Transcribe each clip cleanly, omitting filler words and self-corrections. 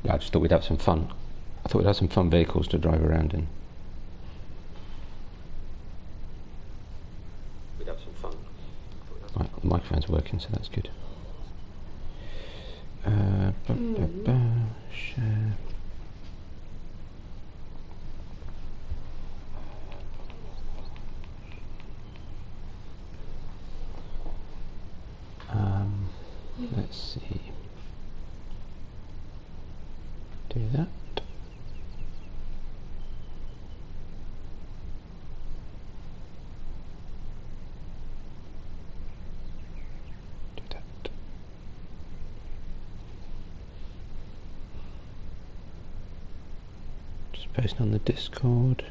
Yeah, I just thought we'd have some fun. I thought we'd have some fun vehicles to drive around in. We'd have some fun. Right, the microphone's working, so that's good. Share. Let's see. Do that. Do that. Just posting on the Discord.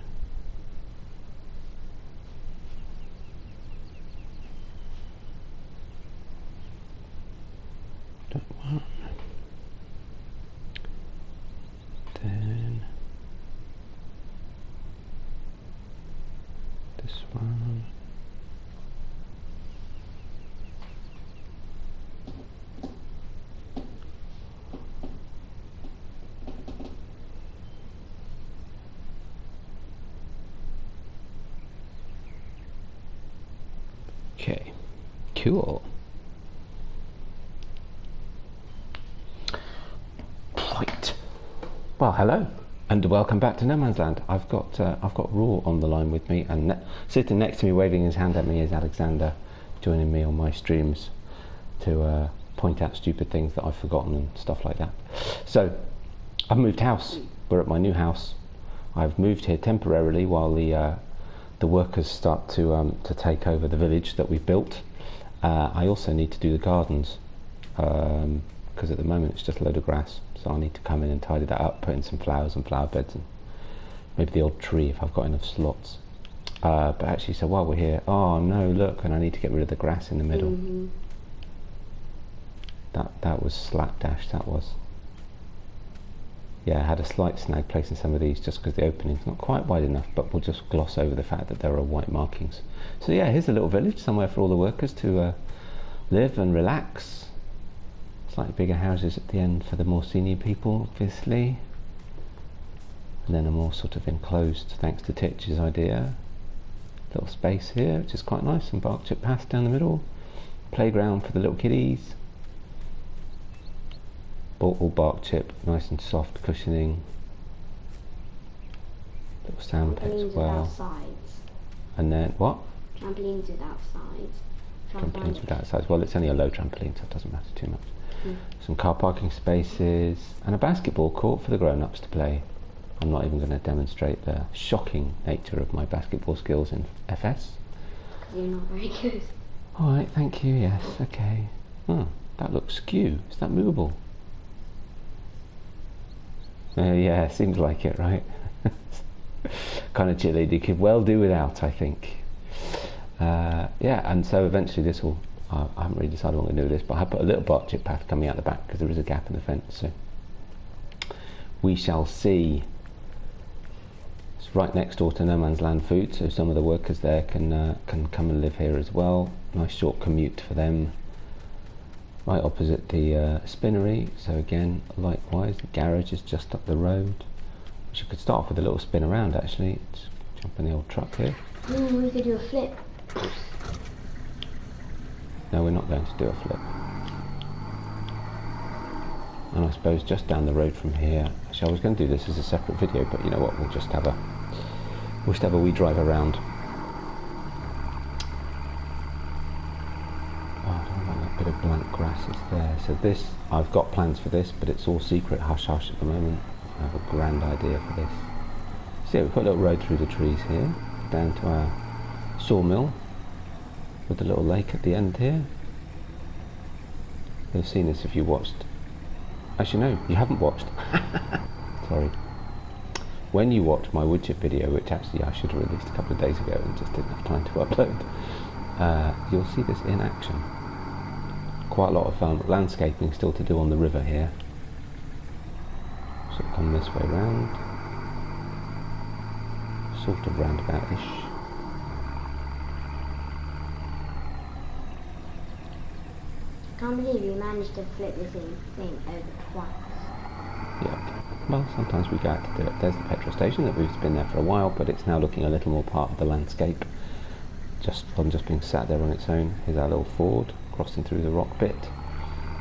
That one. Then this one. Okay, cool. Right. Well, hello, and welcome back to No Man's Land. I've got Raw on the line with me, and sitting next to me, waving his hand at me, is Alexander, joining me on my streams to point out stupid things that I've forgotten and stuff like that. So, I've moved house. We're at my new house. I've moved here temporarily while the workers start to take over the village that we've built. I also need to do the gardens because at the moment it's just a load of grass, so I need to come in and tidy that up, put in some flowers and flower beds and maybe the odd tree if I've got enough slots. But actually, so while we're here, oh no, look, and I need to get rid of the grass in the middle. That was slapdash, that was. Yeah, I had a slight snag placing some of these just because the opening's not quite wide enough, but we'll just gloss over the fact that there are white markings. So yeah, here's a little village, somewhere for all the workers to live and relax. Slightly bigger houses at the end for the more senior people, obviously. And then a more sort of enclosed, thanks to Titch's idea, little space here, which is quite nice, and bark chip path down the middle. Playground for the little kiddies. All bark chip, nice and soft cushioning. Little sand pits as well. Sides. And then what? Trampolines without sides. Trampolines without sides. Well, it's only a low trampoline, so it doesn't matter too much. Some car parking spaces and a basketball court for the grown-ups to play. I'm not even going to demonstrate the shocking nature of my basketball skills in FS. You're not very good. Alright, thank you, yes, okay. That looks skew. Is that movable? Yeah, seems like it, right? Kind of chilly, you could well do without, I think. Yeah, and so eventually this will, I haven't really decided what I'm going to do with this, but I put a little bark chip path coming out the back because there is a gap in the fence, so we shall see. It's right next door to No Man's Land Food, so some of the workers there can come and live here as well. Nice short commute for them. Right opposite the spinnery, so again, likewise, the garage is just up the road. Which you could start off with a little spin around actually. Let's jump in the old truck here. We could do a flip. No, we're not going to do a flip. And I suppose just down the road from here, actually I was going to do this as a separate video, but you know what, we'll just have a wee drive around. Bit of blank grass is there, so this, I've got plans for this, but it's all secret, hush hush at the moment. I have a grand idea for this. So yeah, we've got a little road through the trees here, down to our sawmill, with a little lake at the end here. You've seen this if you watched. Actually no, you haven't watched. Sorry. When you watch my woodchip video, which actually I should have released a couple of days ago and just didn't have time to upload, you'll see this in action. Quite a lot of landscaping still to do on the river here. So come this way round, sort of roundabout-ish. I can't believe you managed to flip this thing over twice. Yeah. Well, sometimes we go out to do it. There's the petrol station that we've been there for a while, but it's now looking a little more part of the landscape. Just from just being sat there on its own. Here's our little Ford crossing through the rock bit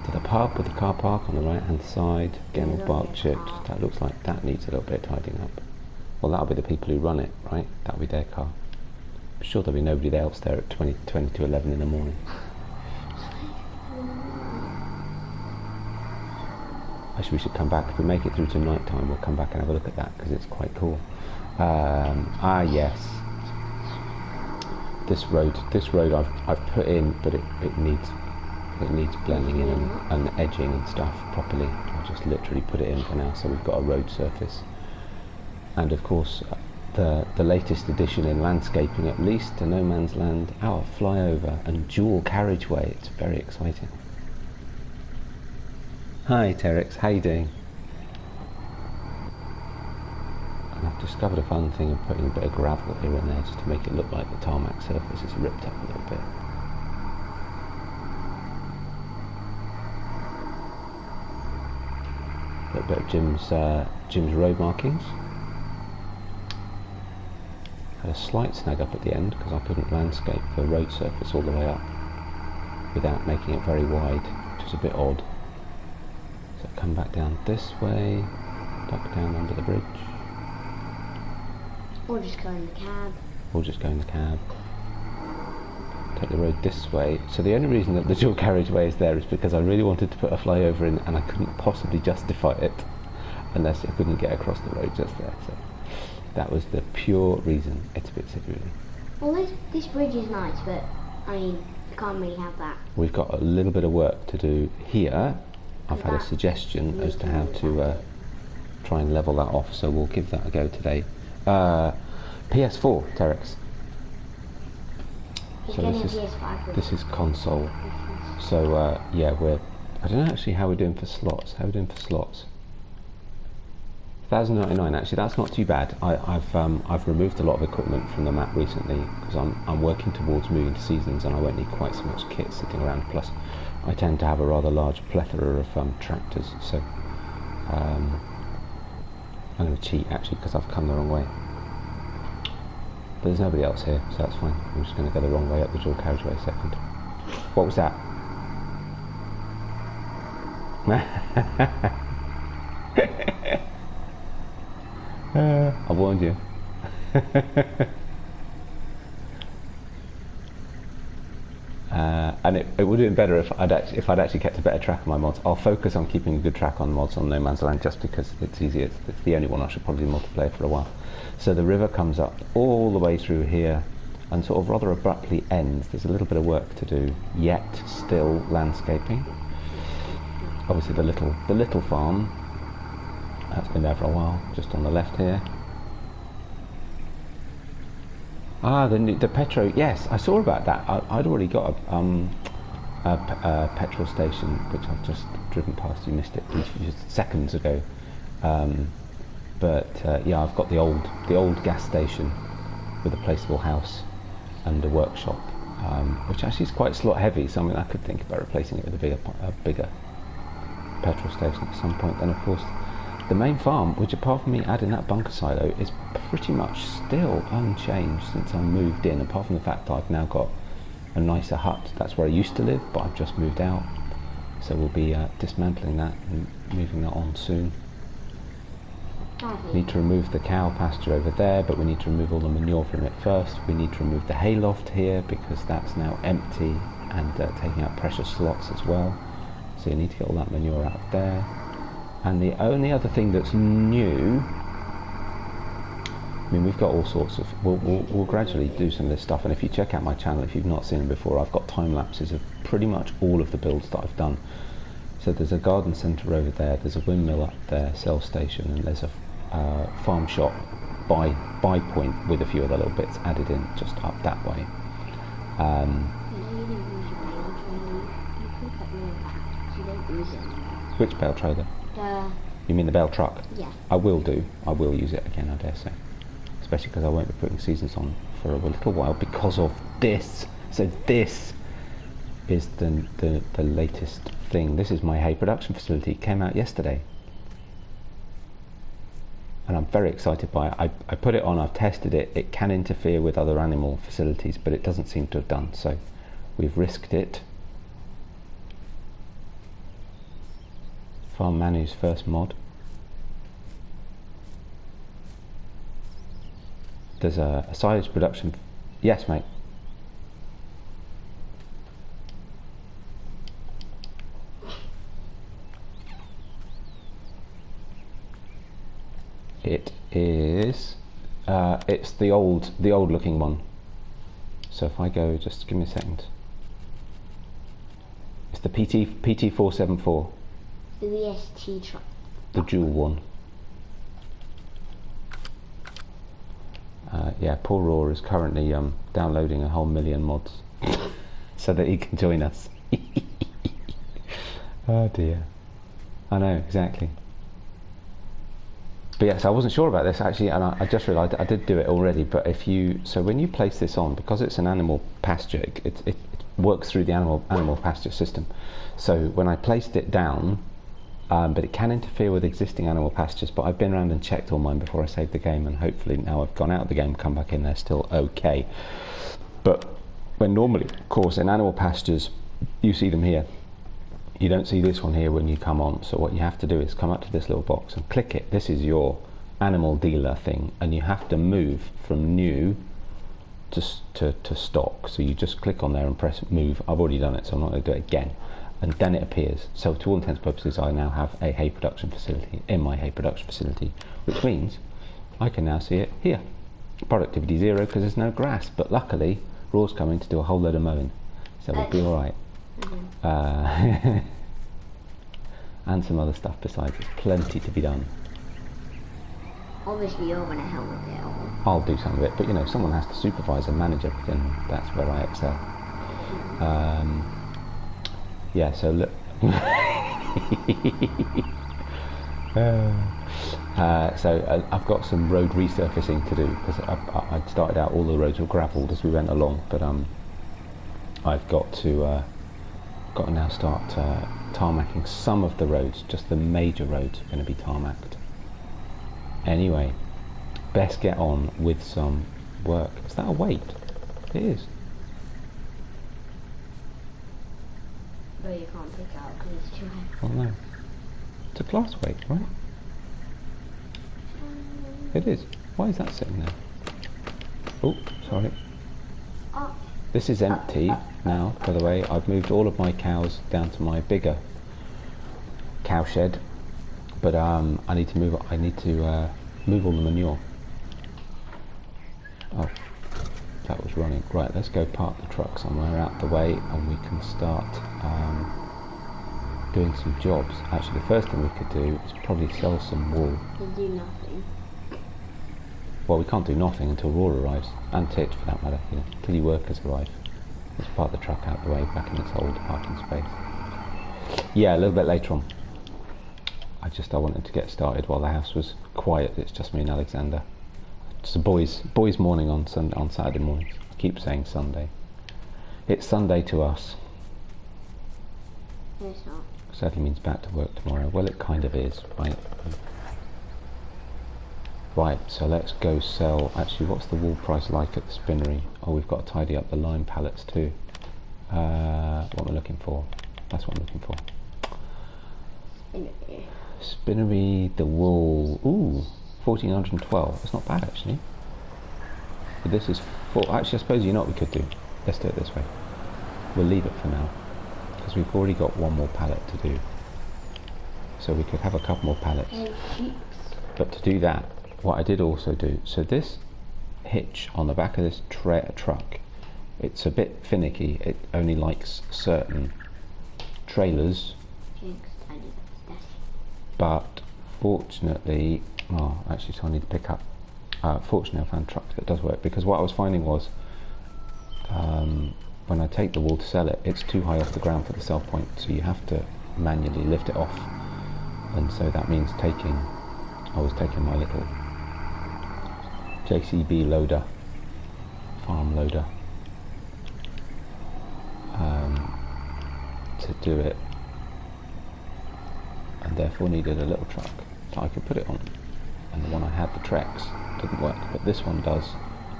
to the pub with the car park on the right hand side. Again, all bark chipped. That looks like that needs a little bit of tidying up. Well, that'll be the people who run it, right? That'll be their car. I'm sure there'll be nobody else there at 20 to 11 in the morning. Actually, we should come back. If we make it through to night time, we'll come back and have a look at that because it's quite cool. Yes. This road I've put in, but it needs blending in and edging and stuff properly. I'll just literally put it in for now, so we've got a road surface. And of course, the latest addition in landscaping, at least to No Man's Land, our flyover and dual carriageway. It's very exciting. Hi Terex, how you doing? And I've discovered a fun thing of putting a bit of gravel here and there just to make it look like the tarmac surface is ripped up a little bit. A little bit of Jim's road markings. Had a slight snag up at the end because I couldn't landscape the road surface all the way up without making it very wide, which is a bit odd. So come back down this way, duck down under the bridge. Or just go in the cab. Or just go in the cab. Take the road this way. So the only reason that the dual carriageway is there is because I really wanted to put a flyover in and I couldn't possibly justify it unless I couldn't get across the road just there. So that was the pure reason. It's a bit silly really. Well, this bridge is nice, but I mean, you can't really have that. We've got a little bit of work to do here. I've had a suggestion as to how to try and level that off, so we'll give that a go today. PS4, Terex. So this is console. So yeah, I don't know actually how we're doing for slots. 1,099. Actually, that's not too bad. I've removed a lot of equipment from the map recently because I'm working towards moving to seasons, and I won't need quite so much kit sitting around. Plus, I tend to have a rather large plethora of tractors, so I'm going to cheat actually because I've come the wrong way. But there's nobody else here, so that's fine. I'm just going to go the wrong way up the dual carriageway a second. What was that? I warned you. And it would have been better if I'd actually kept a better track of my mods. I'll focus on keeping a good track on mods on No Man's Land just because it's easier. It's the only one I should probably multiplayer for a while. So the river comes up all the way through here and sort of rather abruptly ends. There's a little bit of work to do yet, still landscaping. Obviously the little farm, that's been there for a while, just on the left here. Ah, the Petro, yes, I saw about that. I'd already got a petrol station, which I've just driven past. You missed it just seconds ago. But yeah, I've got the old gas station with a placeable house and a workshop, which actually is quite slot heavy. So I mean, I could think about replacing it with a bigger petrol station at some point. And of course, the main farm, which apart from me adding that bunker silo, is pretty much still unchanged since I moved in, apart from the fact that I've now got a nicer hut. That's where I used to live, but I've just moved out. So we'll be dismantling that and moving that on soon. Need to remove the cow pasture over there, but we need to remove all the manure from it first. We need to remove the hayloft here because that's now empty and taking up precious slots as well. So you need to get all that manure out of there. And the only other thing that's new, I mean, we've got all sorts of, we'll gradually do some of this stuff, and if you check out my channel, if you've not seen them before, I've got time lapses of pretty much all of the builds that I've done. So there's a garden centre over there, there's a windmill up there, cell station, and there's a farm shop buy point with a few other little bits added in just up that way. Which bale trailer? You mean the bale truck? Yeah. I will use it again, I dare say. Especially because I won't be putting seasons on for a little while because of this. So this is the latest thing. This is my hay production facility. It came out yesterday. and I'm very excited by it. I put it on, I've tested it. It can interfere with other animal facilities, but it doesn't seem to have done, so we've risked it. Farm Manu's first mod. There's a silage production. Yes, mate. It is. It's the old looking one. So if I go, just give me a second. It's the PT 474. The ST truck. The dual one. Yeah, poor Raw is currently downloading a whole million mods so that he can join us. Oh dear. I know, exactly. But yes, I wasn't sure about this actually, and I just realised I did do it already. But so when you place this on, because it's an animal pasture, it works through the animal pasture system. So when I placed it down, but it can interfere with existing animal pastures. But I've been around and checked all mine before I saved the game, and hopefully now I've gone out of the game, come back in, they're still okay. But when normally, of course, in animal pastures, you see them here. You don't see this one here when you come on. So what you have to do is come up to this little box and click it. This is your animal dealer thing, and you have to move from new to stock. So you just click on there and press move. I've already done it, so I'm not going to do it again. And then it appears. So to all intents and purposes, I now have a hay production facility in my hay production facility, which means I can now see it here. Productivity 0 because there's no grass, but luckily Raw's coming to do a whole load of mowing, so we'll be all right. And some other stuff besides. There's plenty to be done. Obviously you're going to help with it all. I'll do some of it, but you know, someone has to supervise and manage everything. That's where I excel. Yeah, so look. So I've got some road resurfacing to do, because I started out all the roads were gravelled as we went along, but I've got to now start tarmacking some of the roads. Just the major roads are going to be tarmacked. Anyway, best get on with some work. Is that a weight? It is. No, you can't pick out because it's too heavy. Oh no. It's a glass weight, right? It is. Why is that sitting there? Oh, sorry. This is empty now, by the way. I've moved all of my cows down to my bigger cow shed, but I need to move all the manure. Oh, that was running. Right, let's go park the truck somewhere out the way, and we can start doing some jobs. Actually, the first thing we could do is probably sell some wool. And do nothing. Well, we can't do nothing until Raw arrives, and Titch for that matter, you know, until your workers arrive. Let's park the truck out the way, back in its old parking space. Yeah, a little bit later on. I wanted to get started while the house was quiet. It's just me and Alexander. It's a boys' morning on Saturday mornings. I keep saying Sunday. It's Sunday to us. No, it's not. Sadly means back to work tomorrow. Well, it kind of is, right? Right, so let's go sell. Actually, what's the wool price like at the spinnery? Oh, we've got to tidy up the lime pallets too. What am I looking for? That's what I'm looking for. Spinnery, the wool. Ooh, 1412. That's not bad actually. But this is full. Actually, I suppose you know what we could do. Let's do it this way. We'll leave it for now, because we've already got one more pallet to do. So we could have a couple more pallets. But to do that, what I did also do, so this hitch on the back of this truck, it's a bit finicky. It only likes certain trailers, but fortunately, oh, actually, so I need to pick up. Fortunately, I found a truck that does work, because what I was finding was when I take the wool to sell it, it's too high off the ground for the sell point, so you have to manually lift it off, and so that means I was taking my little JCB loader, farm loader, to do it, and therefore needed a little truck that I could put it on. and the one I had, the Trex, didn't work, but this one does,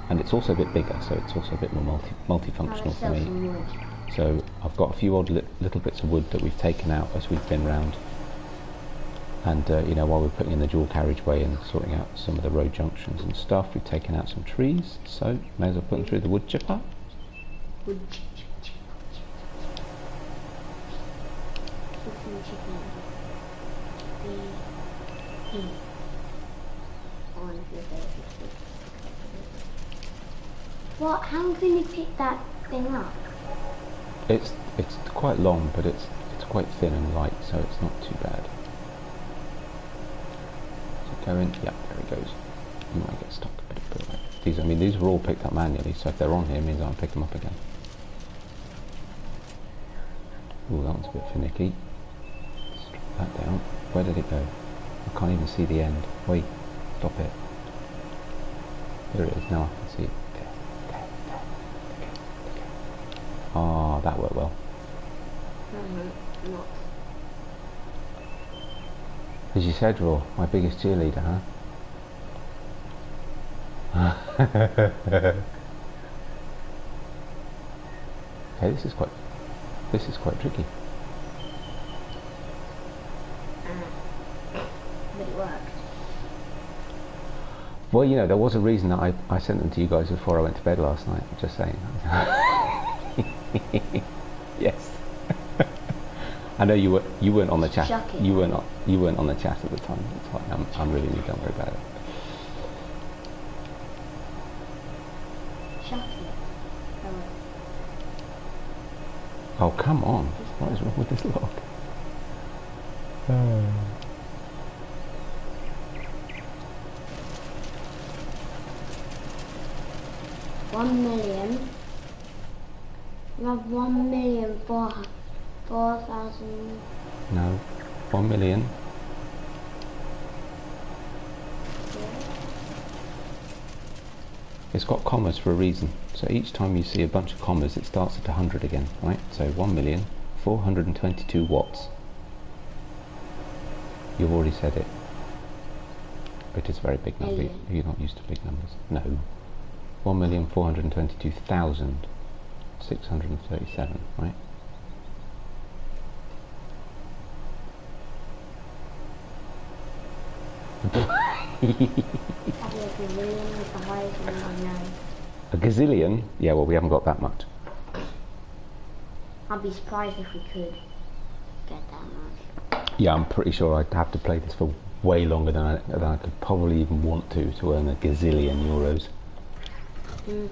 and it's also a bit bigger, so it's also a bit more multifunctional for me. So I've got a few odd little bits of wood that we've taken out as we've been round, and you know, while we're putting in the dual carriageway and sorting out some of the road junctions and stuff, we've taken out some trees, so may as well put them through the wood chipper. What? How can you pick that thing up? It's quite long, but it's quite thin and light, so it's not too bad. So go in. Yeah, there it goes. You might get stuck a bit, but these were all picked up manually, so if they're on here, it means I'll pick them up again. Ooh, that one's a bit finicky. Strap that down. Where did it go? I can't even see the end. Wait, stop it. There it is. Now I can see it. Ah, that worked well. Not. As you said, Raw, my biggest cheerleader, huh? Okay, this is quite tricky. But it worked. Well, you know, there was a reason that I sent them to you guys before I went to bed last night. Just saying. Yes. I know you weren't on the chat. You weren't on the chat at the time. It's fine. I'm really don't worry about it. Shut it. Oh, come on. What is wrong with this log? 1 million. You have 1,004,000. No. 1 million. It's got commas for a reason. So each time you see a bunch of commas, it starts at 100 again, right? So 1,422 watts. You've already said it. It is a very big number. You're not used to big numbers. No. 1,422,637, right? A gazillion? Yeah, well, we haven't got that much. I'd be surprised if we could get that much. Yeah, I'm pretty sure I'd have to play this for way longer than I could probably even want to earn a gazillion euros. You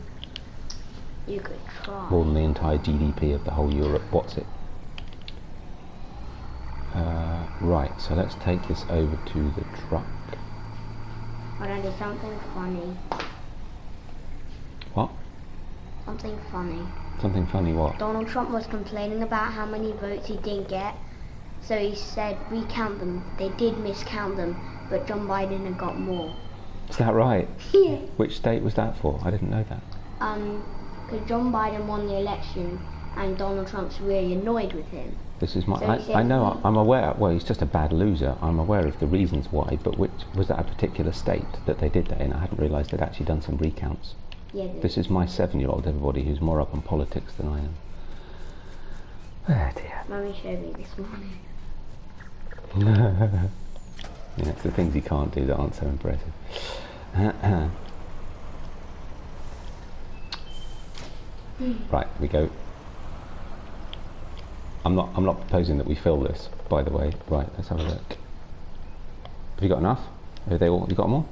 could try. More than the entire GDP of the whole Europe. What's it? Right, so let's take this over to the truck. But I did something funny. What? Something funny. Something funny what? Donald Trump was complaining about how many votes he didn't get. So he said, recount them. They did miscount them, but John Biden had got more. Is that right? Yeah. Which state was that for? I didn't know that. Because John Biden won the election and Donald Trump's really annoyed with him. This is my... I know, I'm aware... Well, he's just a bad loser. I'm aware of the reasons why, but which was that a particular state that they did that in? I hadn't realised they'd actually done some recounts. Yeah. This is my 7-year-old, everybody, who's more up on politics than I am. Oh dear. Mummy showed me this morning. Yeah, it's the things he can't do that aren't so impressive. Right, we go. I'm not proposing that we fill this, by the way. Right, let's have a look. Have you got enough? Are they all? You got them all?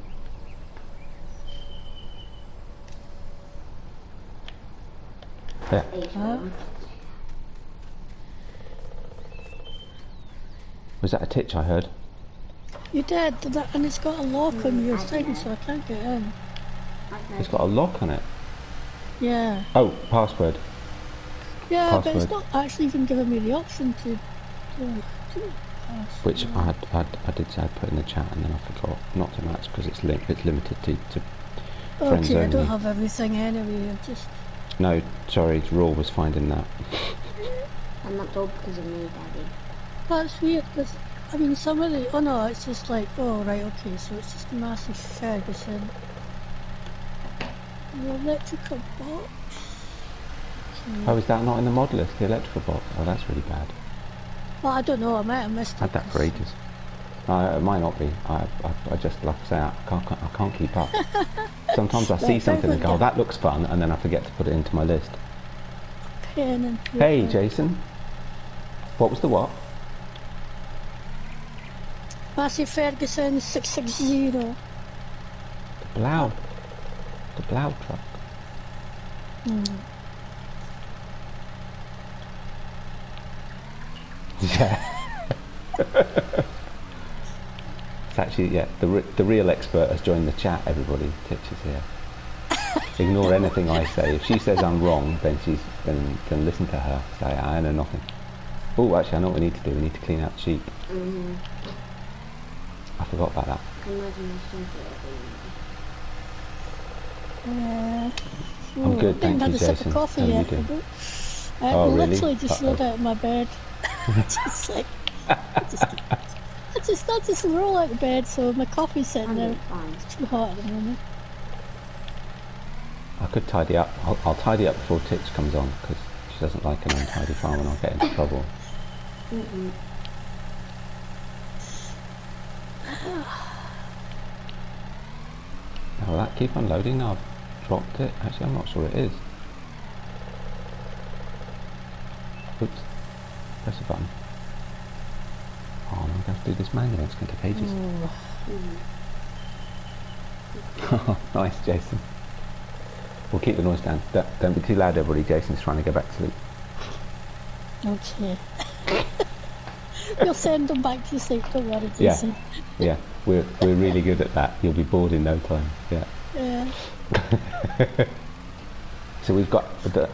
Yeah. Was that a titch I heard? You did, and it's got a lock on your thing, so I can't get in. It's got a lock on it? Yeah. Oh, password. Yeah, Password. but it's not actually even giving me the option to Which I did say I'd put in the chat and then I forgot. Not so much because it's limited to friends okay, only. I don't have everything anyway, I've just... No, sorry, Raw was finding that. And that's all because of me, Daddy. That's weird, because I mean, some of the. Oh no, it's just like. Oh right, okay. So it's just a massive Ferguson. The electrical box. Oh, is that not in the mod list, the electrical box? Oh, that's really bad. Well, I don't know. I might have missed it. Had that for 'cause- ages. It might not be. I just, like I say, I can't keep up. Sometimes I see Right, something and go, oh, yeah. that looks fun, and then I forget to put it into my list. Pen and paper. Hey, Jason. What was the what? Massive Ferguson 660. The Blau. The Blau truck. Yeah. It's actually, yeah, the real expert has joined the chat, everybody. Titch is here. Ignore anything I say. If she says I'm wrong, then then listen to her. Say, I know nothing. Oh, actually, I know what we need to do. We need to clean out the sheep. I forgot about that. I'm good, thank you, I didn't have a sip Jason. of coffee How are you yet. doing? I Oh, really? literally just Uh-oh. rolled out of my bed. Just like, I just roll out of bed, so my coffee's sitting I'm there. fine. It's too hot at the moment. I could tidy up. I'll tidy up before Titch comes on, because she doesn't like an untidy farm and I'll get into trouble. Oh, will that keep unloading? No, I've dropped it. Actually, I'm not sure it is. Oops. Press a button. Oh, I'm going to have to do this manually. It's going to take ages. Nice, Jason. We'll keep the noise down. Don't be too loud, everybody. Jason's trying to go back to sleep. Okay. We'll send them back to sleep, don't worry, Yeah. Jason. Yeah, we're really good at that. You'll be bored in no time. Yeah. Yeah. So we've got the.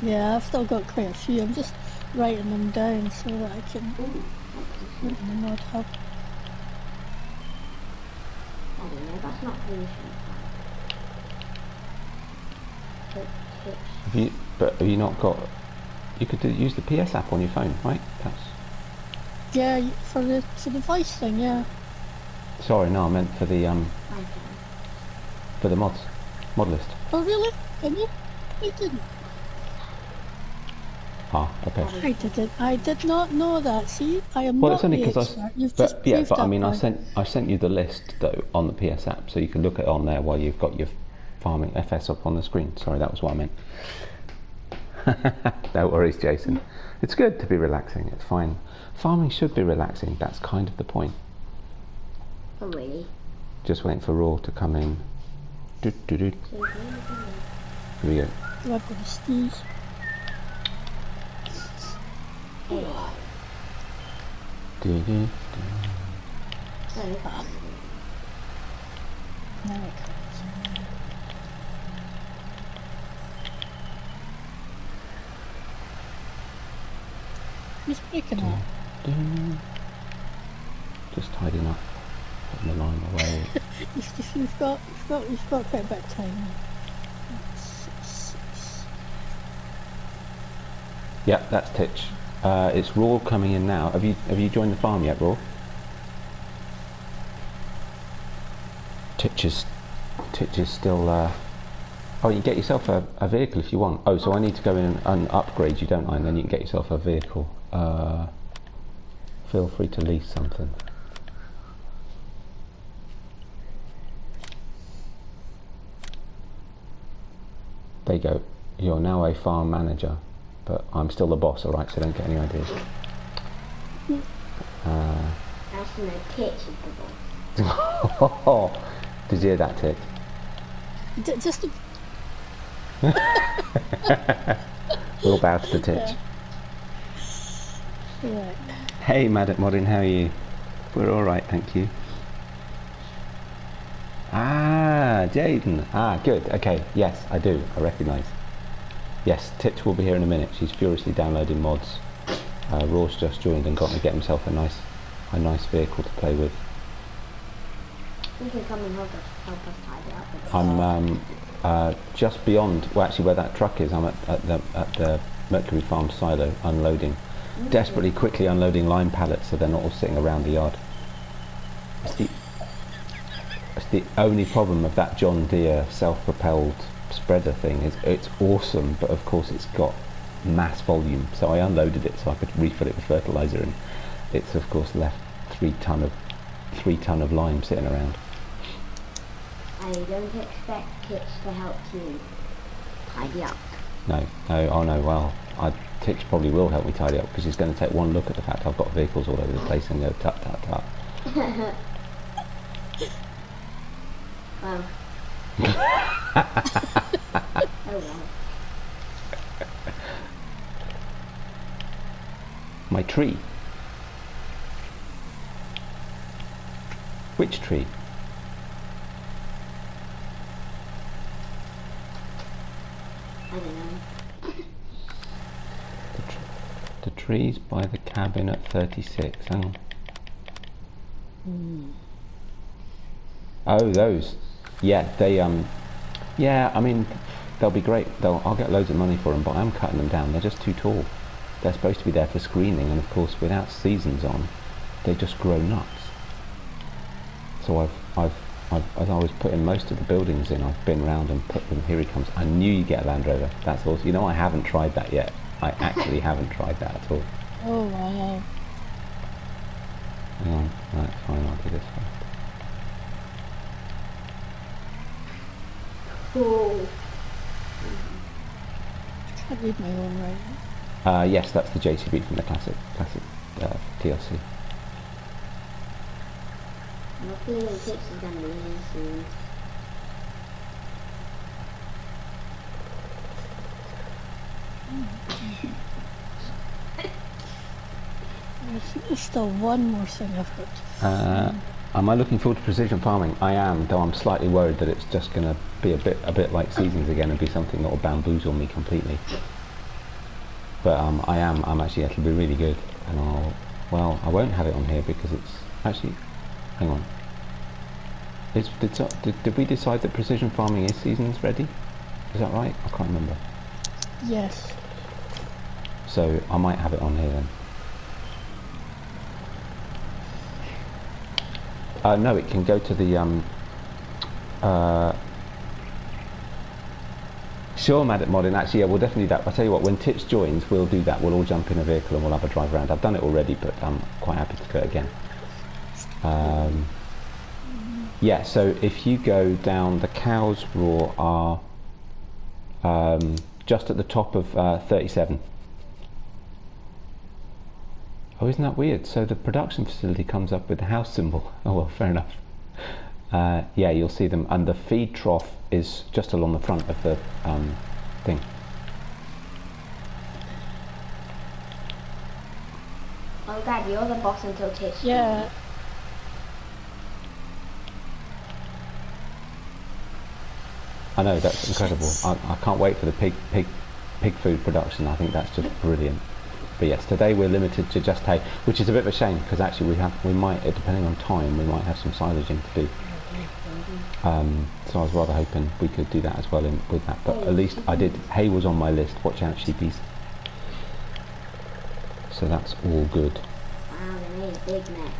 Yeah, I've still got quite a few. I'm just writing them down so that I can put in the mod hub. I don't know, that's not really Have you not got? You could use the PS app on your phone, right? That's. Yeah, for the voice thing, yeah. Sorry, no, I meant for the mod list. Oh really? Can you? I didn't. Ah, okay. I did not know that. See, I am Well, not it's only the because expert. You've just yeah, proved but I that mean, I point. sent you the list though on the PS app, so you can look at it on there while you've got your farming FS up on the screen. Sorry, that was what I meant. No worries, Jason. It's good to be relaxing. It's fine. Farming should be relaxing. That's kind of the point. Oh really? Just waiting for Raw to come in. Here we go. Do I go to sneeze? Do-do. Now it comes. Who's breaking up? Just tidying up, putting the line away. You've got quite a bit of time. Yep, that's Titch. It's Raw coming in now. Have you joined the farm yet, Raw? Titch is still. Oh, you can get yourself a vehicle if you want. Oh, so I need to go in and upgrade you, don't I? And then you can get yourself a vehicle. Feel free to lease something. There you go. You're now a farm manager, but I'm still the boss, alright, so don't get any ideas. That's no pitch of the ball. Did you hear that, Tit? Just We'll bow to the Tit. right. Hey, Madam Modern, how are you? We're alright, thank you. Ah, Jaden. Ah, good. Okay, yes, I do. I recognise. Yes, Titch will be here in a minute. She's furiously downloading mods. Raw's just joined and got to get himself a nice vehicle to play with. You can come and help us tidy up. I'm just beyond, well, actually where that truck is. I'm at the Mercury Farm silo unloading. desperately quickly unloading lime pallets so they're not all sitting around the yard. It's the only problem of that John Deere self-propelled spreader thing is it's awesome, but of course it's got mass volume. So I unloaded it so I could refill it with fertilizer, and it's of course left 3 ton of lime sitting around. I don't expect Kitch to help you tidy up. No, oh no, well, Titch probably will help me tidy up because he's going to take one look at the fact I've got vehicles all over the place and go tut tut tut. Well. Oh well. My tree. Which tree? I don't know. The trees by the cabin at 36. Hang on. Oh, those. Yeah, they yeah, I mean, they'll be great. I'll get loads of money for them, but I'm cutting them down. They're just too tall. They're supposed to be there for screening, and of course, without seasons on, they just grow nuts. So as I was putting most of the buildings in, I've been round and put them. Here he comes. I knew you'd get a Land Rover. That's awesome. You know, I haven't tried that yet. I actually haven't tried that at all. Oh wow. Hang on. Right, fine. I'll do this first. Oh. I read my own right. Yes, that's the JCB from the classic TLC. Hopefully the Kitch is gonna be here soon. I think there's still one more thing I've got to Am I looking forward to precision farming? I am, though I'm slightly worried that it's just going to be a bit like seasons again and be something that will bamboozle me completely. But I'm actually, it'll be really good, and I won't have it on here because it's actually, hang on. Did we decide that precision farming is seasons ready? Is that right? I can't remember. Yes. So I might have it on here then. No, it can go to the sure, Maddox Modding. Actually, yeah, we'll definitely do that. I'll tell you what, when Titch joins, we'll do that. We'll all jump in a vehicle and we'll have a drive around. I've done it already, but I'm quite happy to do it again. Yeah, so if you go down, the cows raw are just at the top of 37. Oh, isn't that weird? So the production facility comes up with the house symbol. Oh well, fair enough. Yeah, you'll see them, and the feed trough is just along the front of the thing. Oh Dad, you're the boss until Titch. Yeah. I know, that's incredible. I can't wait for the pig food production. I think that's just brilliant. But yes, today we're limited to just hay, which is a bit of a shame because actually we might, depending on time, we might have some silaging to do. So I was rather hoping we could do that as well with that. But at least I did. Hay was on my list. Watch out, sheepies. So that's all good. Wow, they made a big mess.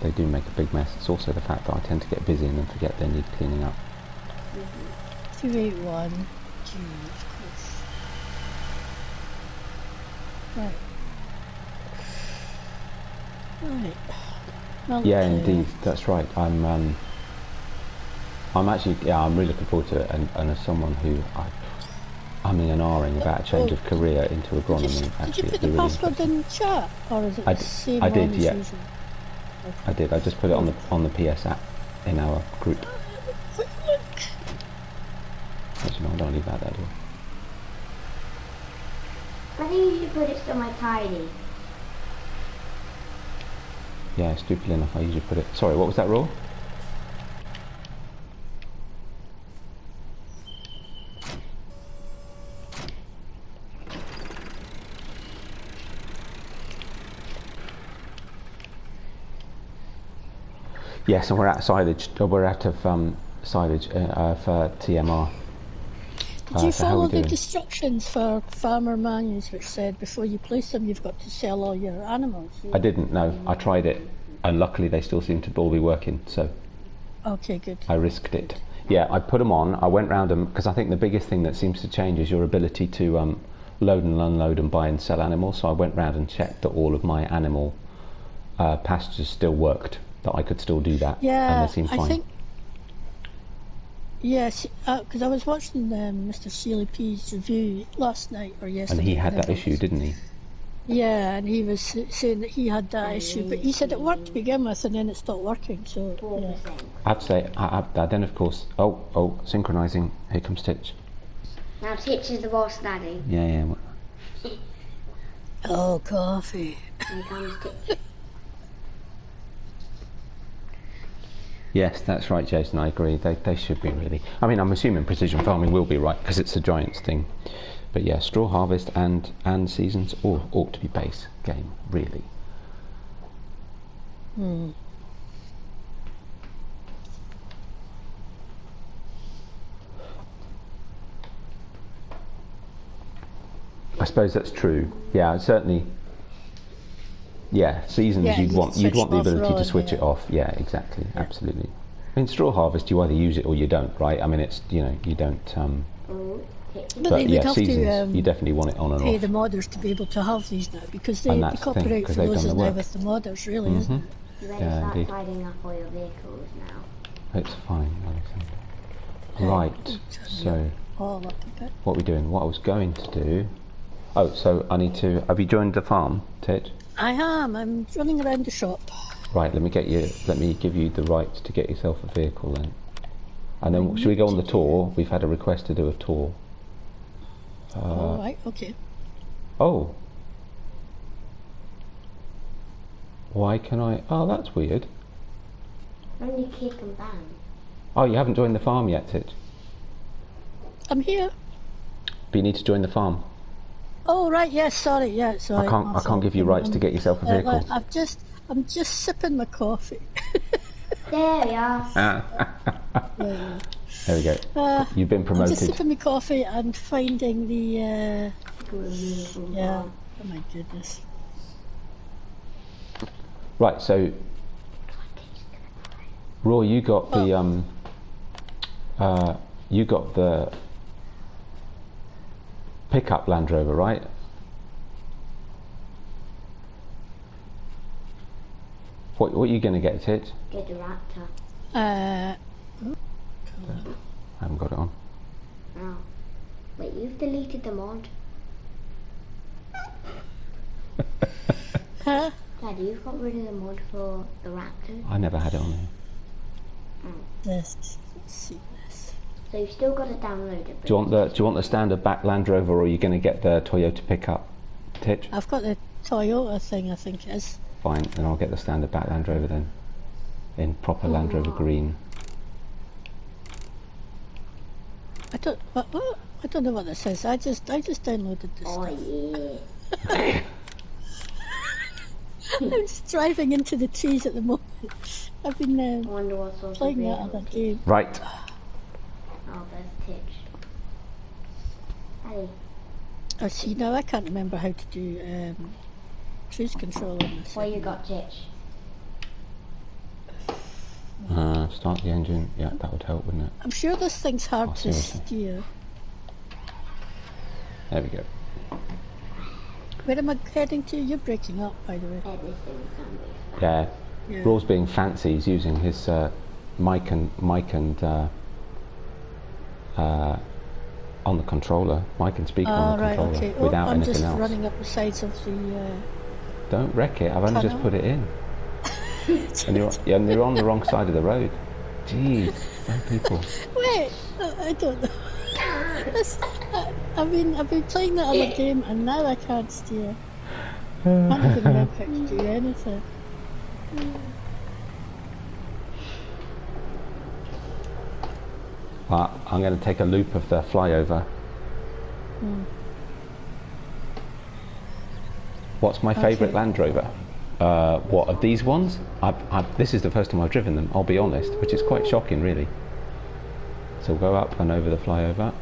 They do make a big mess. It's also the fact that I tend to get busy and then forget they need cleaning up. 281. Gee, of course. Right. Right. Well, Yeah, indeed, that's right. I'm actually, yeah, I'm really looking forward to it. And as someone who I'm in an R-ing about a change of career into agronomy, Did you put it'd the be really password in chat, or is it the same I did, one as yeah. usual? Okay. I did. I just put it on the PS app in our group. Quick look. Actually, no, I don't leave that there, do I? I think you should put it somewhere tidy. Yeah, stupidly enough, I usually put it. Sorry, what was that rule? Yes, and we're out of silage. We're out of silage for TMR. Did you So how are follow we the doing? instructions for farmer manuals which said before you place them you've got to sell all your animals? I didn't know. I tried it, and luckily they still seem to all be working. So Okay, good. I risked it. Yeah, I put them on. I went round them because I think the biggest thing that seems to change is your ability to load and unload and buy and sell animals. So I went round and checked that all of my animal pastures still worked, that I could still do that, and Yeah, they seemed I fine. think. Yes, because I was watching Mr. Sealy P's review last night or yesterday. And he had that whenever it issue, was. didn't he? Yeah, and he was saying that he had that issue, but he said it worked to begin with and then it stopped working. So 4%. yeah. I have to say, then of course, synchronising. Here comes Titch. Now Titch is the boss daddy. Yeah. Oh, coffee. Here comes Titch. Yes, that's right, Jason. I agree. They should be really. I mean, I'm assuming precision farming will be right because it's a Giants thing. But yeah, straw harvest and seasons ought to be base game, really. I suppose that's true. Yeah, certainly. Yeah, seasons Yeah, you'd you want can the switch them off ability to on, switch it off. Yeah, exactly, absolutely. I mean, straw harvest you either use it or you don't, right? I mean, it's you don't. But But they yeah, would have seasons to you definitely want it on and pay off. the modders to be able to have these now because And the that's the thing, copyright 'cause for they've those done is the now work. with the modders, really, isn't it? You better Yeah, start indeed. tidying up all your vehicles now. It's fine, Alexander. Right. So All up a bit. what are we doing? What I was going to do. Oh, so I need to. Have you joined the farm, Ted? I am. I'm running around the shop. Right. Let me give you the right to get yourself a vehicle then. And then should we go on the tour? We've had a request to do a tour. All right. Okay. Oh. Why can I? Oh, that's weird. Only kick and bang. Oh, you haven't joined the farm yet, Ted. I'm here. But you need to join the farm. Oh right. Yes. Sorry. Yeah. Sorry. I can't give you rights to get yourself a vehicle. I'm just sipping my coffee. There we are. Yeah. There we go. You've been I'm promoted. just sipping my coffee and finding the. Yeah. Oh my goodness. Right, so Roy, you got the pickup Land Rover, right? What are you going to get, Tit? Get a raptor. I haven't got it on. Oh. Wait, you've deleted the mod? Huh? Dad, you've got rid of the mod for the raptor? I never had it on here. Let's see this. So you've still got to download it. Do you want the standard back Land Rover, or are you going to get the Toyota pickup, Tit? I've got the Toyota thing. I think it is. Fine, then I'll get the standard back Land Rover then, in proper Land Rover green. I don't. What? I don't know what this is. I just downloaded this. Oh yeah. I'm just driving into the trees at the moment. I've been I wonder what sort playing that of other vehicles. game. Right. Oh, there's Titch. Hey, Oh, see, now I can't remember how to do cruise control on this. what you got, Titch? Start the engine. Yeah, that would help, wouldn't it? I'm sure this thing's hard Oh, to seriously. steer. There we go. Where am I heading to? You're breaking up, by the way. Everything's gonna be fine. Yeah. Yeah. Raw's being fancy. He's using his mic and on the controller, mic and speaker on the Right, controller, okay. without I'm anything just else. running up the sides of the. Don't wreck it. I've only just tunnel. put it in, and you're on the wrong side of the road. Jeez, some people. Wait, I don't know. I've been playing that other game and now I can't steer. I can't even remember how to do anything. But I'm going to take a loop of the flyover. What's my favourite Land Rover? What, of these ones? This is the first time I've driven them, I'll be honest, which is quite shocking, really. So we'll go up and over the flyover.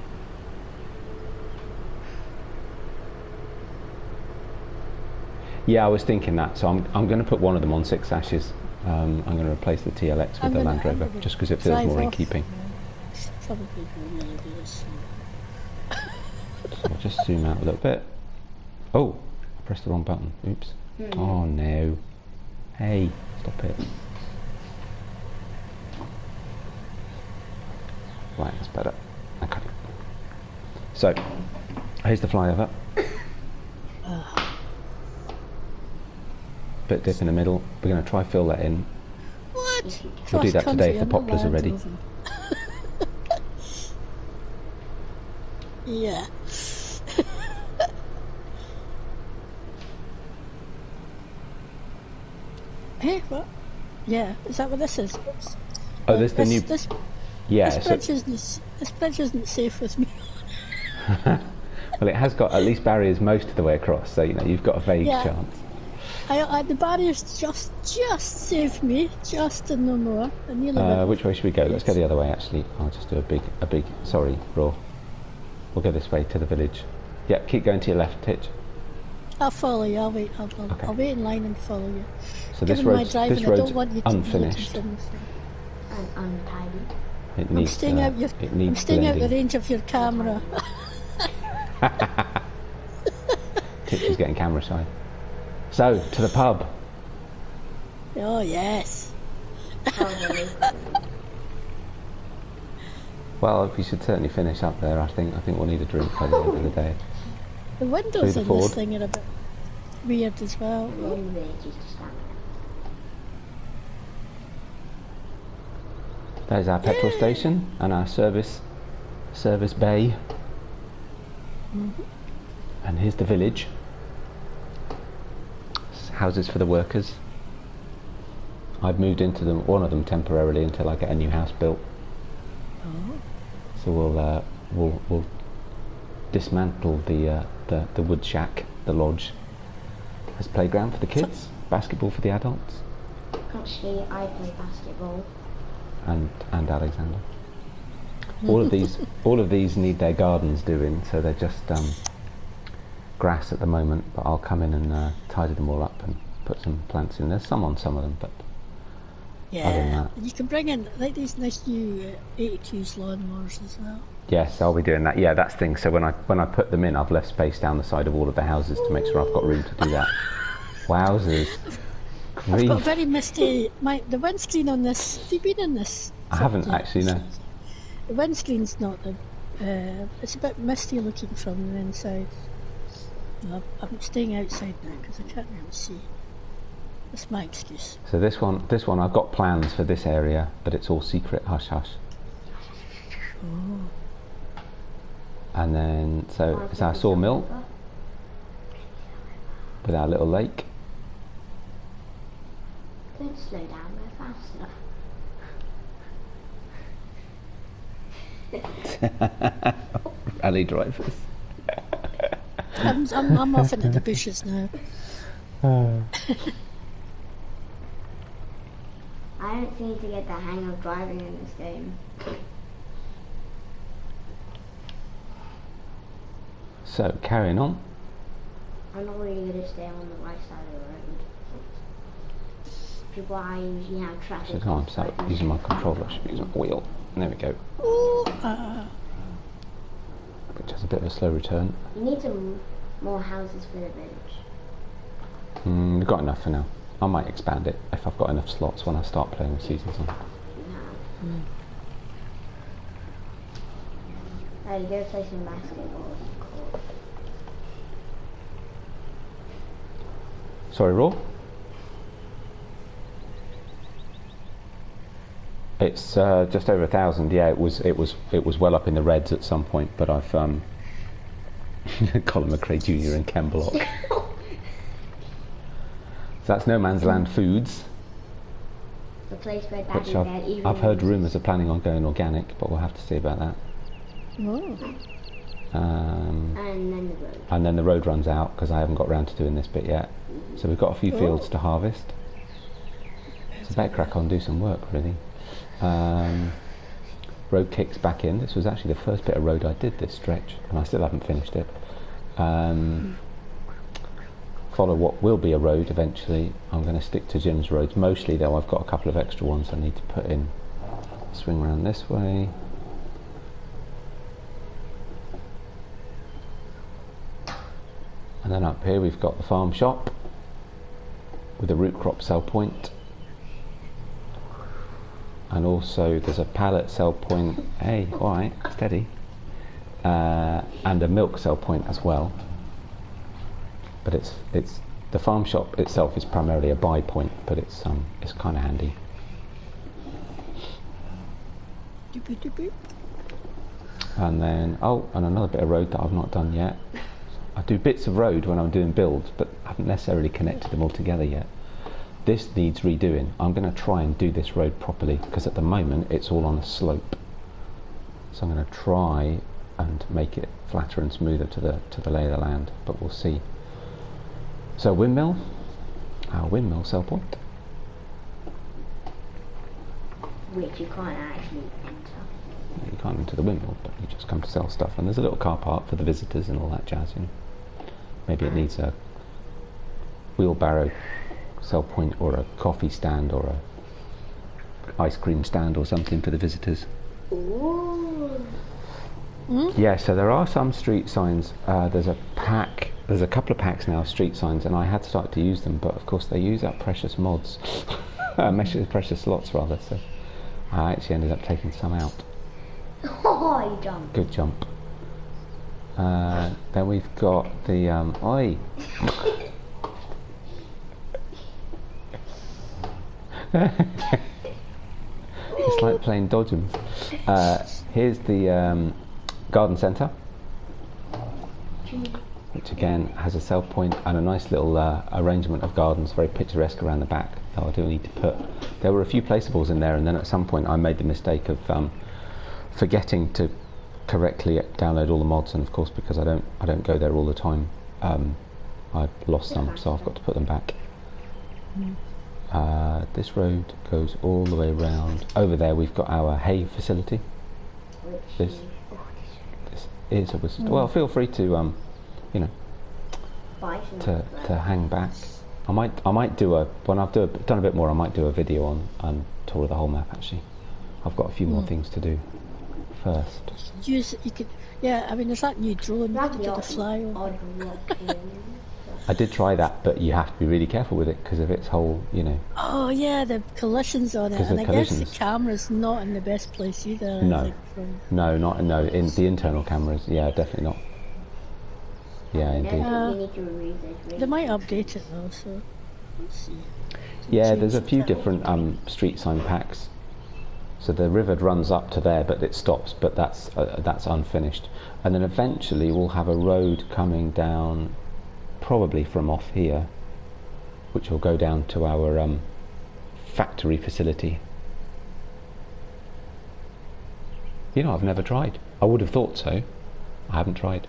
Yeah, I was thinking that. So I'm going to put one of them on 6 ashes. I'm going to replace the TLX with the Land Rover, just because it feels more in keeping. Probably go really do this. So I'll just zoom out a little bit. Oh, I pressed the wrong button. Oops. Oh no. Hey, stop it. Right, that's better. Okay. So, here's the flyover. Bit dip in the middle. We're going to try fill that in. What? We'll do that today if the poplars are ready. Yeah. Hey, what? Yeah, is that what this is? Oh, this is the new... Yeah. This bridge isn't safe with me. Well, it has got at least barriers most of the way across, so you know you've got a vague chance. The barriers just saved me, just and no more. Which way should we go? Let's go the other way. Actually, I'll just do a big. Sorry, Raw. We'll go this way to the village. Yep, keep going to your left, Titch. I'll follow you. I'll wait. I'll wait in line and follow you. So this road's unfinished. And untidy. It needs. I'm staying out the range of your camera. Titch is getting camera shy. So to the pub. Oh yes. Well, we should certainly finish up there. I think we'll need a drink by the end of the day. The windows in this thing are a bit weird as well. There's our petrol station and our service bay. And here's the village. Houses for the workers. I've moved into one of them temporarily until I get a new house built. So we'll dismantle the wood shack, the lodge, as playground for the kids, basketball for the adults. Actually, I play basketball. And Alexander. All of these need their gardens doing, so they're just grass at the moment. But I'll come in and tidy them all up and put some plants in. There's some on some of them, but other than that, you can bring in like these nice new 82s lawnmowers as well. Yes, I'll be doing that. Yeah, that's the thing. So when I put them in, I've left space down the side of all of the houses to make sure I've got room to do that. Wowzers! I've got very misty. The windscreen on this. Have you been in this? I haven't actually. No. The windscreen's not the. It's a bit misty looking from the inside. I'm staying outside now because I can't really see. That's my excuse. So this one, I've got plans for this area, but it's all secret, hush hush. Oh. And then, so it's our sawmill with our little lake. Don't slow down, go faster. Rally drivers. I'm off into the bushes now. I don't seem to get the hang of driving in this game. So, carrying on. I'm not really good at staying on the right side of the road. Which is why I usually have traffic. So I'm using my controller, I should be using my wheel. There we go. Which has a bit of a slow return. You need some more houses for the village. We've got enough for now. I might expand it if I've got enough slots when I start playing with seasons on. Oh, you go play some basketball. Cool. Sorry, Raw? It's just over 1,000. Yeah, it was well up in the reds at some point, but I've Colin McRae Jr. and Ken Block. So that's No Man's Land Foods, The place where which Daddy I've heard rumours are planning on going organic, but we'll have to see about that. And then the road runs out because I haven't got round to doing this bit yet. So we've got a few fields to harvest. So better crack on, do some work really. Road kicks back in. This was actually the first bit of road I did this stretch, and I still haven't finished it. follow what will be a road eventually. I'm going to stick to Jim's roads mostly, though I've got a couple of extra ones I need to put in. Swing around this way. And then up here we've got the farm shop with a root crop sell point. And also there's a pallet sell point, hey, alright, steady, and a milk sell point as well. But it's the farm shop itself is primarily a buy point, but it's kind of handy. And then and another bit of road that I've not done yet. I do bits of road when I'm doing builds, but I haven't necessarily connected them all together yet. This needs redoing. I'm going to try and do this road properly because at the moment it's all on a slope. So I'm going to try and make it flatter and smoother to the lay of the land, but we'll see. So windmill, our windmill sell point. Which you can't actually enter. You can't enter the windmill, but you just come to sell stuff. And there's a little car park for the visitors and all that jazz, you know. Maybe it needs a wheelbarrow sell point or a coffee stand or a ice cream stand or something for the visitors. Ooh. Yeah, so there are some street signs. There's a couple of packs now of street signs, and I had started to use them, but of course they use up precious mods, precious slots rather. So I actually ended up taking some out. Oh, you jumped. Good jump. Then we've got the oi. It's like playing dodgems. Here's the garden centre, which again has a sell point and a nice little arrangement of gardens, very picturesque around the back. I do need to put. There were a few placeables in there, and then at some point I made the mistake of forgetting to correctly download all the mods, and of course because I don't go there all the time, I've lost some, so I've got to put them back. This road goes all the way around. Over there we've got our hay facility. This is a wizard. Well, feel free to you know, to hang back. I might do when I've done a bit more. I might do a video on tour of the whole map. Actually, I've got a few more things to do first. You could, yeah. I mean, there's that new drone you could do the fly over. I did try that, but you have to be really careful with it because of its whole, you know. Oh yeah, the collisions on it, and I guess the camera's not in the best place either. No, no, in the internal cameras, yeah, definitely not. Yeah, indeed. They might update it though, so let's see. Yeah, there's a few different street sign packs. So the river runs up to there, but it stops. But that's unfinished. And then eventually we'll have a road coming down, probably from off here, which will go down to our factory facility. You know, I've never tried. I would have thought so. I haven't tried.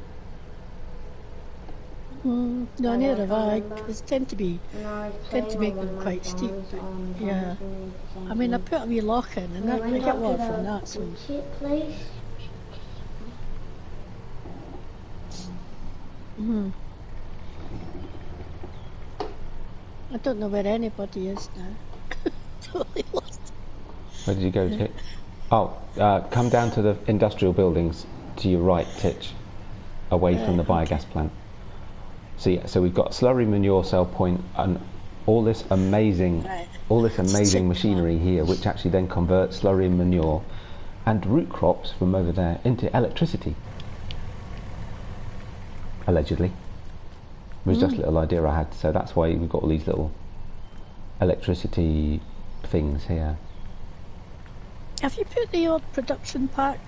No, neither have I. Because tend to make them quite steep. But yeah, I mean, I put a wee lock in, and I get water from that. So. I don't know where anybody is now. Totally lost. Where did you go, Titch? Oh, come down to the industrial buildings to your right, Titch, away from the biogas plant. So yeah, so we've got slurry manure cell point and all this amazing machinery here, which actually then converts slurry manure and root crops from over there into electricity. Allegedly. It was just a little idea I had, so that's why we've got all these little electricity things here. Have you put the old production pack?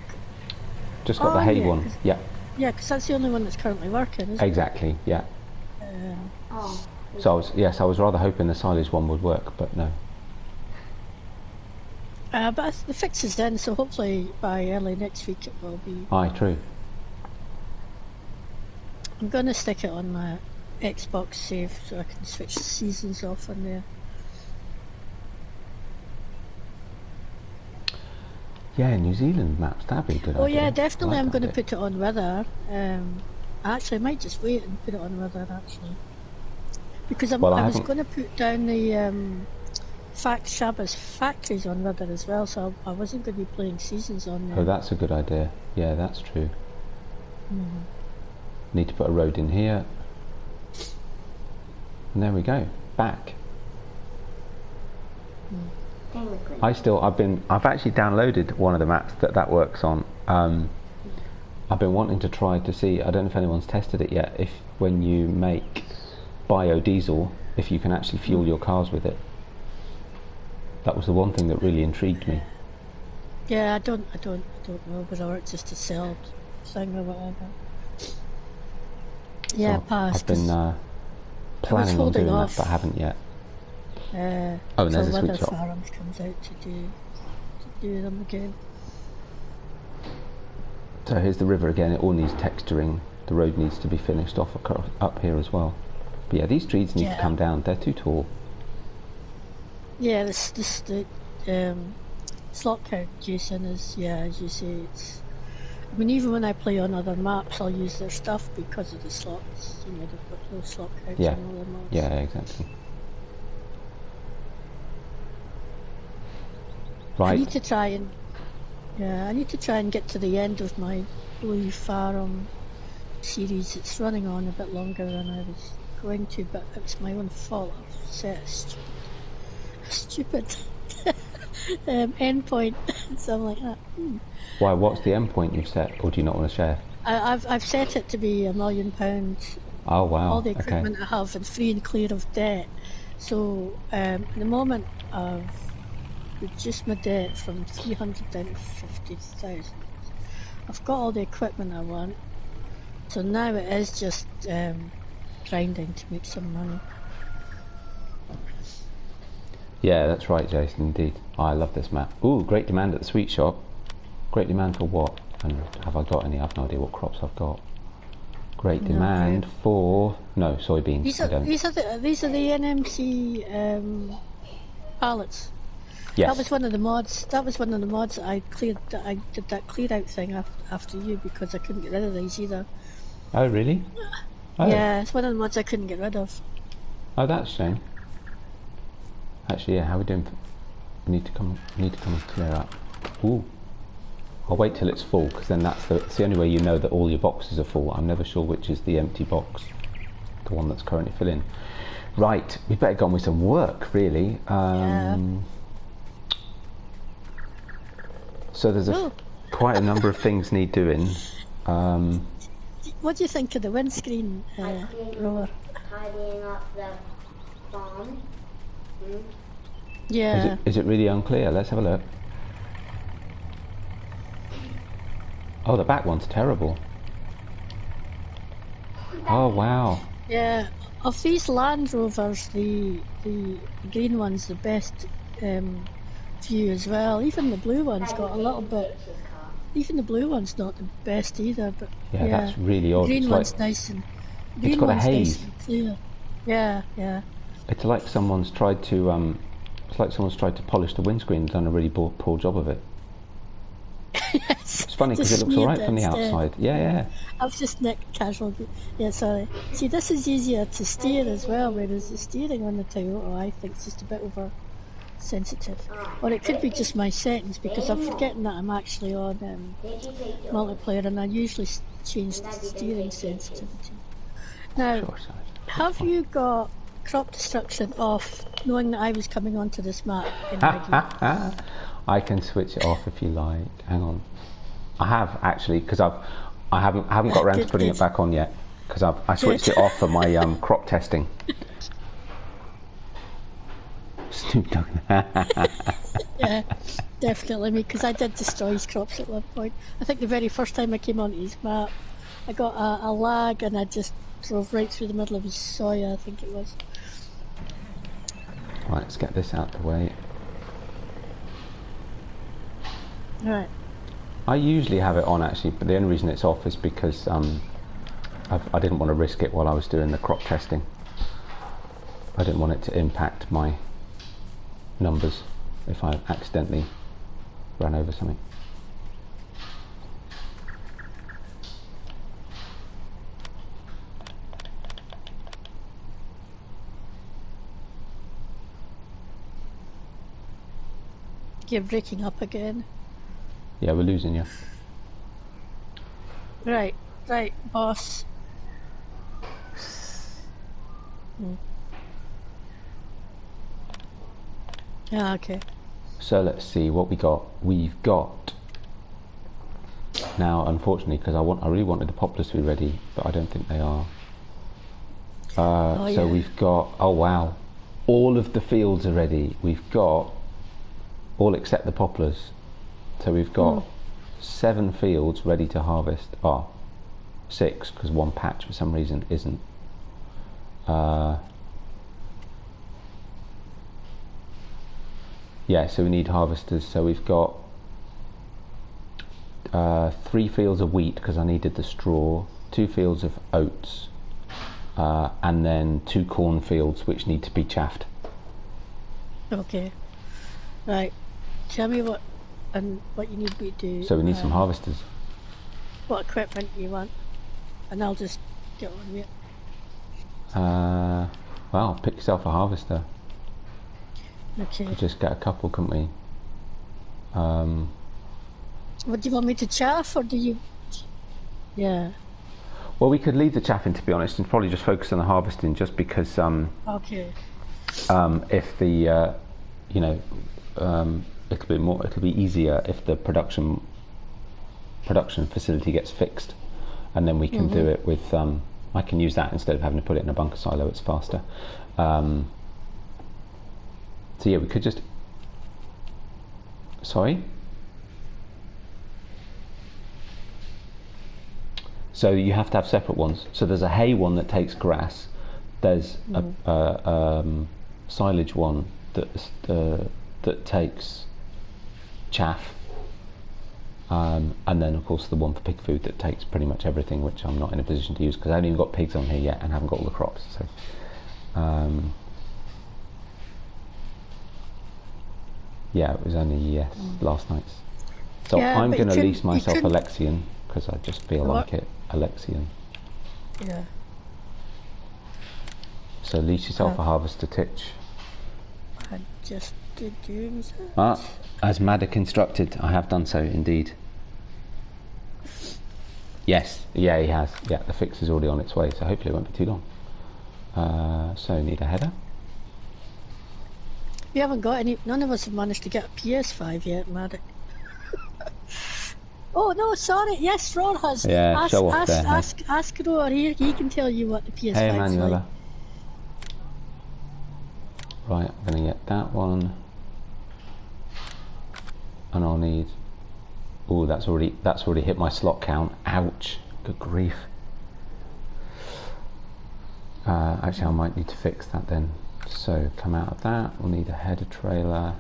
Just got the hay one, yeah. Yeah, because that's the only one that's currently working, isn't it? Exactly, yeah. So I was rather hoping the silage one would work, but no. But the fix is in, so hopefully by early next week it will be. Aye, true. I'm going to stick it on my Xbox save so I can switch the seasons off on there. Yeah, New Zealand maps, that'd be a good idea. Oh yeah, definitely like I'm going to idea. put it on weather. Actually, I might just wait and put it on weather actually. Because Well, I I was haven't. going to put down the Shabbos factories on Rudder as well, so I wasn't going to be playing seasons on Oh, them. that's a good idea. Yeah, that's true. Mm. Need to put a road in here. And there we go. Back. Technically. I've actually downloaded one of the maps that works on. I've been wanting to try to see, I don't know if anyone's tested it yet, if when you make biodiesel, if you can actually fuel your cars with it. That was the one thing that really intrigued me. Yeah, I don't know whether it's just a sell thing or whatever. Yeah, So pass. I've been planning on doing off. that, but haven't yet. And there's a Weather sweet shop. Farms comes out to do them again. So here's the river again. It all needs texturing. The road needs to be finished off up here as well. But yeah, these trees need to come down. They're too tall. Yeah, the slot count, Jason, is, as you say, it's... I mean, even when I play on other maps, I'll use their stuff because of the slots. You know, they've got those slot counts Yeah. on all the mods. Yeah, exactly. Right. I need to try and get to the end of my Blue Farum series. It's running on a bit longer than I was going to, but it's my own fault. I've set a stupid endpoint, something like that. Why? What's the end point you've set, or do you not want to share? I've set it to be £1 million. Oh wow! All the equipment I have and free and clear of debt. So at the moment I've reduced my debt from 300 down to 50,000. I've got all the equipment I want. So now it is just grinding to make some money. Yeah, that's right, Jason. Indeed, I love this map. Ooh, great demand at the sweet shop. Great demand for what? And have I got any? I've no idea what crops I've got. Great demand for soybeans. These are the NMC pallets. Yes. That was one of the mods. That I cleared. That I did that clear out thing after you because I couldn't get rid of these either. Oh really? Oh. Yeah, it's one of the mods I couldn't get rid of. Oh, that's a shame. Actually, yeah. How are we doing? We need to come and clear up. Ooh. I'll wait till it's full because then that's the only way you know that all your boxes are full. I'm never sure which is the empty box, the one that's currently filling. Right, we better get on with some work, really. So there's quite a number of things need doing. What do you think of the windscreen, Rover? Tidying up the farm. Yeah. Is it really unclear? Let's have a look. Oh, the back one's terrible. Oh wow. Yeah, of these Land Rovers, the green one's the best view as well. Even the blue one's got a little bit. Even the blue one's not the best either. But yeah, that's really odd. The green one's nice and. It's got a haze. Nice and clear. Yeah, yeah. It's like someone's tried to. It's like someone's tried to polish the windscreen and done a really poor job of it. Yes. It's funny because it looks alright from the outside. Yeah. I've just nicked casual. Yeah, sorry. See, this is easier to steer as well, whereas the steering on the Toyota I think is just a bit over sensitive. Or it could be just my settings because I'm forgetting that I'm actually on multiplayer and I usually change the steering sensitivity. Now, have you got crop destruction off, knowing that I was coming onto this map in my game? I can switch it off if you like. Hang on. I have actually because I haven't got around to putting it back on yet because I switched it off for my crop testing. Snoop Dogg. Yeah, definitely me because I did destroy his crops at one point. I think the very first time I came onto his map, I got a lag and I just drove right through the middle of his soya. I think it was. Right, let's get this out of the way. Right. I usually have it on actually, but the only reason it's off is because I didn't want to risk it while I was doing the crop testing. I didn't want it to impact my numbers if I accidentally ran over something. You're breaking up again. Yeah, we're losing you. Right, boss. Yeah, okay. So let's see what we got. We've got now, unfortunately, because I really wanted the poplars to be ready, but I don't think they are. So we've got, oh wow, all of the fields are ready. We've got all except the poplars. So we've got 7 fields ready to harvest. 6, because one patch for some reason isn't. Yeah, so we need harvesters. So we've got 3 fields of wheat because I needed the straw, 2 fields of oats, and then 2 corn fields which need to be chaffed. Okay. Right. Tell me what you need me to do. So we need some harvesters. What equipment you want, and I'll just get on with it. Well, pick yourself a harvester. Okay. Could just get a couple, couldn't we? What do you want me to chaff, or do you? Yeah. Well, we could leave the chaffing, to be honest, and probably just focus on the harvesting, just because. Okay. If the, it'll be easier if the production facility gets fixed, and then we can do it with. I can use that instead of having to put it in a bunker silo. It's faster. So yeah, we could just. Sorry. So you have to have separate ones. So there's a hay one that takes grass. There's a silage one that takes chaff. And then of course the one for pig food that takes pretty much everything, which I'm not in a position to use because I haven't even got pigs on here yet and haven't got all the crops. So yeah, it was only last night's. So yeah, I'm going to lease myself Alexian because I just feel like it. Alexian. Yeah. So lease yourself a harvester, Titch. I just did doing that. As Maddock instructed, I have done so indeed. Yes, yeah, he has. Yeah, the fix is already on its way, so hopefully it won't be too long. So need a header. We haven't got any. None of us have managed to get a PS5 yet, Maddock. Oh no, sorry. Yes, Ron has. Yeah, show off there. Ask Roar. He can tell you what the PS5 is like. Hey, Manuela. like. Right, I'm going to get that one. And I'll need. Oh, that's already hit my slot count. Ouch! Good grief. Actually, I might need to fix that then. So come out of that. We'll need a header trailer.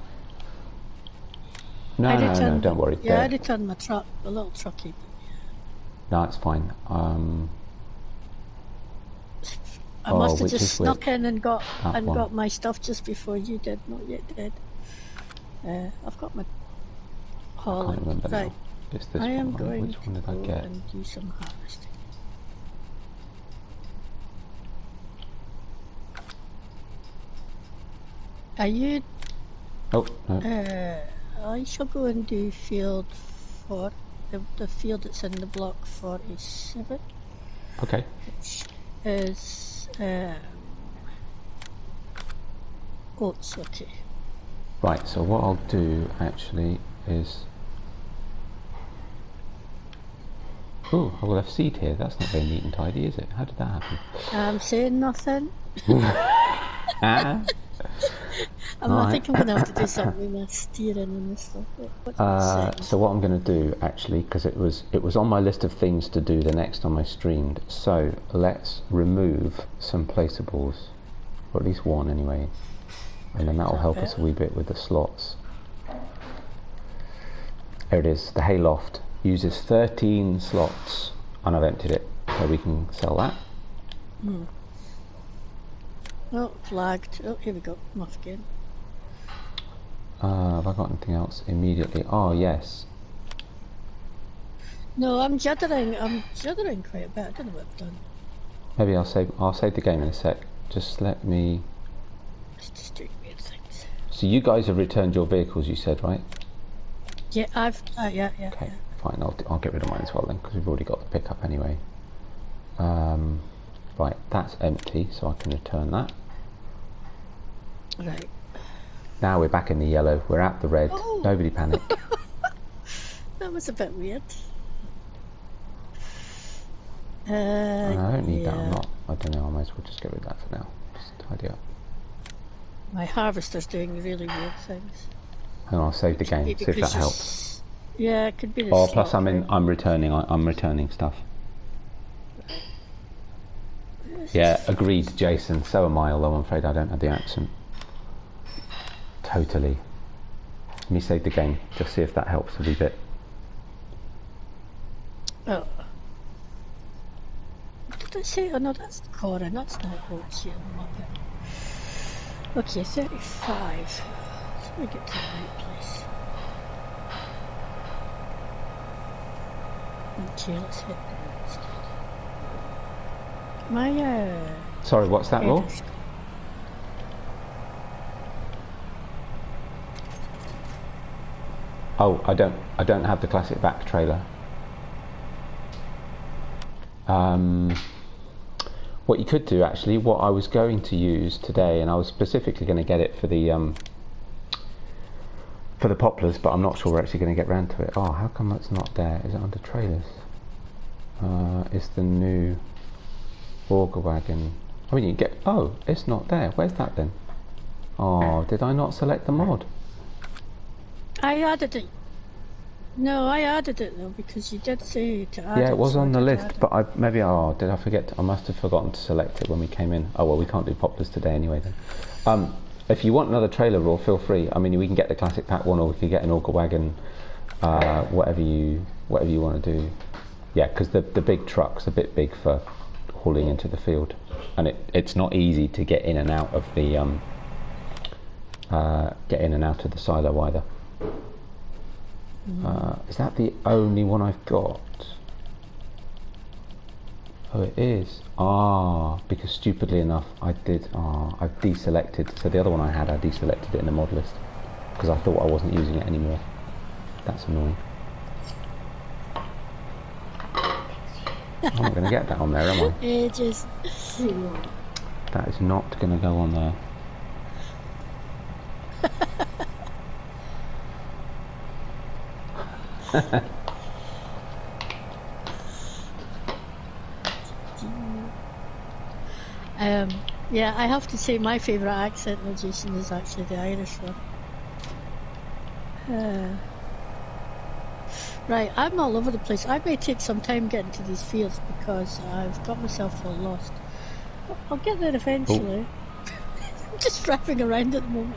No, don't worry. Yeah, I returned my truck, a little trucky. No, it's fine. I must have just snuck in and got my stuff just before you did. Notyetdead. I've got my haul. I can't remember right. Now. It's this I am one. going Which one did to I get? and do some harvesting. Are you? Oh no. I shall go and do field 4, the field that's in the block 47. Okay. Which is oats. Okay. Right. So what I'll do actually is. Oh, I will have seed here. That's not very neat and tidy, is it? How did that happen? I'm saying nothing. I'm Right. I think I'm going to have to do something with my steering and this stuff. So what I'm going to do actually, because it was on my list of things to do the next time I streamed. So let's remove some placeables, or at least one anyway, and then that will help us a wee bit with the slots. There it is. The hayloft uses 13 slots, and I've emptied it, so we can sell that. Oh, flagged. Oh, here we go. I'm off again. Have I got anything else immediately? Oh, yes. No, I'm juddering quite a bit. I don't know what I've done. Maybe I'll save the game in a sec. Just let me. It's just doing weird things. So you guys have returned your vehicles, you said, right? Yeah, yeah. Okay, fine. I'll get rid of mine as well then, because we've already got the pickup anyway. Right, that's empty, so I can return that. Right. Now we're back in the yellow. We're at the red. Oh. Nobody panic. That was a bit weird. I don't need that. Yeah. I don't know. I might as well just get rid of that for now. Just tidy up. My harvester's doing really weird things. And I'll save the game. See if that helps. Yeah, it could be the Oh, plus slot, I'm returning. I'm returning stuff. Yeah, agreed, Jason. So am I. Although I'm afraid I don't have the accent. Totally. Let me save the game. Just see if that helps a wee bit. Oh. Did I say? Oh no, that's Corin. That's not what's here. Okay, 35. So we get to the right place. Okay, let's hit there instead. My Sorry, what's that, Law? Oh, I don't have the classic back trailer. What you could do actually, what I was going to use today, and I was specifically going to get it for the poplars, but I'm not sure we're actually going to get round to it. Oh, how come it's not there? Is it under trailers? It's the new auger wagon. I mean, you get. Oh, it's not there. Where's that then? Oh, did I not select the mod? I added it. No, I added it though because you did say to add it. Yeah, it was on the list, but did I forget? I must have forgotten to select it when we came in. Oh well, we can't do poplars today anyway then. If you want another trailer roll, feel free. I mean, we can get the classic pack one, or we could get an auger wagon, whatever you want to do. Yeah, because the big truck's a bit big for hauling into the field, and it's not easy to get in and out of the silo either. Is that the only one I've got? Oh, it is. Because stupidly enough, I've deselected. So the other one I deselected it in the mod list because I thought I wasn't using it anymore. That's annoying. I'm not going to get that on there, am I? Ages. That is not going to go on there. Yeah, I have to say my favourite accent in Jason is actually the Irish one. Right, I'm all over the place. I may take some time getting to these fields because I've got myself all lost. I'll get there eventually. I'm just driving around at the moment.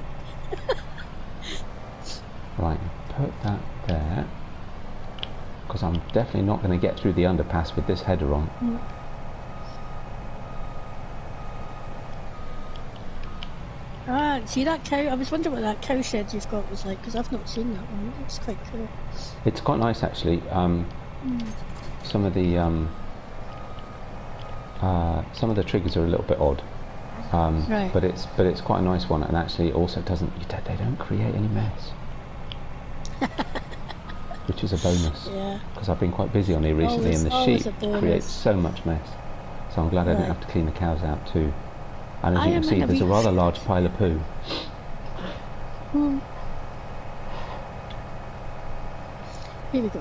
Right, put that there. Because I'm definitely not going to get through the underpass with this header on. See that cow? I was wondering what that cow shed you've got was like, because I've not seen that one. It looks quite cool. It's quite nice actually. Some of the triggers are a little bit odd, right. but it's quite a nice one, and actually also they don't create any mess, which is a bonus. Yeah. Because I've been quite busy on here recently, and the sheep create so much mess. So I'm glad I didn't have to clean the cows out too. And as you can see, there's a rather large pile of poo. Here we go.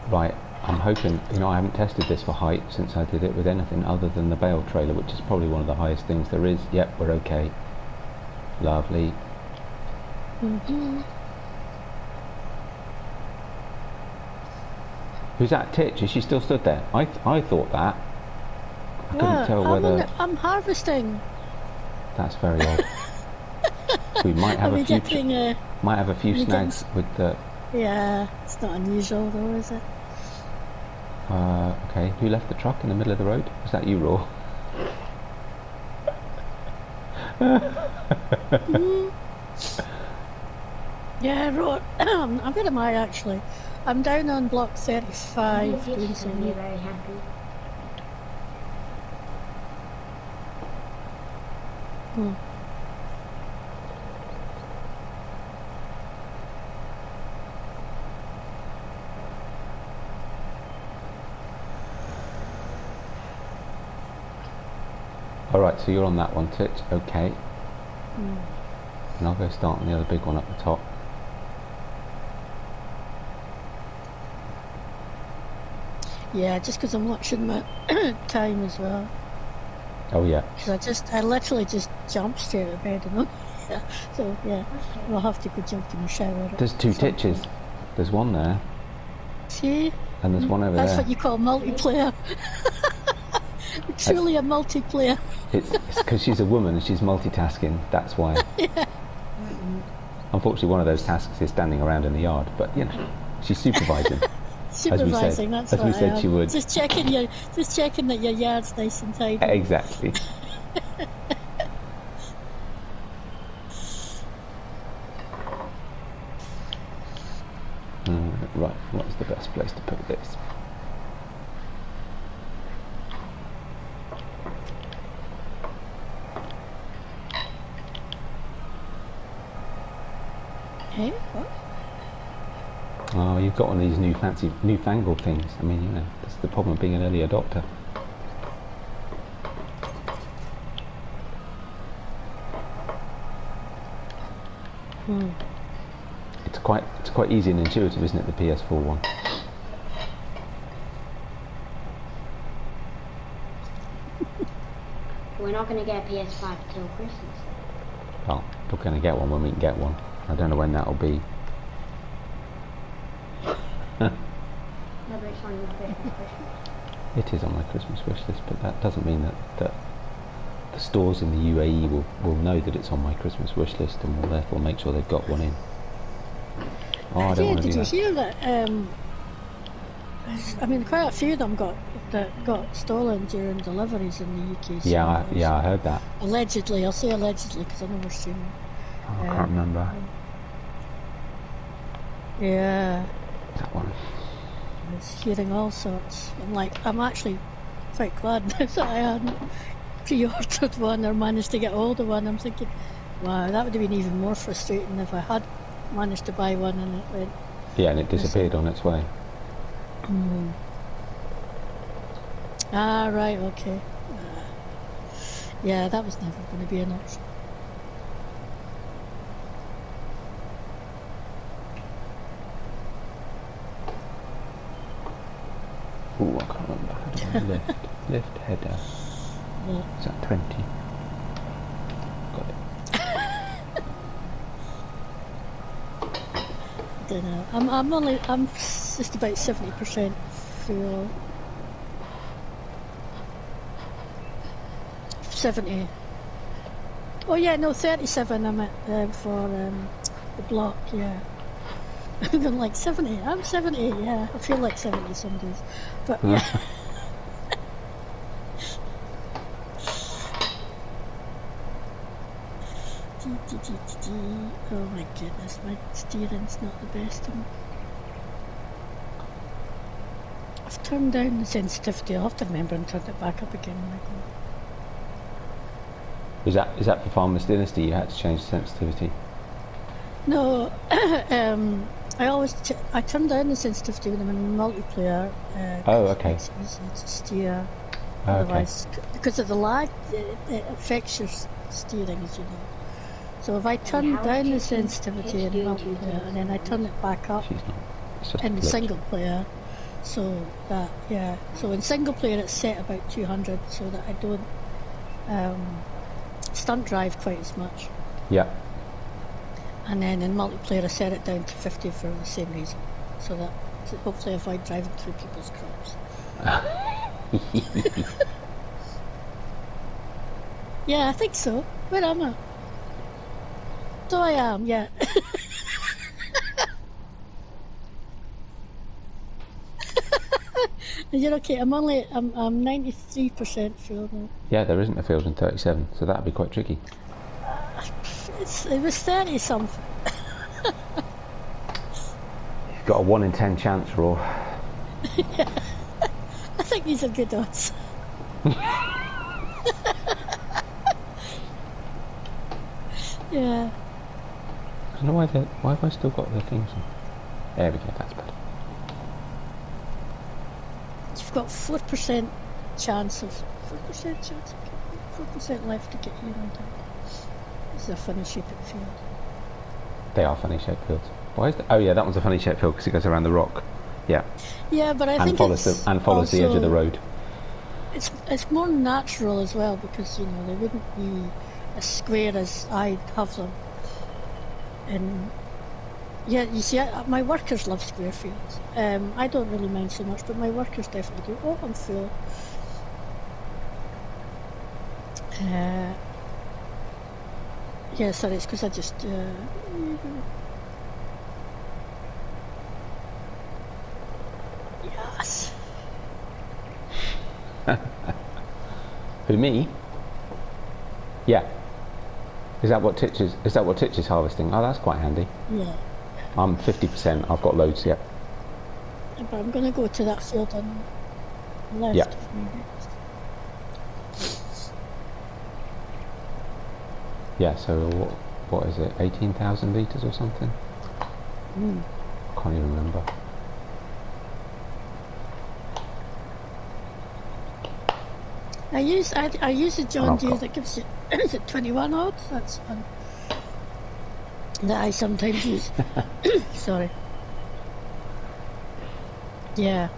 Right, I'm hoping, I haven't tested this for height since I did it with anything other than the bale trailer, which is probably one of the highest things there is. Yep, we're okay. Lovely. Who's that Titch? Is she still stood there? I thought that. I couldn't tell whether... I'm harvesting. That's very odd. We might have might have a few snags with the... Yeah, it's not unusual though, is it? Okay, who left the truck in the middle of the road? Was that you, Raw? Yeah, Raw. Where am I actually? I'm down on block 35 doing some... Very happy. Hmm. Alright, so you're on that one, Titch. Okay. Hmm. And I'll go start on the other big one at the top. Yeah, just because I'm watching my time as well. Oh yeah. Because I literally just jumped straight out of bed, you know? Yeah. So, yeah, I'll have to go jump in the shower. There's two Titches. There's one there, See? and there's one over That's there. what you call multiplayer. Truly a multiplayer. It's because she's a woman and she's multitasking, that's why. Yeah. Unfortunately, one of those tasks is standing around in the yard, but you know, she's supervising. Supervising, that's as what we I said am. she would. Just checking that your yard's nice and tidy. Exactly. Right, what's the best place to put this? Hey, what? Oh, you've got one of these newfangled things. I mean, you know, that's the problem of being an early adopter. Hmm. It's quite easy and intuitive, isn't it? The PS4 one. We're not going to get a PS5 till Christmas. Well, we're going to get one when we can get one. I don't know when that'll be. No, but it's on your Christmas wish list. It is on my Christmas wish list, but that doesn't mean that the stores in the UAE will know that it's on my Christmas wish list and will therefore make sure they've got one in. Oh, I don't want to do that. Did you hear that? I mean, quite a few of them got stolen during deliveries in the UK. Yeah, I heard that. Allegedly, I'll say allegedly because I've never seen them. Oh, I can't remember. Yeah. That one. I was hearing all sorts. I'm actually quite glad that I hadn't pre-ordered one or managed to get hold of one. I'm thinking, wow, that would have been even more frustrating if I had managed to buy one and it went. Yeah, and it disappeared on its way. Mm. Ah, right, okay. Yeah, that was never going to be an option. Ooh, I can't remember. How do I lift? Lift header. Yeah. Is that 20? Got it. Don't know. I'm just about 70% full. 70. Oh yeah, no, 37 I'm at for the block, yeah. I'm like 70, I'm 70, yeah. I feel like 70 some days. But yeah. Oh my goodness, my steering's not the best. I've turned down the sensitivity. I'll have to remember and turn it back up again when I go. Is that for Farmer's Dynasty? You had to change the sensitivity. No, I turn down the sensitivity when I'm in multiplayer. Oh, okay. It's easy to steer. Oh, Otherwise, because of the lag, it affects your steering, as you know. So if I turn down the sensitivity in multiplayer and then I turn it back up in the single player, so that, yeah. So in single player it's set about 200 so that I don't stunt drive quite as much. Yeah. And then in multiplayer I set it down to 50 for the same reason. So that to hopefully avoid driving through people's crops. Yeah, I think so. Where am I? So I am, yeah. You're okay. I'm 93% full now. Yeah, there isn't a field in 37, so that'd be quite tricky. It was 30 something. You've got a 1 in 10 chance, Raw. Yeah. I think these are good odds. Yeah. I don't know why have I still got the things on? There we go, that's better. You've got 4% chance of 4% chance of 4% left to get here on time. This is a funny shaped field. They are funny shaped fields. Why is that? Oh yeah, that one's a funny shaped field because it goes around the rock. Yeah. Yeah, but I think follows the edge of the road. It's more natural as well because, you know, they wouldn't be as square as I have them. And yeah, you see, my workers love square fields. I don't really mind so much, but my workers definitely do. Oh, I'm full. Yeah, sorry, it's because I just... Yes! Who, me? Yeah. Is that what Titch is harvesting? Oh, that's quite handy. Yeah. I'm 50%. I've got loads, yeah. But I'm going to go to that field on the left Yeah. of me next. Yeah, so what is it? 18,000 litres or something? Mm. I can't even remember. I use a John Deere got- that gives you, is it 21 odds? That's one that I sometimes use. Sorry. Yeah.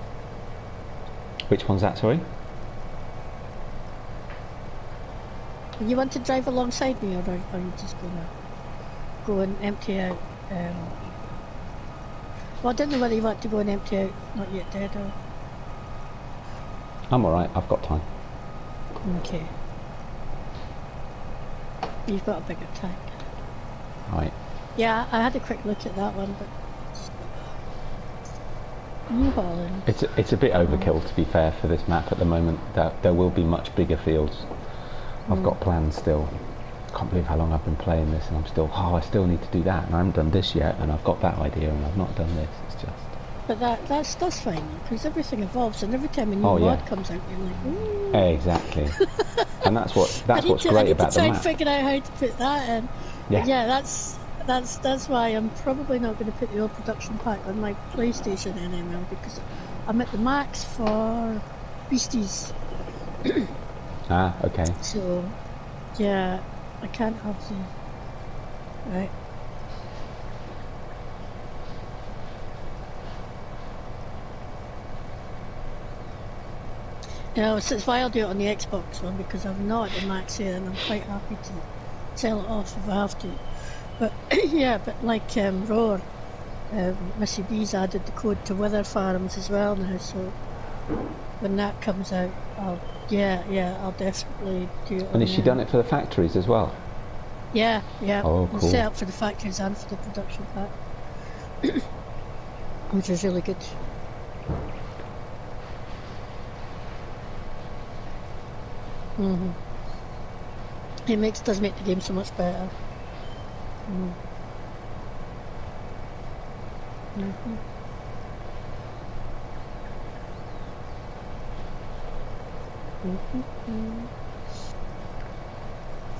Which one's that, sorry? You want to drive alongside me, or are you just gonna go and empty out? Well, I don't know whether you want to go and empty out Notyetdead or... I'm alright, I've got time. Okay. You've got a bigger tank. Right. Yeah, I had a quick look at that one, but... New Holland. It's a bit overkill, to be fair, for this map at the moment. There will be much bigger fields. I've got plans still. I can't believe how long I've been playing this, and I still need to do that, and I haven't done this yet, and I've got that idea, and I've not done this. It's just... But that's fine, because everything evolves, and every time a new mod comes out, you're like, ooh. Exactly. And that's what's great about the map. I need to try and figure out how to put that in. Yeah. But yeah, that's why I'm probably not going to put the old production pack on my PlayStation NML, because I'm at the max for beasties. Ah, okay. So, yeah, I can't have the... Right. No, so it's why I'll do it on the Xbox one, because I'm not at the max here, and I'm quite happy to sell it off if I have to. But yeah, but like Roar, Missy B's added the code to Wither Farms as well now, so when that comes out, I'll definitely do it. And has she done it for the factories as well? Yeah. Oh, cool. Set up for the factories and for the production pack, which is really good. It does make the game so much better. In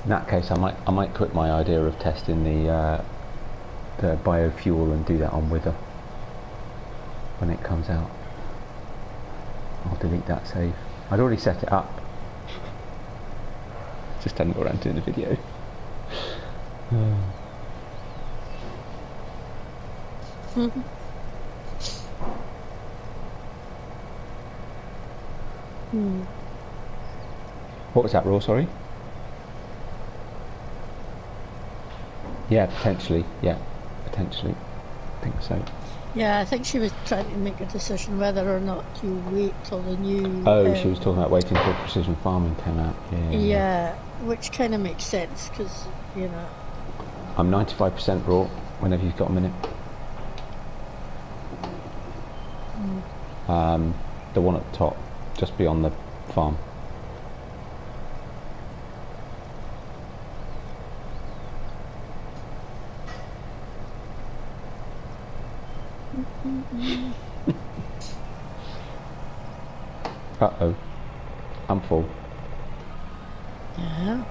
that case, I might quit my idea of testing the biofuel and do that on Wither when it comes out. I'll delete that save. I'd already set it up. Just hadn't got around to doing the video. What was that, Raw? Sorry. Yeah, potentially. Yeah, potentially. I think so. Yeah, I think she was trying to make a decision whether or not to wait till the new... Oh, she was talking about waiting till precision farming came out. Yeah, which kind of makes sense, because, you know... I'm 95% Raw, whenever you've got a minute. The one at the top, just beyond the farm. Uh-oh. I'm full. Yeah.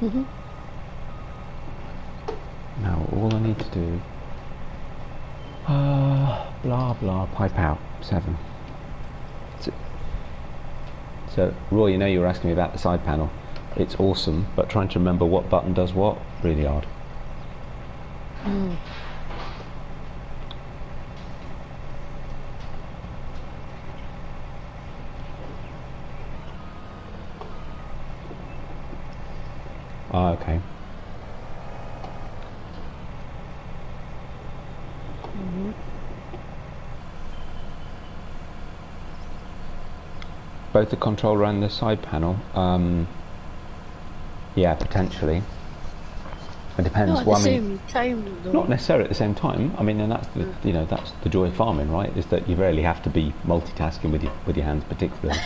Mhm. Now all I need to do, blah blah, pipe out 7. So Roy, you know you were asking me about the side panel. It's awesome, but trying to remember what button does what, really hard. Mm. Ah, okay. Mhm. Both the controller and the side panel. Yeah, potentially. It depends. Not at the same time, though. Not necessarily at the same time. I mean, and that's the that's the joy of farming, right? Is that you rarely have to be multitasking with your hands, particularly.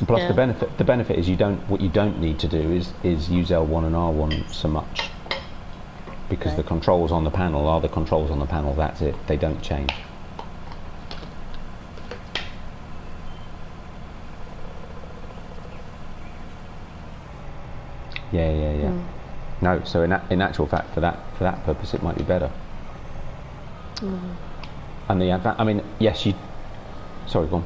Plus, Yeah. the benefit is what you don't need to do is use L1 and R1 so much, because the controls on the panel are the controls on the panel. That's it. They don't change. Yeah. No, so in actual fact, for that purpose, it might be better. And the I mean, yes, you. Sorry, go on.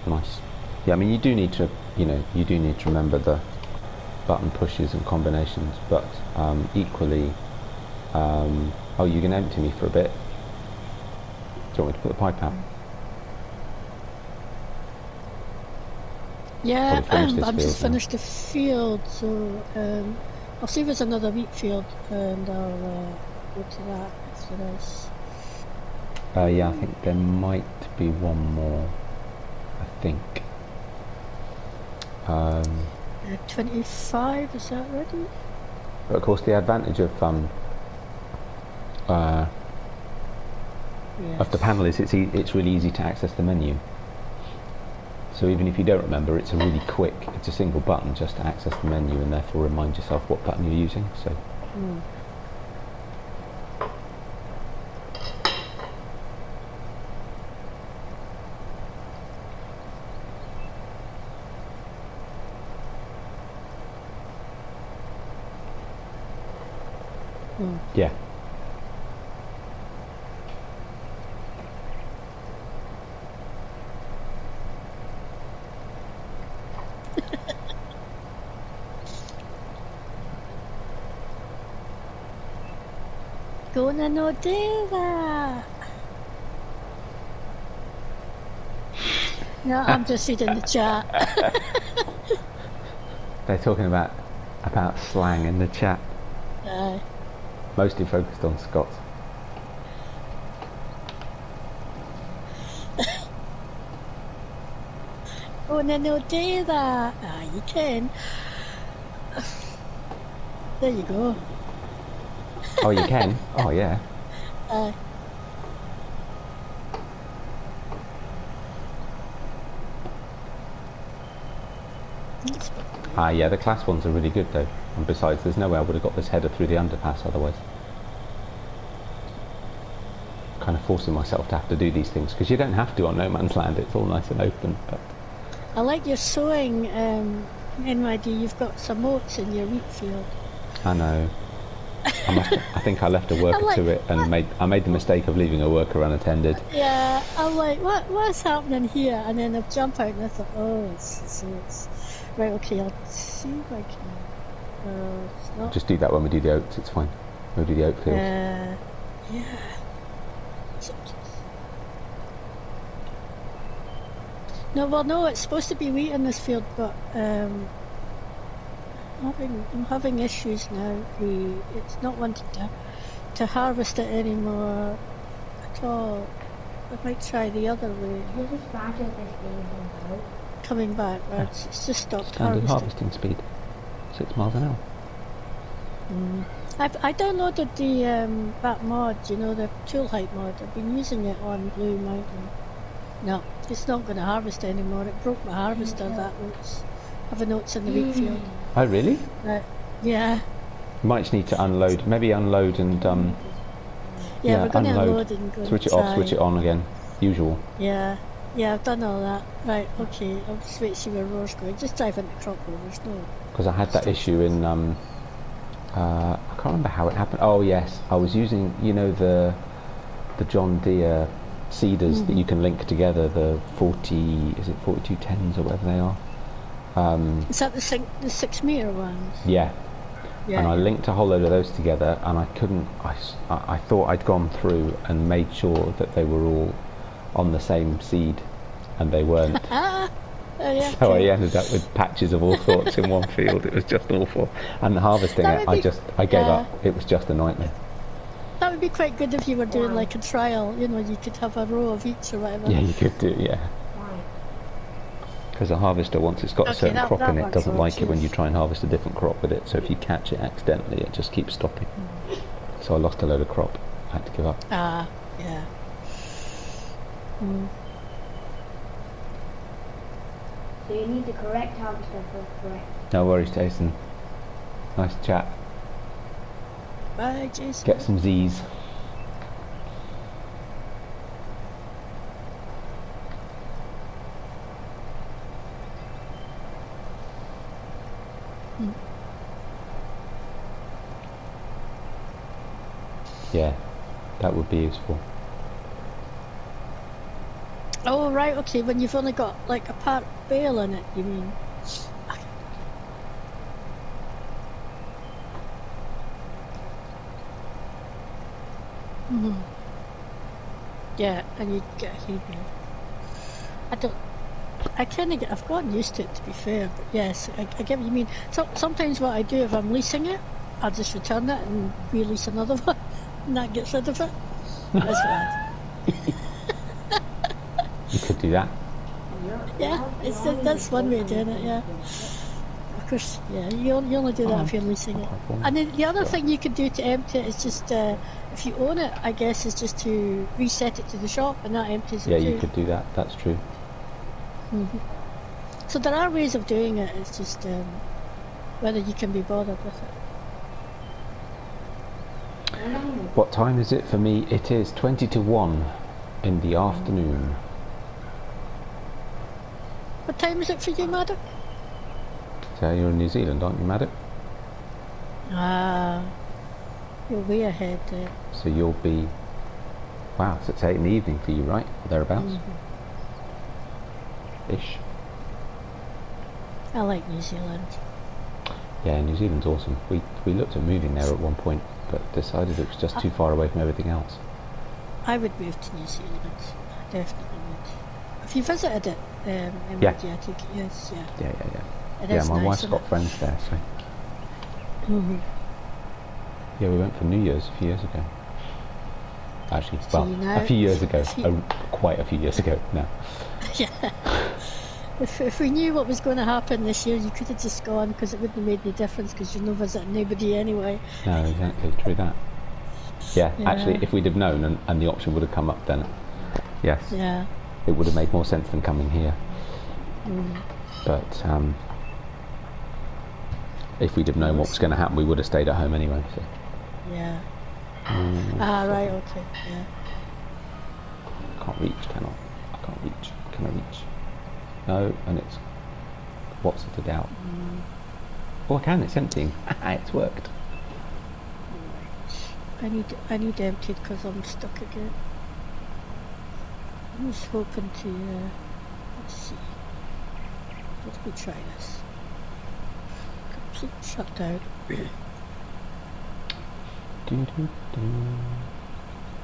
Nice. Yeah, I mean, you do need to remember the button pushes and combinations, but equally, oh, you can empty me for a bit. Do you want me to put the pipe out? Yeah, Finished this I've just field now. finished the field, so I'll see if there's another wheat field, and I'll go to that if there is. Yeah, I think there might be one more. I think. 25, is that ready? But of course, the advantage of the panel is it's really easy to access the menu. So even if you don't remember, it's a single button just to access the menu, and therefore remind yourself what button you're using. So. Yeah. Gonna no do that. No, I'm just reading the chat. They're talking about slang in the chat. Mostly focused on Scots. Gonna no do that. Ah, you can. There you go. Oh, you can? Oh, yeah. Yeah, the class ones are really good though. And besides, there's no way I would have got this header through the underpass otherwise. Kind of forcing myself to have to do these things, because you don't have to on no man's land. It's all nice and open. But I like your sowing, NYD. You've got some oats in your wheat field. I know. I think I left a worker to it, and I made the mistake of leaving a worker unattended. Yeah, I'm like, what's happening here? And then I jump out and I thought, oh, it's right. Okay, I'll see if I can. It's not. Just do that when we do the oats. It's fine. We'll do the oat field. Yeah. No, it's supposed to be wheat in this field, but I'm having issues now. It's not wanting to harvest it anymore at all. I might try the other way. This is bad at this being coming back, right? It's just stopped Standard harvesting. harvesting speed, 6 miles an hour. I downloaded that mod, the tool height mod. I've been using it on Blue Mountain. No, it's not going to harvest anymore. It broke my harvester. That oats, having oats in the wheat field. Oh, really? Yeah. You might just need to unload. Maybe unload and Yeah, we're going to unload and go switch it off, switch it on again. Usual. Yeah. Yeah, I've done all that. Right, okay. I'll just wait to see where Roar's going. Just drive into crop row, there's no... Because I had that issue in, I can't remember how it happened. Oh yes, I was using, you know, the John Deere seeders that you can link together, the 4210s or whatever they are. Is that the 6 metre ones? Yeah. Yeah. And I linked a whole load of those together, and I couldn't. I thought I'd gone through and made sure that they were all on the same seed, and they weren't. Oh, yeah, So okay. I ended up with patches of all sorts in one field. It was just awful. And harvesting That it, would be- I gave up. It was just a nightmare. That would be quite good if you were doing like a trial, you know, you could have a row of each or whatever. Yeah, you could do. Yeah. Because a harvester, once it's got a certain crop in it, doesn't like it when you try and harvest a different crop with it. So if you catch it accidentally, it just keeps stopping. So I lost a load of crop. I had to give up. Ah, yeah. So you need the correct harvester for correct. No worries, Jason. Nice chat. Bye, Jason. Get some Z's. Yeah, that would be useful. Oh, right, okay, when you've only got like a part bale in it, you mean? Yeah, and you get a hay bale. I've gotten used to it, to be fair, but yes, I get what you mean. So, sometimes what I do, if I'm leasing it, I'll just return it and release another one, and that gets rid of it. That's bad. You could do that. Yeah, that's one way of doing it, yeah. Of course, yeah, you only do that if you're leasing it. And then the other thing you could do to empty it is just, if you own it, I guess, is just to reset it to the shop, and that empties it Yeah, too. you could do that. That's true. So there are ways of doing it, it's just whether you can be bothered with it. What time is it for me? It is 20 to 1 in the afternoon. What time is it for you, Maddox? So you're in New Zealand, aren't you, Maddox? Ah, you're way ahead there. So you'll be... Wow, so it's 8 in the evening for you, right? Or thereabouts? Ish. I like New Zealand. Yeah, New Zealand's awesome. We looked at moving there at one point, but decided it was just too far away from everything else. I would move to New Zealand. I definitely would. Have you visited it? Yeah. I take it, yes, yeah. Yeah. It Yeah, is my nice, wife's isn't got it? friends there, so... Yeah, we went for New Year's a few years ago. Actually, So well, you know- a few years ago. if you- Quite a few years ago now. Yeah. If we knew what was going to happen this year, you could have just gone, because it wouldn't have made any difference, because you're not visiting anybody anyway. No, exactly, true that. Yeah, Yeah. actually, if we'd have known and the option would have come up then, yes, Yeah. it would have made more sense than coming here. But if we'd have known what was going to happen, we would have stayed at home anyway. So. Yeah. Right, okay, yeah. Can't reach, can I? I can't reach. Can I reach? No, and it's... What's it to doubt? Oh, I can, it's emptying. It's worked. I need emptied because I'm stuck again. I was hoping to, let's see. Let me try this. Complete shutdown.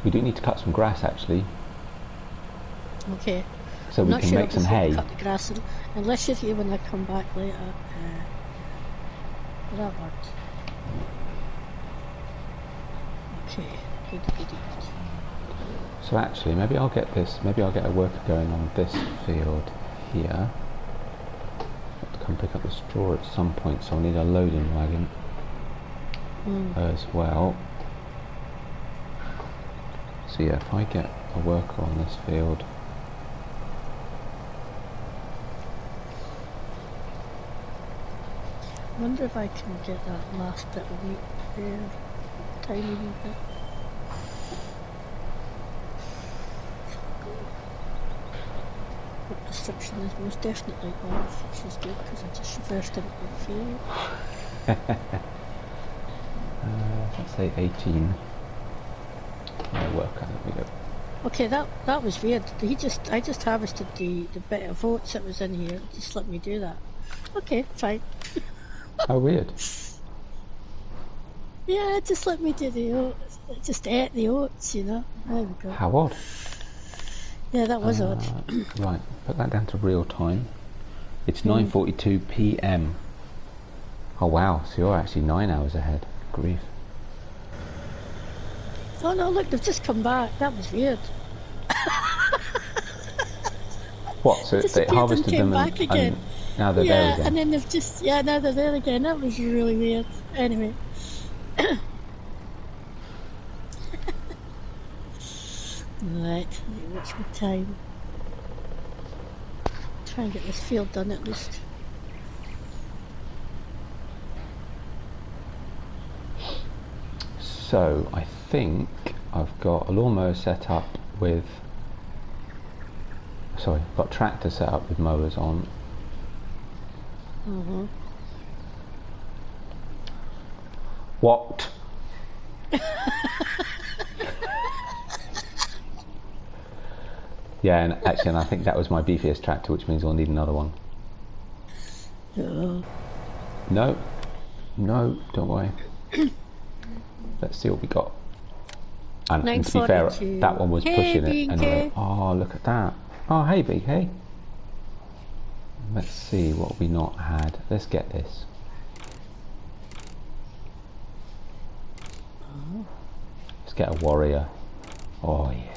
We do need to cut some grass actually, Okay. so I'm we not can sure make some before we hay. cut the grass, unless you're here when I come back later. That worked. Okay, good. So actually, maybe I'll get a worker going on this field here. Have to come pick up the straw at some point, so I'll need a loading wagon as well. So yeah, if I get a worker on this field. I wonder if I can get that last bit of wheat there. Tiny wee bit. restriction is most definitely off, which is good because I just reversed into the field. Let's say 18. That'll work. There we go. Okay, that was weird. I just harvested the bit of oats that was in here. Just let me do that. Okay, fine. How weird. Yeah, just let me do the oats. It just ate the oats, you know. There we go. How odd. Yeah, that was odd. Right, put that down to real time. It's 9:42 p.m. Oh wow, so you're actually 9 hours ahead. Grief. Oh no, look, they've just come back. That was weird. What? So they harvested them back again. And now they're there again? And then they've just, now they're there again. That was really weird. Anyway. Right, watch my time. Try and get this field done at least. So I think I've got a lawnmower set up with. Sorry, I've got tractor set up with mowers on. What? Yeah, and actually, I think that was my beefiest tractor, which means I'll need another one. No, don't worry. Let's see what we got. And to be fair, that one was pushing it anyway. Oh, look at that. Oh, hey, BK. Let's see what we not had. Let's get this. Let's get a warrior. Oh, yeah.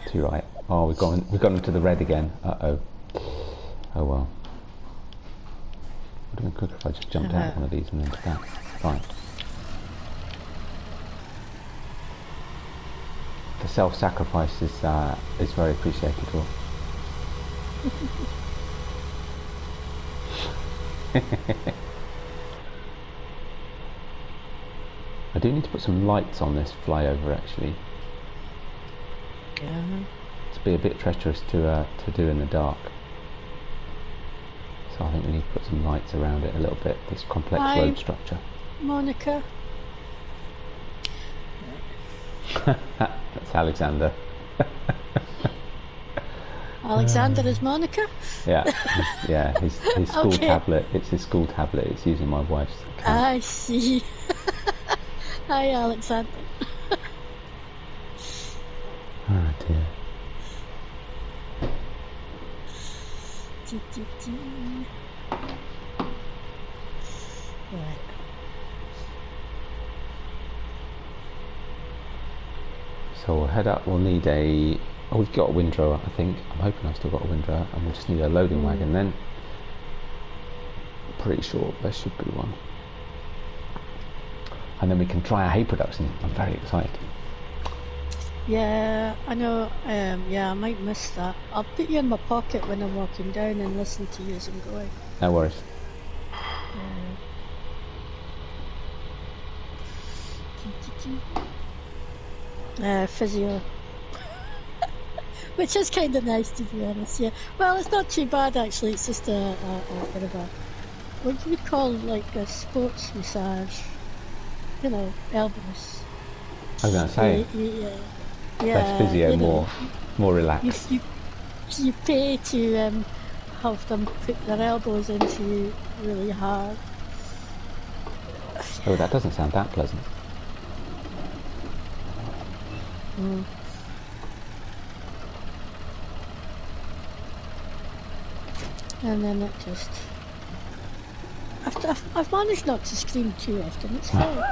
Too right. Oh, we've gone into the red again. Uh-oh. Oh well. Would have been quicker if I just jumped out one of these and into that. Right. The self-sacrifice is very appreciated. I do need to put some lights on this flyover actually. To be a bit treacherous to do in the dark. So I think we need to put some lights around it a little bit, this complex road structure. Monica. That's Alexander. Alexander is Monica? Yeah, his school tablet. It's his school tablet. It's using my wife's account. I see. Hi, Alexander. Oh dear. Right. So we'll head up. We'll need a. Oh, we've got a windrower, I think. I'm hoping I've still got a windrower, and we'll just need a loading wagon then. Pretty sure there should be one. And then we can try our hay production. I'm very excited. Yeah, I know. Yeah, I might miss that. I'll put you in my pocket when I'm walking down and listen to you as I'm going. No worries. Physio. Which is kind of nice, to be honest, yeah. Well, it's not too bad, actually. It's just a bit of a, what you would call like a sports massage. You know, elbows. I was going to say. Yeah, less physio, more relaxed. You pay to have them put their elbows into you really hard. Oh, that doesn't sound that pleasant. And then it just... I've managed not to scream too often, it's fine.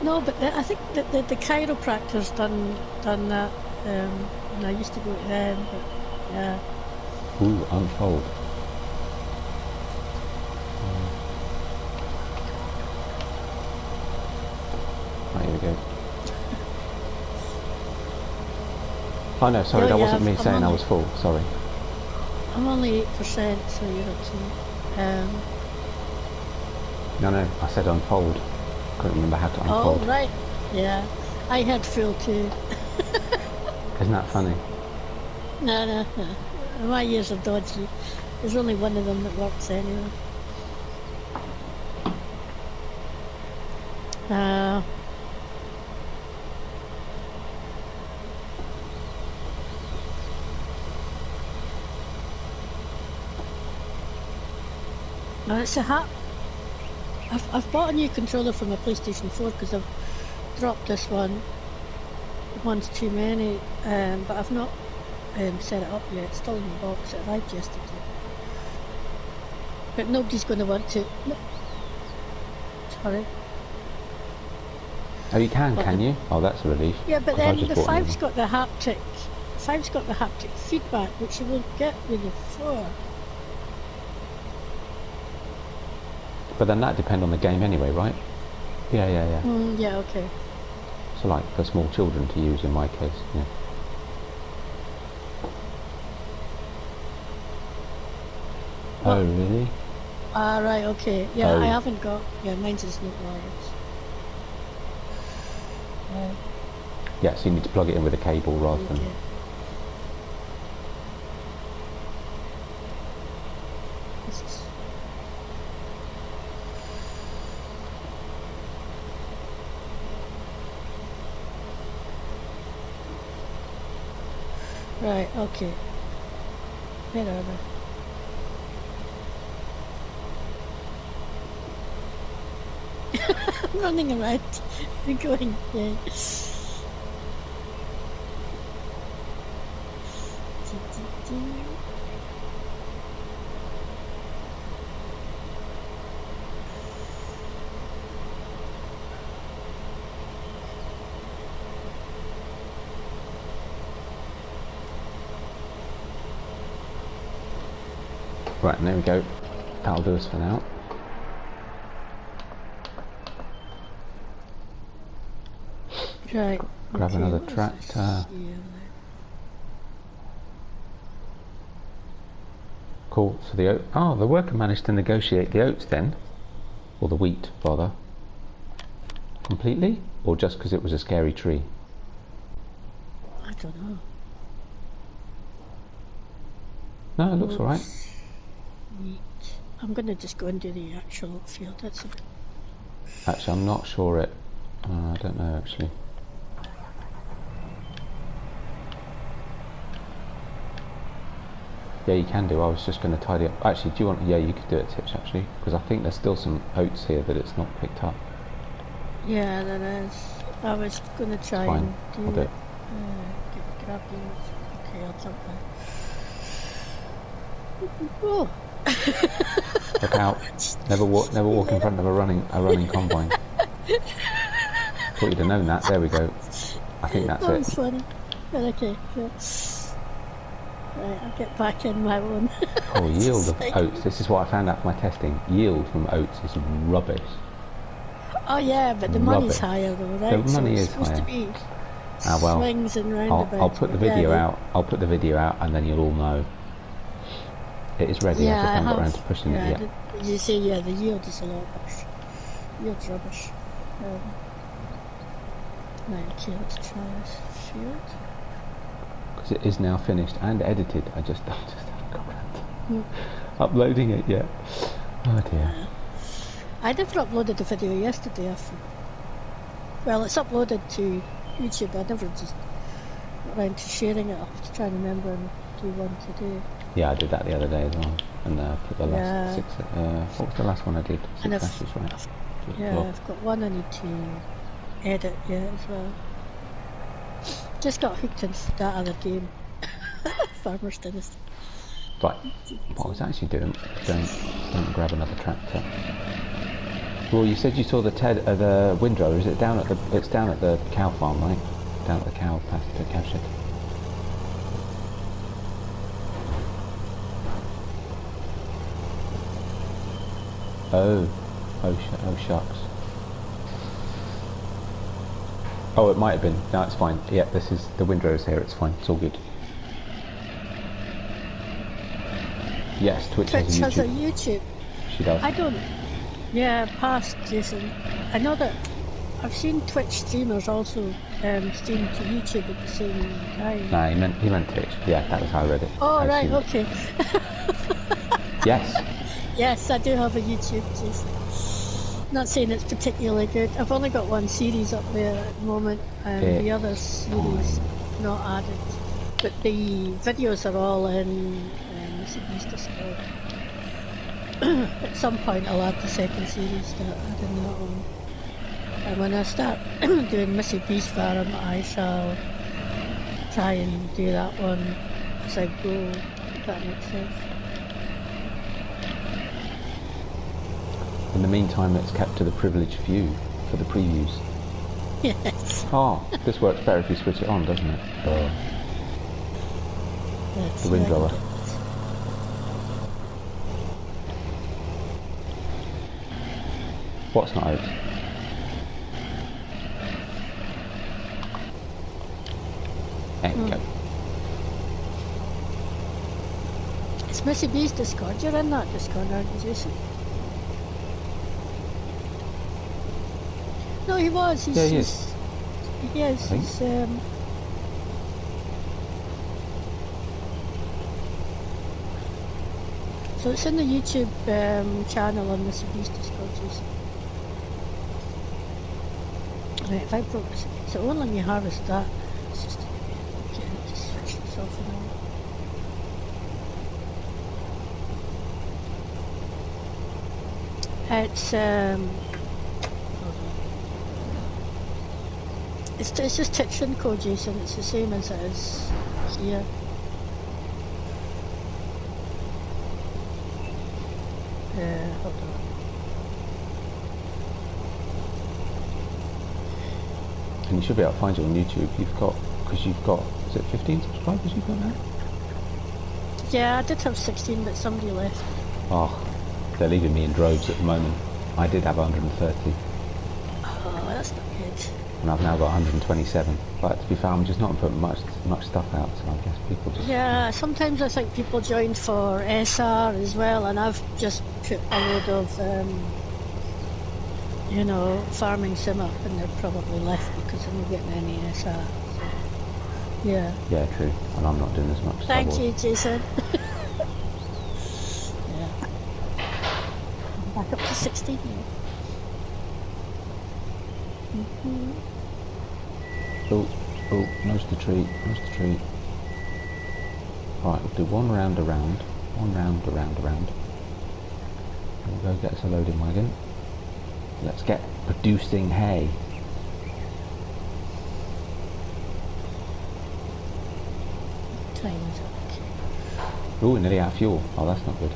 No, but I think that the chiropractor's done that, and I used to go to them, but yeah. Ooh, unfold. Right, here we go. Oh no, sorry, that wasn't me saying I was full, sorry. I'm only 8%, so you're okay. No, I said unfold. Couldn't remember how to Oh, unfold. right. Yeah. I had full too. Isn't that funny? No. My ears are dodgy. There's only one of them that works anyway. Now it's a hat. I've bought a new controller for my PlayStation 4 because I've dropped this one. One's too many, but I've not set it up yet. It's still in the box. It arrived yesterday. But nobody's going to want to. No. Sorry. Oh, you can you? Oh, that's a relief. Yeah, but 'cause I then just the bought a new 5's one. got the haptic. 5's got the haptic feedback, which you won't get with the 4. But then that depends on the game anyway, right? Yeah. Yeah, okay. So like for small children to use in my case, yeah. What? Oh, really? Ah, right, okay. Yeah, Oh. I haven't got. Yeah, mine's is not wireless. Yeah, so you need to plug it in with a cable rather than... Okay. This is- Right, okay. Where are we? I'm running around. I'm going, yeah. Right, and there we go. That'll do us for now. Right. Grab okay, another what is tractor. this here Cool. So the oat... Oh, the worker managed to negotiate the oats then. Or the wheat, rather. Completely? Or just because it was a scary tree? now? I don't know. No, it looks alright. Wheat. I'm going to just go and do the actual field. That's a bit... Actually, I'm not sure it... I don't know, actually. Yeah, you can do. I was just going to tidy up. Actually, do you want... Yeah, you could do it, Tips, actually. Because I think there's still some oats here that it's not picked up. Yeah, there is. I was going to try Fine, and I'll do it. grab these. Okay, I'll jump there. Oh! Look out. Never walk in front of a running combine. Thought you'd have known that. There we go. I think that's That it. was funny. But okay, yeah. Right, I'll get back in my own. Oh, yield of oats. This is what I found out from my testing. Yield from oats is rubbish. Oh yeah, but the money's Rubbish. higher though, right? The money so is it's supposed high. to be Ah, well, swings and roundabouts. I'll put the video out. I'll put the video out, and then you'll all know. It is ready. Yeah, I just haven't got around to pushing yeah, it yet. You see, yeah, the yield is a lot worse. Yield's rubbish. Right, okay, let's try this field. Because it is now finished and edited. I just haven't got around to uploading it yet. Oh dear. I never uploaded the video yesterday. Well, it's uploaded to YouTube. I never just got around to sharing it. I'll have to try and remember and do one today. Yeah, I did that the other day as well. And put the last Yeah. 6... what was the last one I did? And 6 ashes, right? Yeah, I've got one I need to edit yet as well. Just got hooked into that other game. Farmer's Dynasty. Right. What I was actually doing, don't grab another tractor. Well, you said you saw the windrower. Is it down at the? It's down at the cow farm, right? Down at the cow shed. Oh shucks. Oh, it might have been. No, it's fine. Yeah, this is the windrow's here. It's fine. It's all good. Yes, Twitch Twitch has a has a YouTube. YouTube. She does. I don't. Yeah, past Jason. I know that I've seen Twitch streamers also stream to YouTube at the same time. No, he meant Twitch. Yeah, that was how I read it. Oh, right, assumed. okay. Yes. Yes, I do have a YouTube, Jason. Not saying it's particularly good. I've only got one series up there at the moment, and the other series not added. But the videos are all in Missy B's Discord. At some point I'll add the second series, start adding that on. And when I start doing Missy B's Farm, I shall try and do that one as I go, if that makes sense. In the meantime, it's kept to the privileged view for the previews. Yes. Oh, this works better if you switch it on, doesn't it? That's The wind blower. What's not out? There we go. It's Missy B's Discord. You're in that Discord, aren't you, Jason? No, he was. He's, Yeah, he is. He is. I think. He's, so it's in the YouTube channel on Missy B's Discord, Jason. Right, if I broke this, so it won't let me harvest that. It's just okay, just switch this off and on. It's hold on. It's just text and code, Jason. It's the same as it is here. Hold on. And you should be able to find it on YouTube. Because you've got, is it 15 subscribers you've got now? Yeah, I did have 16, but somebody left. Oh, they're leaving me in droves at the moment. I did have 130, Oh, that's not good. and I've now got 127. But to be fair, I'm just not putting much stuff out, so I guess people just... Yeah, sometimes I think people joined for SR as well, and I've just put a load of, you know, farming sim up, and they're probably left because I'm not getting any SR. So, yeah. Yeah, true. And I'm not doing as much. Thank you, Jason. Yeah. I'm back up to 16 now. Oh, nose the tree, nose the tree. Right, we'll do one round around. One round around. We'll go get us a loading wagon. Let's get producing hay. Time is up. Oh, nearly out of fuel. Oh, that's not good.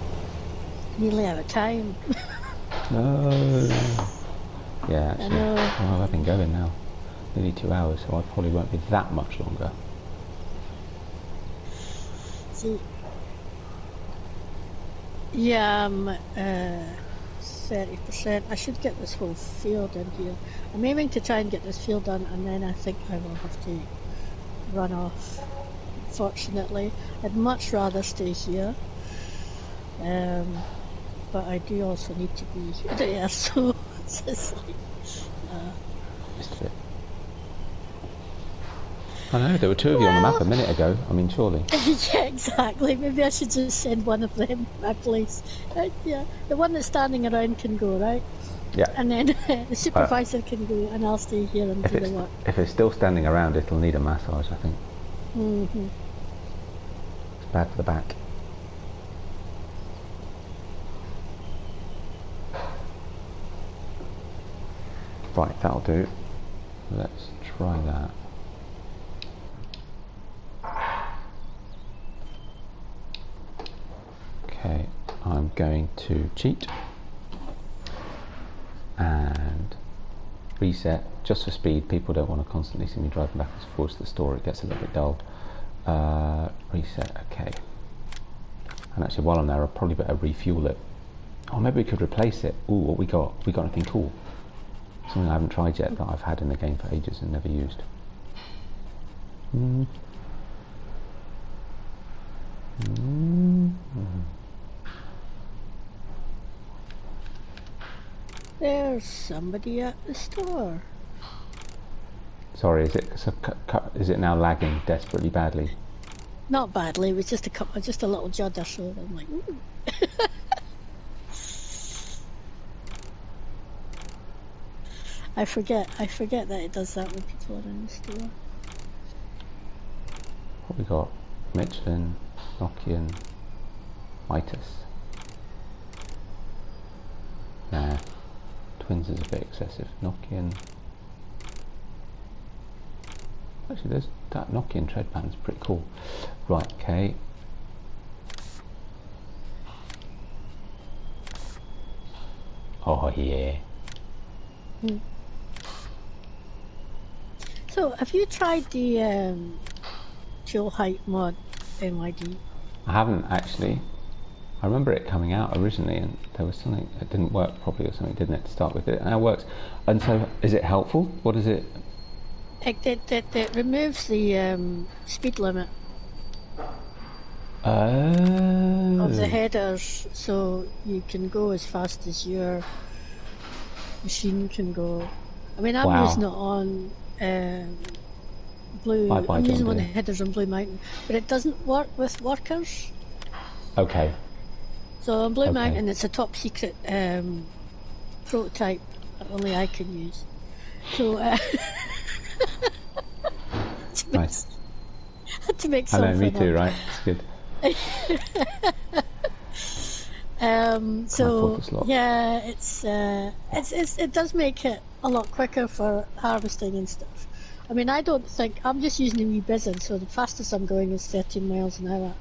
Nearly out of time. No. Yeah, I actually. know. Well, I've been going now. Nearly 2 hours, so I probably won't be that much longer. See. Yeah, I'm 30%. I should get this whole field in here. I'm aiming to try and get this field done, and then I think I will have to run off. Fortunately, I'd much rather stay here. But I do also need to be there, so it's just like, Missed a bit. I know, there were two of you on the map a minute ago. I mean, surely. yeah, exactly. Maybe I should just send one of them to my place. Yeah, the one that's standing around can go, right? Yeah. And then the supervisor can go, and I'll stay here and do the work. If it's still standing around, it'll need a massage, I think. Mm-hmm. It's bad for the back. Right, that'll do. Let's try that. Okay, I'm going to cheat and reset just for speed. People don't want to constantly see me driving backwards and forwards to the store, it gets a little bit dull. Reset, okay. And actually, while I'm there, I'll probably better refuel it. Oh, maybe we could replace it. Ooh, what we got? We got anything cool? Something I haven't tried yet that I've had in the game for ages and never used. There's somebody at the store. Sorry, is it now lagging desperately badly? Not badly. It was just a little judder. So I'm like, ooh. I forget that it does that when people are in the store. What we got? Michelin, Nokian, Mitas. Nah, Twins is a bit excessive. Nokian. Actually, that Nokian tread pattern is pretty cool. Right, okay. Oh yeah. So, have you tried the dual height mod MYD? I haven't actually. I remember it coming out originally, and there was something that didn't work properly or something, didn't it, to start with? It now works. And so, is it helpful? What is it? It removes the speed limit Oh. of the headers, so you can go as fast as your machine can go. I mean, I'm using it on Blue. I'm using one of the headers on Blue Mountain, but it doesn't work with workers. Okay. So on Blue Mountain, it's a top secret prototype that only I can use. So nice. to make I know, something me too, up. right? It's good. So yeah, it does make it a lot quicker for harvesting and stuff. I mean, I don't think I'm just using a wee bizzin, so the fastest I'm going is 13 miles an hour.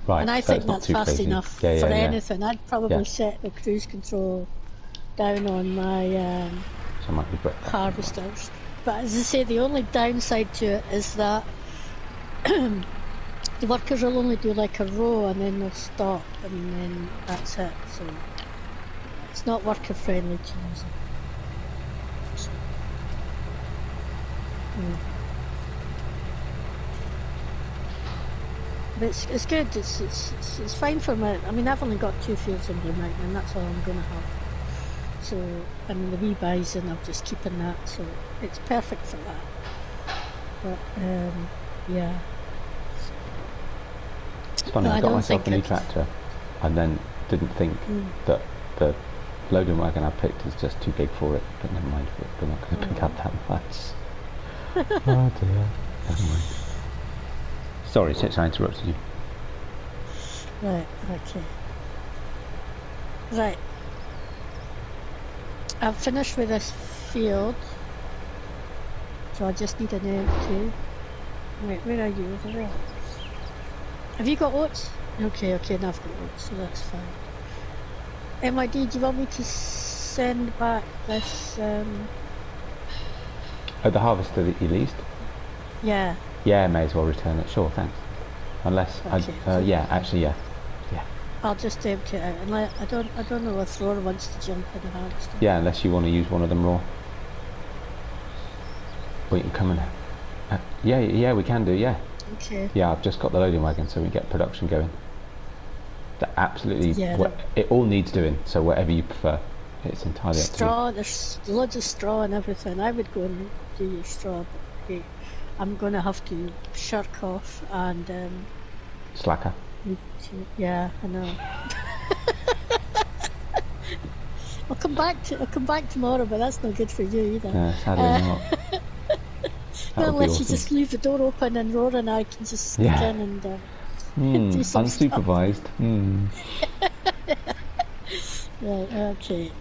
Right, and I so think that's fast crazy. enough for anything. I'd probably set the cruise control down on my harvesters. But as I say, the only downside to it is that the workers will only do like a row and then they'll stop, and then that's it. So it's not worker friendly to use it. So, But it's good. It's fine for me. I mean, I've only got 2 fields in Blue Mountain, and that's all I'm going to have. So, I mean, the wee bison, I'm just keeping that. So it's perfect for that. But yeah. It's funny. I got myself a new tractor, and then didn't think that the loading wagon I picked is just too big for it. But never mind, we're not going to pick up that much. Oh dear. Never mind. Sorry, since I interrupted you. Right, okay. Right. I've finished with this field. So I just need an empty. Wait, where are you? Over there. Have you got oats? Okay, now I've got oats, so that's fine. MID, do you want me to send back this... the harvester that you leased? Yeah. Yeah, may as well return it. Sure, thanks. Unless, yeah. I'll just empty it out. And I don't know if Laura wants to jump in the harvester. Yeah, unless you want to use one of them raw. We can come and... yeah, we can do, yeah. Okay. Yeah, I've just got the loading wagon so we get production going. Absolutely, it all needs doing, so whatever you prefer. It's entirely up to you. Straw, there's loads of straw and everything. I would go and do your straw, but hey, I'm going to have to shirk off and... Slacker. Yeah, I know. I'll come back tomorrow, but that's not good for you either. No, sadly not. Unless you just leave the door open and Roar and I can just sneak in and do some unsupervised. Right, okay.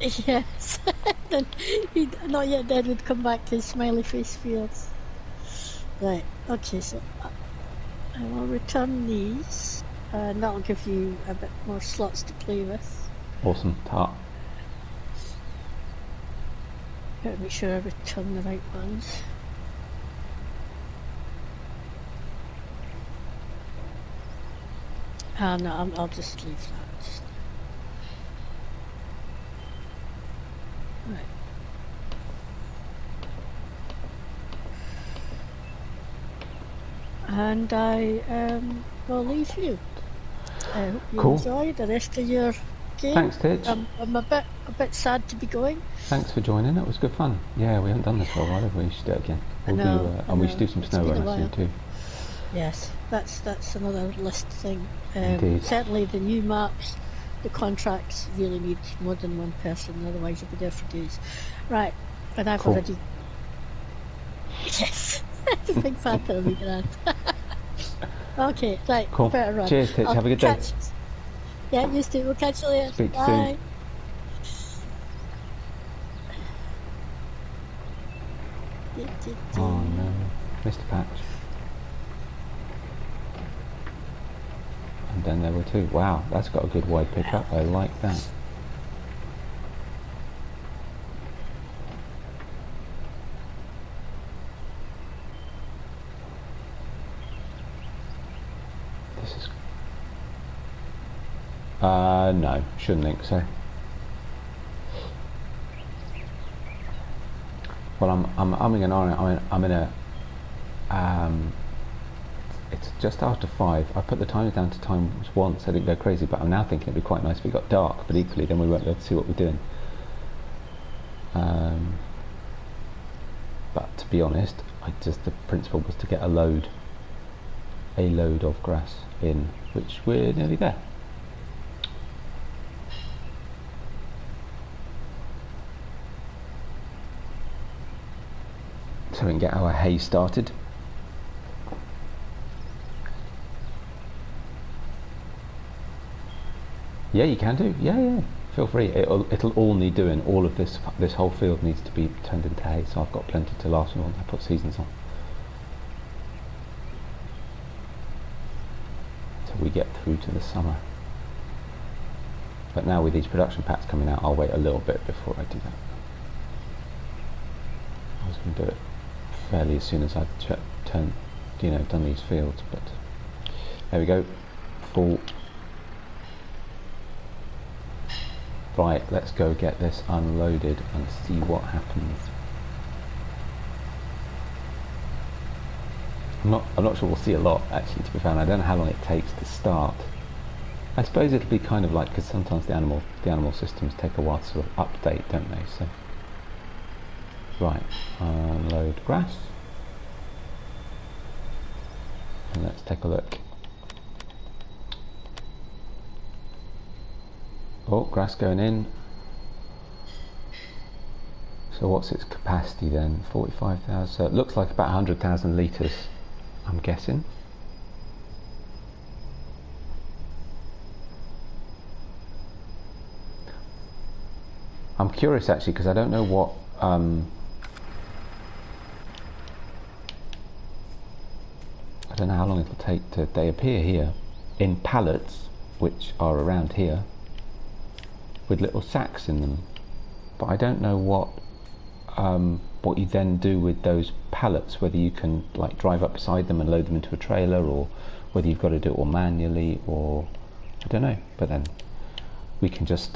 Yes. Then Notyetdead would come back to his smiley face fields. Right, okay, so I will return these, and that'll give you a bit more slots to play with. Awesome, tart. Gotta make sure I return the right ones. No, I'll just leave that. Right. And I will leave you. I hope you enjoy the rest of your Okay. Thanks, Titch. I'm a bit sad to be going. Thanks for joining. It was good fun. Yeah, we haven't done this for a while, have we? We should do it again. We'll do, I and we should know. do some It's been a Snowrunner soon while. too. Yes, that's another list thing. Indeed. Certainly the new maps, the contracts really need more than one person, otherwise you'll be there for days. Right, and I've Cool. already... Yes, the big fat Tommy Grant. Okay, right, Cool. better run. Cheers, Titch. Have a good day. Yeah, you too. We'll catch you later. Speak to you soon. Bye. Oh no, missed a patch. And then there were two. Wow, that's got a good wide pickup. I like that. This is... no, shouldn't think so. Well, I'm umming and ahhing. I'm in a... it's just after 5. I put the times down to times 1 so I didn't go crazy, but I'm now thinking it'd be quite nice if it got dark, but equally then we won't be able to see what we're doing. But to be honest, the principle was to get a load of grass in, which we're nearly there. So we can get our hay started. Yeah, you can do. Yeah. Feel free. It'll all need doing. All of this whole field needs to be turned into hay. So I've got plenty to last me while I put seasons on. So we get through to the summer. But now with these production packs coming out, I'll wait a little bit before I do that. I was going to do it fairly as soon as I'd done these fields, but there we go. Full. Right, let's go get this unloaded and see what happens. I'm not sure we'll see a lot actually, to be fair. I don't know how long it takes to start. I suppose it'll be kind of like, because sometimes the animal systems take a while to sort of update, don't they? So right, unload grass, and let's take a look. Oh, grass going in. So what's its capacity then? 45,000. So it looks like about 100,000 litres, I'm guessing. I'm curious actually, because I don't know what I don't know how long it'll take to... They appear here in pallets, which are around here, with little sacks in them, but I don't know what you then do with those pallets, whether you can like drive up beside them and load them into a trailer, or whether you've got to do it all manually, or I don't know. But then we can just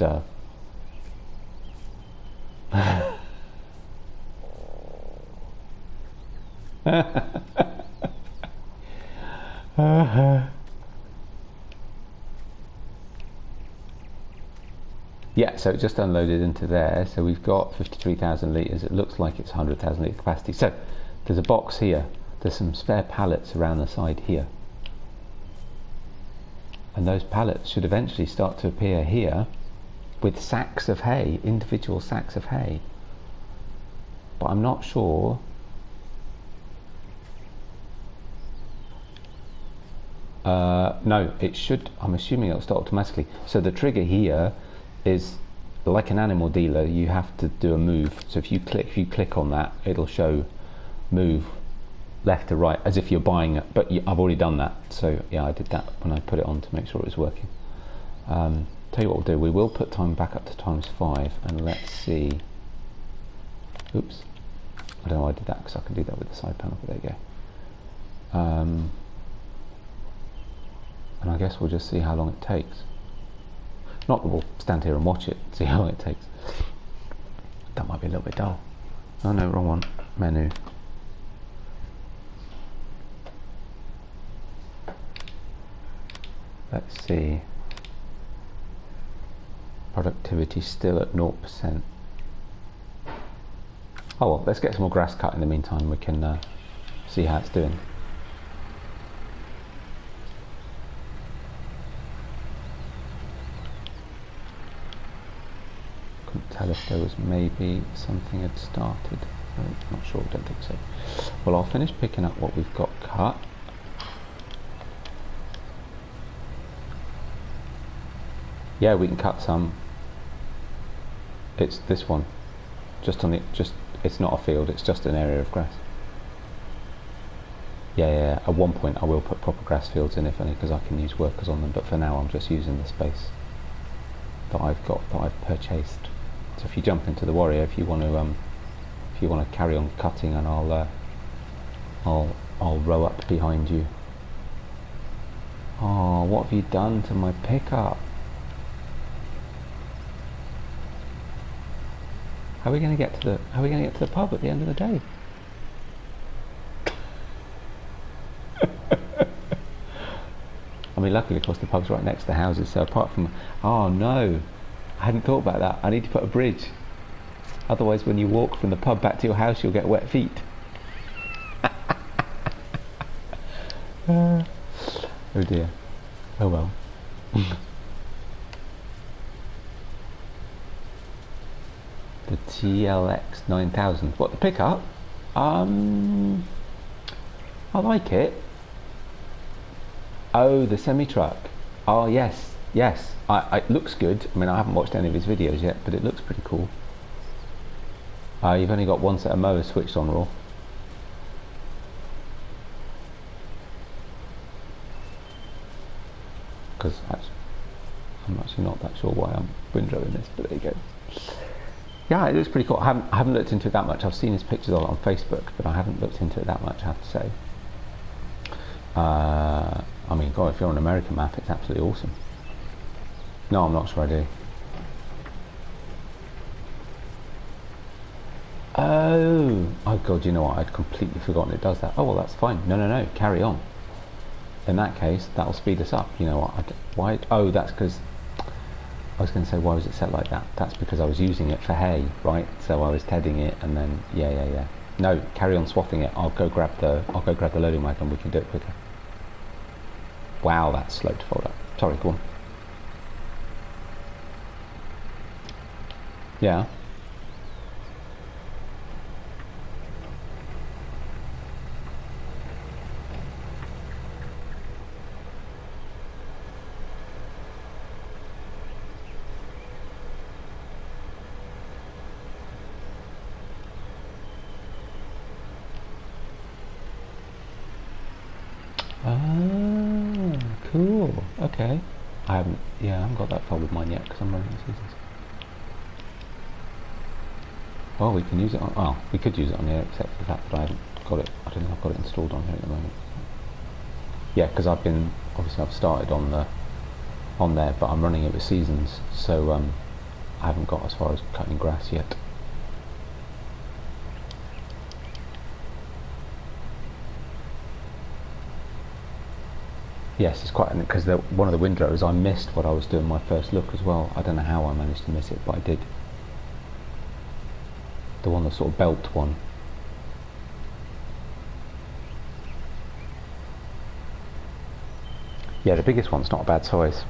yeah, so it just unloaded into there. So we've got 53,000 litres. It looks like it's 100,000 litre capacity. So there's a box here. There's some spare pallets around the side here. And those pallets should eventually start to appear here with sacks of hay, individual sacks of hay. But I'm not sure. No, it should. I'm assuming it'll start automatically. So the trigger here is like an animal dealer. You have to do a move. So if you click on that, it'll show move left to right as if you're buying it. But I've already done that. So yeah, I did that when I put it on to make sure it was working. Tell you what we'll do. We will put time back up to times 5, and let's see. Oops. I don't know why I did that, because I can do that with the side panel. But there you go. And I guess we'll just see how long it takes. Not that we'll stand here and watch it, see how long it takes. That might be a little bit dull. Oh no, wrong one. Menu. Let's see. Productivity still at 0%. Oh well, let's get some more grass cut in the meantime. We can see how it's doing. Couldn't tell if there was maybe something had started. Not sure, don't think so. Well, I'll finish picking up what we've got cut. Yeah, we can cut some. It's this one, just on the it's not a field, it's just an area of grass. Yeah, at one point I will put proper grass fields in, if only because I can use workers on them, but for now I'm just using the space that I've got, that I've purchased. So if you jump into the warrior, if you want to carry on cutting, and I'll row up behind you. Oh, what have you done to my pickup? How are we going to get to the pub at the end of the day? I mean, luckily, of course, the pub's right next to the houses. So apart from, oh no, I hadn't thought about that. I need to put a bridge. Otherwise, when you walk from the pub back to your house, you'll get wet feet. Oh dear. Oh well. The TLX 9000. What, the pickup? I like it. Oh, the semi-truck. Oh yes, yes. It looks good. I mean, I haven't watched any of his videos yet, but it looks pretty cool. You've only got one set of mowers switched on, Raw. Because I'm actually not that sure why I'm windrowing this, but there you go. Yeah, it looks pretty cool. I haven't looked into it that much. I've seen his pictures on Facebook, but I haven't looked into it that much, I have to say. I mean, God, if you're on an American map, it's absolutely awesome. No, I'm not sure I do. Oh God, you know what? I'd completely forgotten it does that. Oh well, that's fine. No, carry on. In that case, that'll speed us up. You know what? Why? Oh, that's because I was going to say, why was it set like that? That's because I was using it for hay, right? So I was tedding it, and then yeah. No, carry on swathing it. I'll go grab the loading wagon. We can do it quicker. Wow, that's slow to fold up. Sorry, go on. Yeah. Oh, cool. Okay. I haven't got that far with mine yet because I'm running the seasons. Well, we can use it on. Oh, we could use it on here, except for the fact that I haven't got it. I don't think I've got it installed on here at the moment. Yeah, because I've started on there, but I'm running it with seasons, so I haven't got as far as cutting grass yet. Yes, it's quite, because one of the windrows I missed what I was doing my first look as well. I don't know how I managed to miss it, but I did. The one, the sort of belt one. Yeah, the biggest one's not a bad size.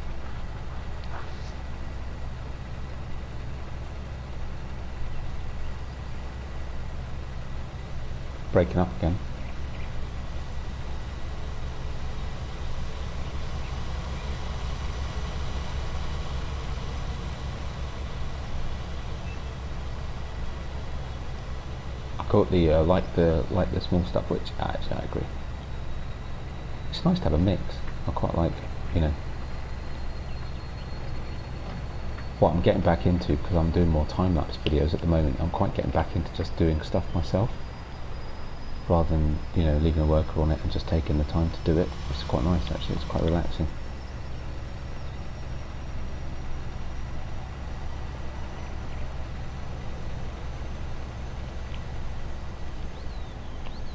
Breaking up again. Got the like the small stuff, which actually I agree. It's nice to have a mix. I quite like, you know, what I'm getting back into, because I'm doing more time-lapse videos at the moment. I'm quite getting back into just doing stuff myself, rather than, you know, leaving a worker on it and just taking the time to do it. It's quite nice actually. It's quite relaxing.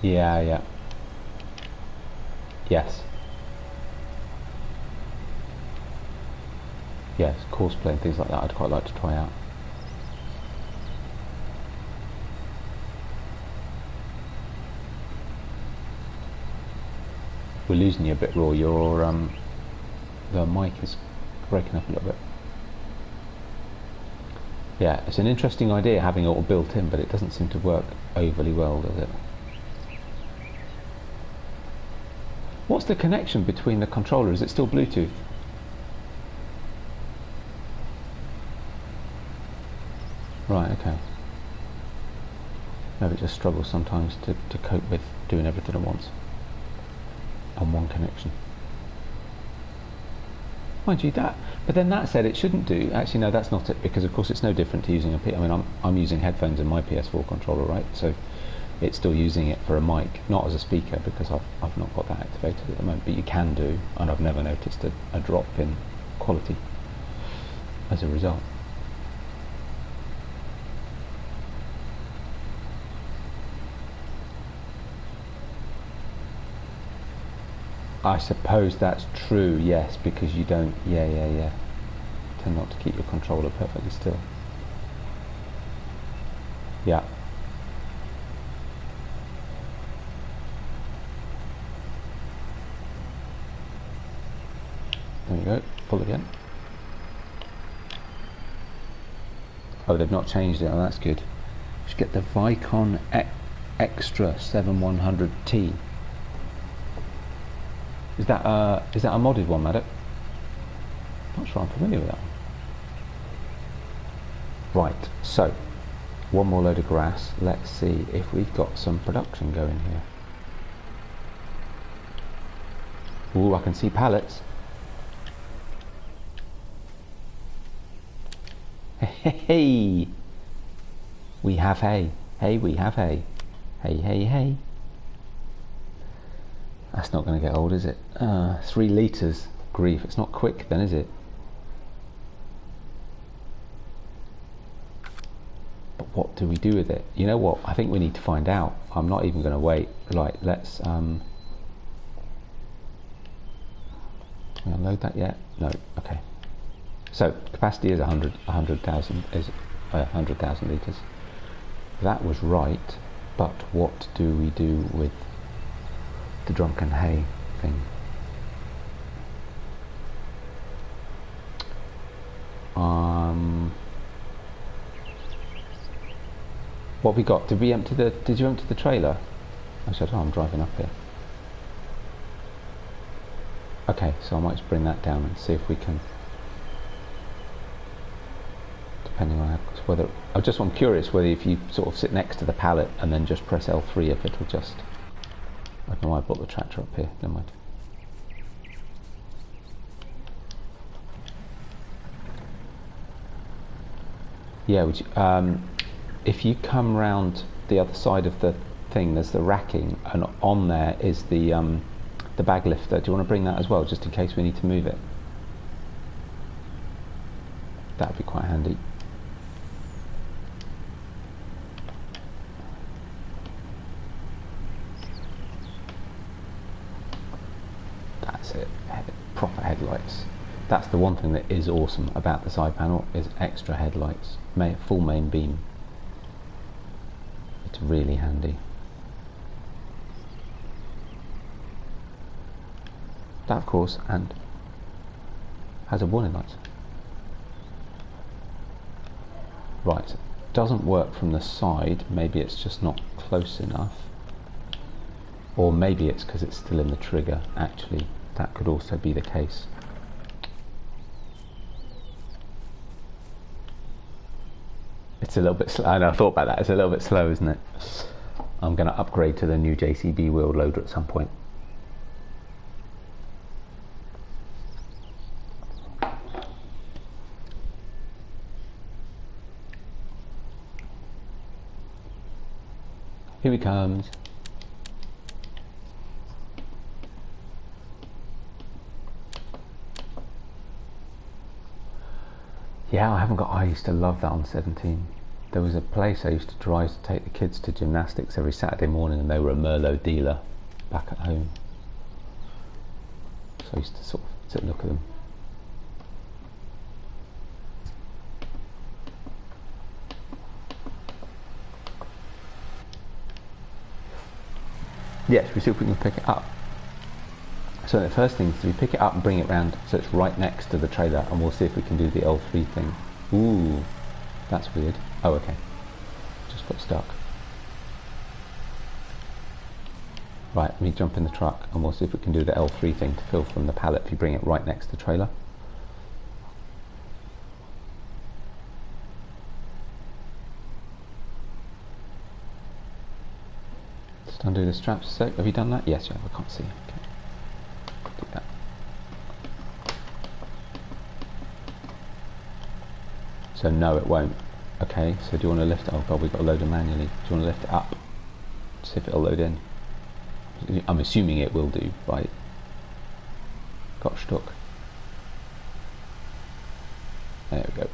Yeah. Yes. yes, courseplay and things like that I'd quite like to try out. We're losing you a bit, Raw. The mic is breaking up a little bit. Yeah, it's an interesting idea having it all built in, but it doesn't seem to work overly well, does it? What's the connection between the controller? Is it still Bluetooth? Right, okay. Maybe it just struggles sometimes to cope with doing everything at once on one connection. Mind you, that, but then that said, it shouldn't do. Actually, no, that's not it, because of course it's no different to using a I mean, I'm using headphones in my PS4 controller, right? So it's still using it for a mic, not as a speaker, because I've not got that activated at the moment. But you can do, and I've never noticed a drop in quality as a result. I suppose that's true, yes, because you don't, yeah. Tend not to keep your controller perfectly still. Yeah. There you go, pull again. Oh, they've not changed it, oh that's good. We should get the Vicon Extra 7100T. Is that a modded one, Maddox? Not sure I'm familiar with that one. Right, so one more load of grass. Let's see if we've got some production going here. Ooh, I can see pallets. Hey, we have hay. Hey, we have hay. Hey. That's not going to get old, is it? 3 litres. Grief, it's not quick then, is it? But what do we do with it? You know what? I think we need to find out. I'm not even going to wait. Right, let's... Can we unload that yet? No, okay. So, capacity is 100,000 litres. That was right, but what do we do with the drunken hay thing? What have we got? Did you empty the trailer? I said, oh, I'm driving up here. Okay, so I might just bring that down and see if we can, depending on whether, I'm curious whether if you sort of sit next to the pallet and then just press L3, if it'll just, I don't know why I brought the tractor up here, never mind. Yeah, if you come round the other side of the thing, there's the racking, and on there is the bag lifter. Do you want to bring that as well, just in case we need to move it? That would be quite handy. That's it, proper headlights. That's the one thing that is awesome about the side panel, is extra headlights, full main beam. It's really handy. That of course, and has a warning light. Right, doesn't work from the side, maybe it's just not close enough. Or maybe it's because it's still in the trigger, actually, that could also be the case. It's a little bit slow. I know, I thought about that. It's a little bit slow, isn't it? I'm going to upgrade to the new JCB wheel loader at some point. Here he comes. Yeah, I used to love that on 17. There was a place I used to drive to take the kids to gymnastics every Saturday morning, and they were a Merlot dealer back at home. So I used to sort of sit and look at them. Yes, we see if we can pick it up. So the first thing is we pick it up and bring it round so it's right next to the trailer, and we'll see if we can do the L3 thing. Ooh, that's weird. Oh, okay. Just got stuck. Right, let me jump in the truck and we'll see if we can do the L3 thing to fill from the pallet if you bring it right next to the trailer. Just undo the straps a sec. Have you done that? Yes, you have. I can't see. Okay. Do that. So no, it won't. Okay, so do you want to lift it? Oh god, we've got to load it manually. Do you want to lift it up? See if it'll load in. I'm assuming it will do, right? Got stuck. There we go.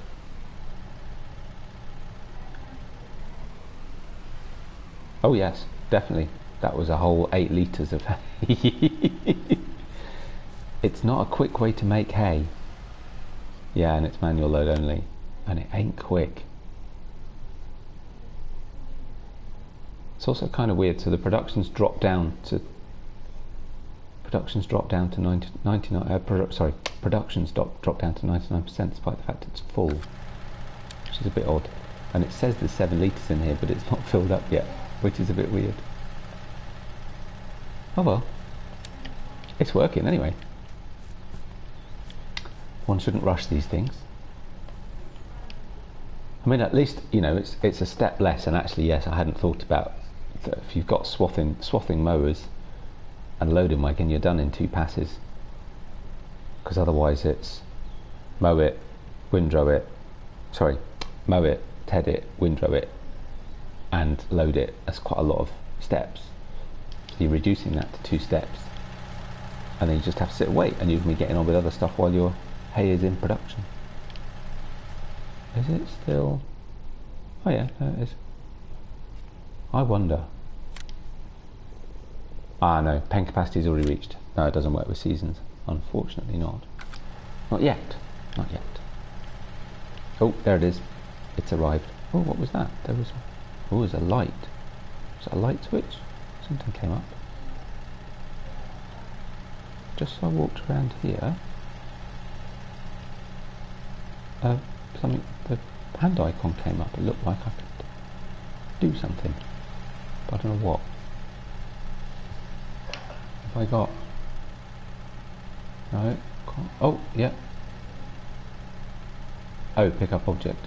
Oh yes, definitely. That was a whole 8 litres of hay. It's not a quick way to make hay. Yeah, and it's manual load only. And it ain't quick. It's also kind of weird. So the production's dropped down to 99. Sorry, production's dropped down to 99%, despite the fact it's full, which is a bit odd. And it says there's 7 litres in here, but it's not filled up yet, which is a bit weird. Oh well, it's working anyway. One shouldn't rush these things. I mean, at least, you know, it's a step less. And actually, yes, I hadn't thought about that. If you've got swathing mowers and loading wagon, you're done in 2 passes. Because otherwise it's mow it, windrow it, sorry, mow it, ted it, windrow it, and load it. That's quite a lot of steps. So you're reducing that to 2 steps. And then you just have to sit and wait, and you can be getting on with other stuff while your hay is in production. Is it still? Oh yeah, there it is. I wonder. Ah no, pen capacity is already reached. No, it doesn't work with seasons. Unfortunately not. Not yet. Not yet. Oh, there it is. It's arrived. Oh, what was that? There was. Oh, there's a light. Was that a light switch? Something came up. Just so I walked around here. Something. The hand icon came up. It looked like I could do something, but I don't know what. Have I got? No. Can't. Oh, yeah. Oh, pick up object.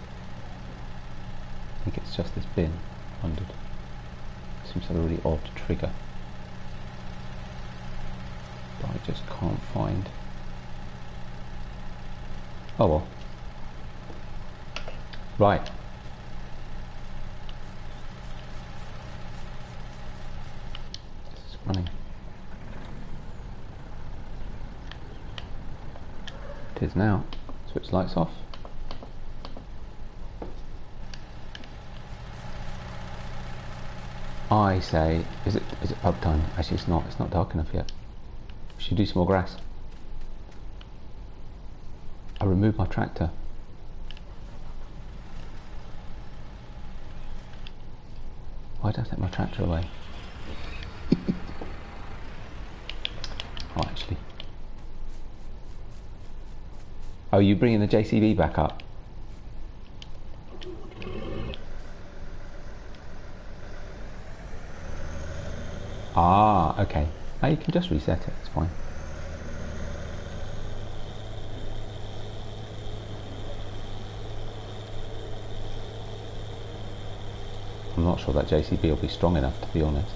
I think it's just this bin. Wondered. Seems like a really odd trigger, but I just can't find. Oh well. Right. This is running. It is now. Switch lights off. I say, is it pub time? Actually, it's not. It's not dark enough yet. We should do some more grass. I removed my tractor. Why did I take my tractor away? Oh, actually. Oh, you bringing the JCB back up? Ah, okay. Now you can just reset it, it's fine. I'm not sure that JCB will be strong enough, to be honest.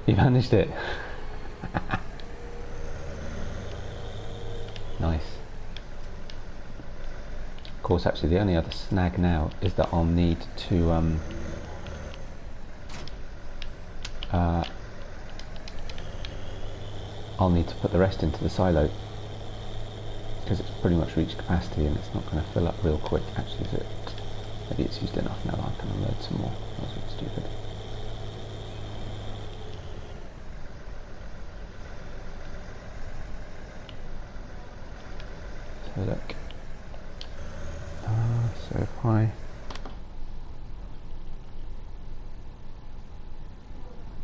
You managed it. Nice. Of course, actually, the only other snag now is that I'll need to I'll need to put the rest into the silo because it's pretty much reached capacity and it's not going to fill up real quick. Actually, is it? Maybe it's used enough now, I can unload some more. That was a bit stupid. So look. So if I...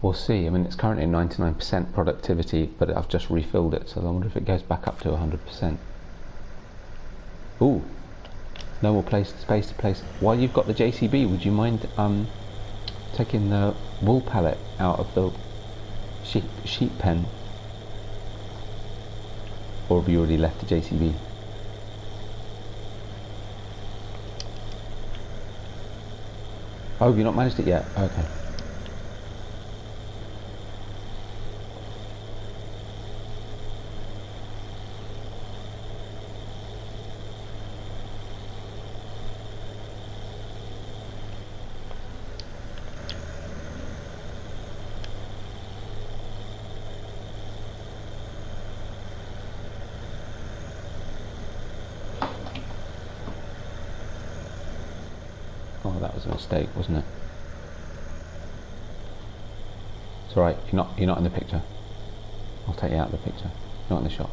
We'll see. I mean, it's currently 99% productivity, but I've just refilled it, so I wonder if it goes back up to 100%. Ooh, no more space to place. While you've got the JCB, would you mind taking the wool pallet out of the sheep pen? Or have you already left the JCB? Oh, have you not managed it yet? Okay. Oh, that was a mistake, wasn't it? It's alright, you're not in the picture. I'll take you out of the picture. You're not in the shot.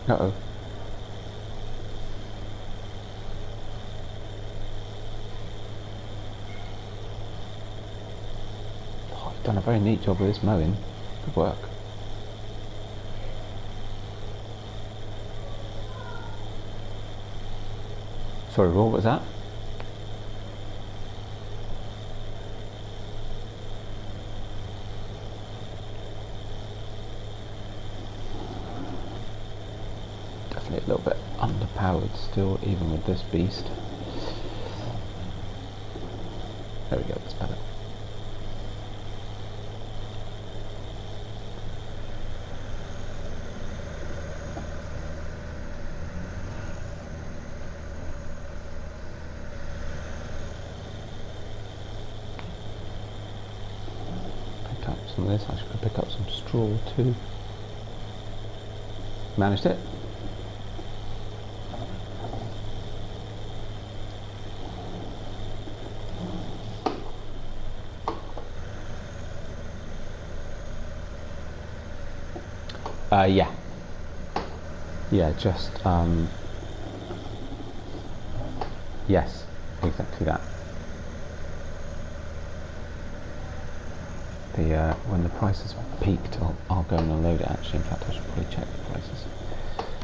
Uh-oh. Done a very neat job with this mowing. Good work. Sorry, what was that? Definitely a little bit underpowered still, even with this beast. There we go, that's better. Some of this, I should pick up some straw too. Managed it. Yeah, just yes, exactly that. When the prices peaked, I'll go and unload it actually. In fact, I should probably check the prices.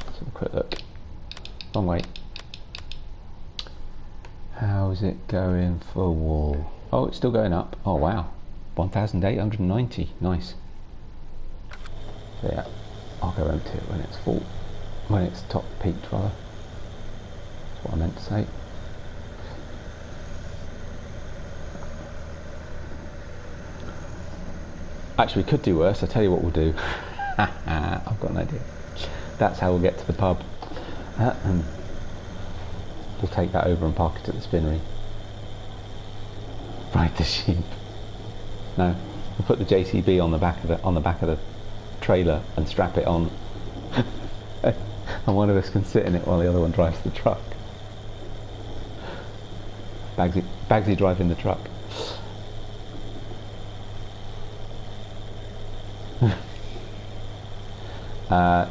Let's have a quick look. Wrong way. How's it going for wool? Oh, it's still going up. Oh wow, 1,890. Nice. So yeah, I'll go empty it when it's full. When it's top peaked rather. That's what I meant to say. Actually, we could do worse. I'll tell you what we'll do. I've got an idea. That's how we'll get to the pub. We'll take that over and park it at the spinnery. Ride the sheep. No, we'll put the JCB on the back of the trailer and strap it on, and one of us can sit in it while the other one drives the truck. Bagsy driving the truck.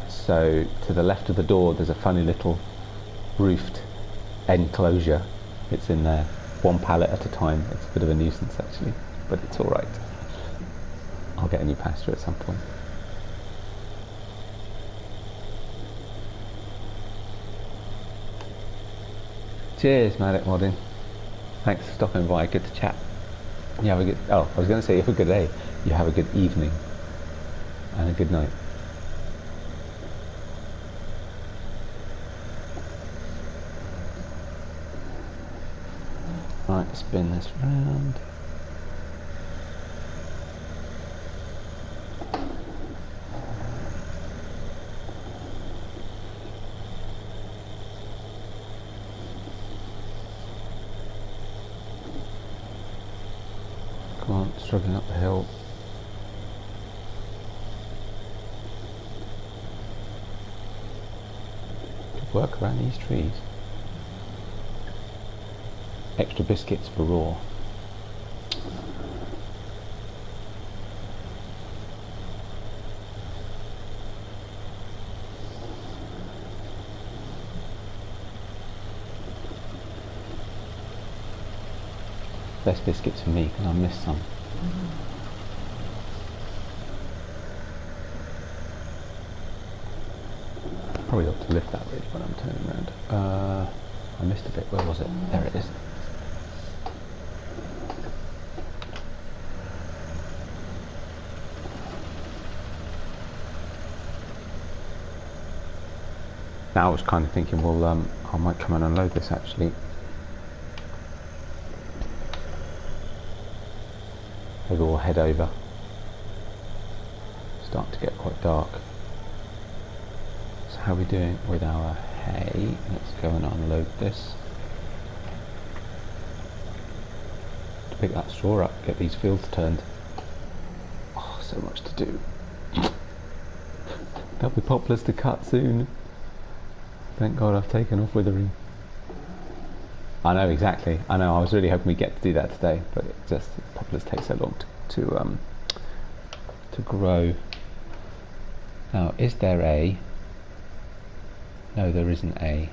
So to the left of the door there's a funny little roofed enclosure. It's in there, one pallet at a time. It's a bit of a nuisance actually, but it's alright. I'll get a new pasture at some point. Cheers, Maddox Modding. Thanks for stopping by, good to chat. You have a good, I was going to say you have a good day. You have a good evening and a good night. Right, spin this round. Come on, struggling up the hill. Good work around these trees. Extra biscuits for raw. Best biscuits for me, because I missed some. Probably ought to lift that ridge when I'm turning around. I missed a bit. Where was it? There it is. Now I was kind of thinking, well, I might come and unload this actually. Maybe we'll head over. Start to get quite dark. So how are we doing with our hay? Let's go and unload this. To pick that straw up, get these fields turned. Oh, so much to do. There'll be poplars to cut soon. Thank God I've taken off withering. I know, exactly. I know, I was really hoping we'd get to do that today, but it just, poplars take so long to grow. Now, is there a... No, there isn't a...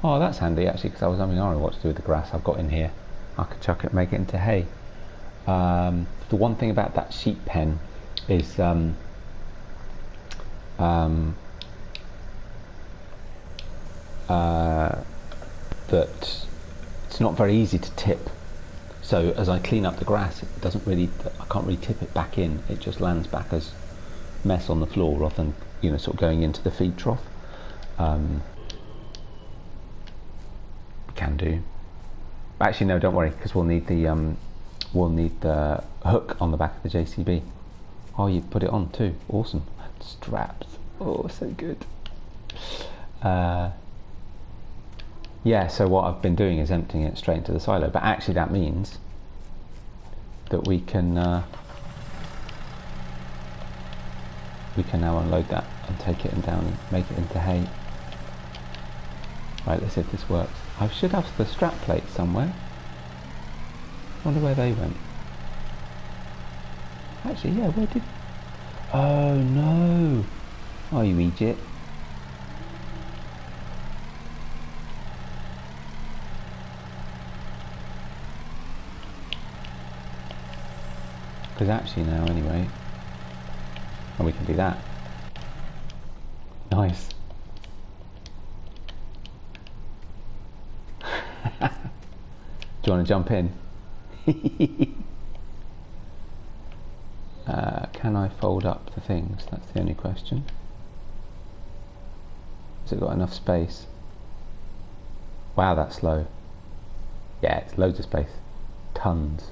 Oh, that's handy actually, because I was umming what to do with the grass I've got in here. I could chuck it, make it into hay. The one thing about that sheep pen is that it's not very easy to tip. So as I clean up the grass, it doesn't really, I can't really tip it back in. It just lands back as mess on the floor rather than, you know, sort of going into the feed trough. Can do. Actually, no, don't worry, because we'll need the hook on the back of the JCB. Oh, you put it on too. Awesome. Straps. Oh, so good. Yeah, so what I've been doing is emptying it straight into the silo, but actually that means that we can now unload that and take it down and make it into hay. Right, let's see if this works. I should have the strap plates somewhere. I wonder where they went. Actually, yeah, where did... Oh no! Oh, you idiot. Because actually now, anyway, and we can do that. Nice. Do you want to jump in? Can I fold up the things? That's the only question. Has it got enough space? Wow, that's low. Yeah, it's loads of space. Tons.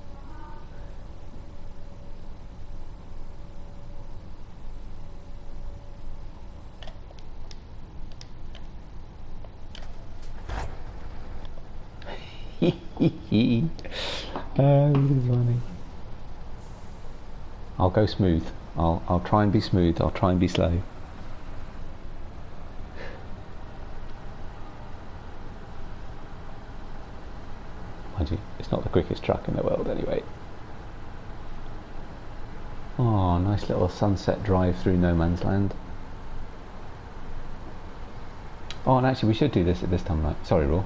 Oh, this is funny. I'll go smooth. I'll try and be smooth. I'll try and be slow. Mind you, it's not the quickest truck in the world anyway. Oh, nice little sunset drive through no man's land. Oh, and actually we should do this at this time of night. Sorry, Raw.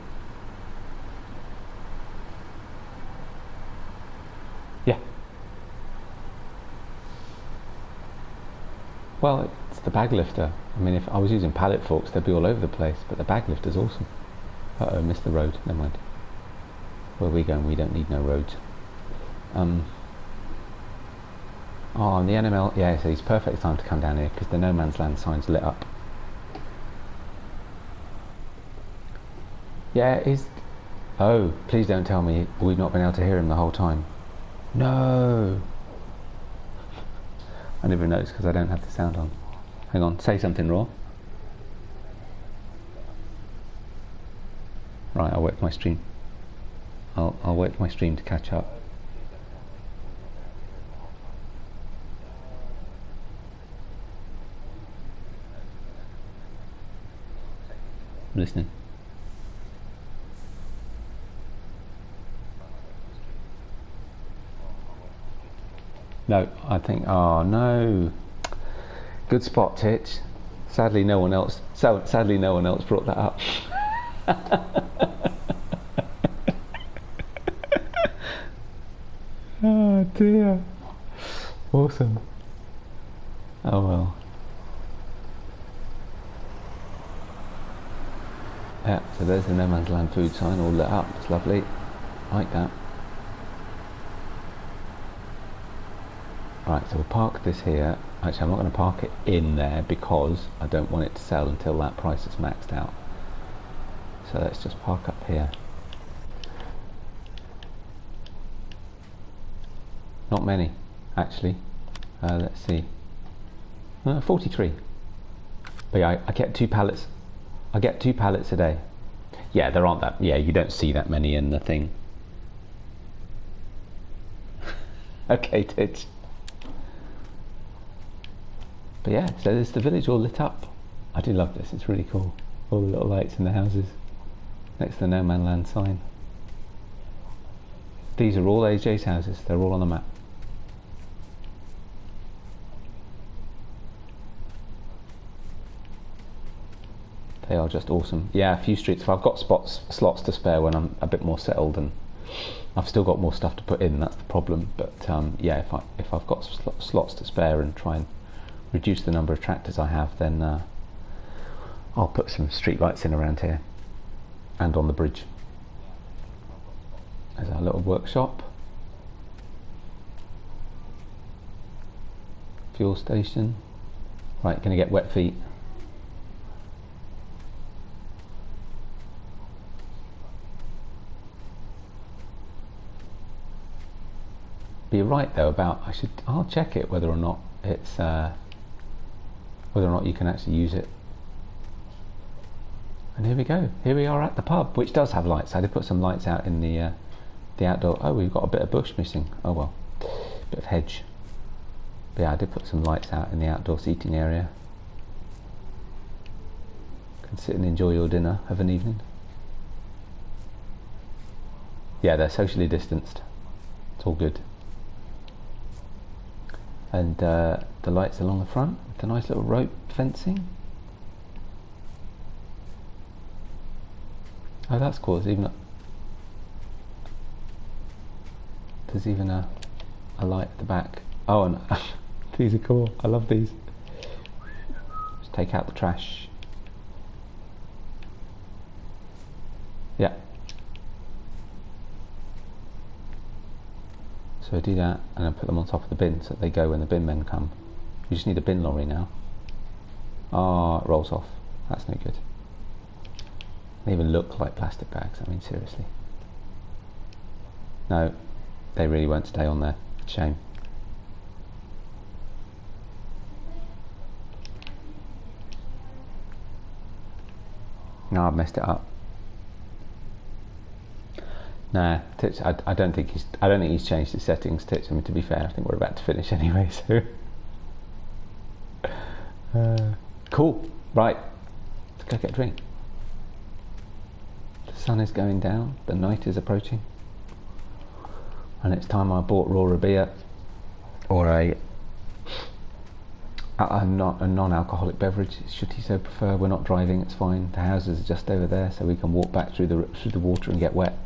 Yeah. Well, it's the bag lifter. I mean, if I was using pallet forks, they'd be all over the place, but the bag lifter's awesome. Uh-oh, missed the road. Never mind. Where are we going? We don't need no roads. Oh, and the NML, yeah, so it's perfect time to come down here because the no man's land sign's lit up. Yeah, it is. Oh, please don't tell me we've not been able to hear him the whole time. No. I never noticed because I don't have the sound on. Hang on, say something, Raw. Right, I'll wait for my stream. I'll wait for my stream to catch up. listening. No, I think. Oh no. Good spot, Titch. Sadly, no one else. Sadly, no one else brought that up. Oh dear. Awesome. Oh well. Yeah, so there's the No Man's Land food sign all lit up. It's lovely. Like that. Right, so we'll park this here. Actually, I'm not going to park it in there because I don't want it to sell until that price is maxed out. So let's just park up here. Not many, actually. Let's see. 43. But yeah, I get 2 pallets. I get 2 pallets a day. Yeah, there aren't that. Yeah, you don't see that many in the thing. Okay, Tits. But yeah, so there's the village all lit up. I do love this. It's really cool. All the little lights in the houses next to the No Man Land sign. These are all AJ's houses. They're all on the map. They are just awesome. Yeah, a few streets. If I've got slots to spare when I'm a bit more settled, and I've still got more stuff to put in. That's the problem. But yeah, if I've got slots to spare and try and reduce the number of tractors I have, then I'll put some street lights in around here and on the bridge. There's our little workshop, fuel station. Right, gonna get wet feet. But you're right though about I'll check it whether or not it's whether or not you can actually use it. And here we go. Here we are at the pub, which does have lights. I did put some lights out in the outdoor. Oh, we've got a bit of bush missing. Oh well, bit of hedge. But yeah, I did put some lights out in the outdoor seating area. Can sit and enjoy your dinner of an evening. Yeah, they're socially distanced. It's all good. And the lights along the front with the nice little rope fencing. Oh, that's cool. There's even a light at the back. Oh, and these are cool. I love these. Just take out the trash. Yeah. So I do that and I put them on top of the bin so that they go when the bin men come. You just need a bin lorry now. Ah, it rolls off. That's no good. They even look like plastic bags. I mean, seriously. No, they really won't stay on there. Shame. No, I've messed it up. Nah, Titch, I don't think he's changed his settings, Titch. I mean, to be fair, I think we're about to finish anyway. So, cool. Right, let's go get a drink. The sun is going down. The night is approaching, and it's time I bought Raw a beer or a non-alcoholic beverage. Should he so prefer. We're not driving. It's fine. The houses are just over there, so we can walk back through the water and get wet.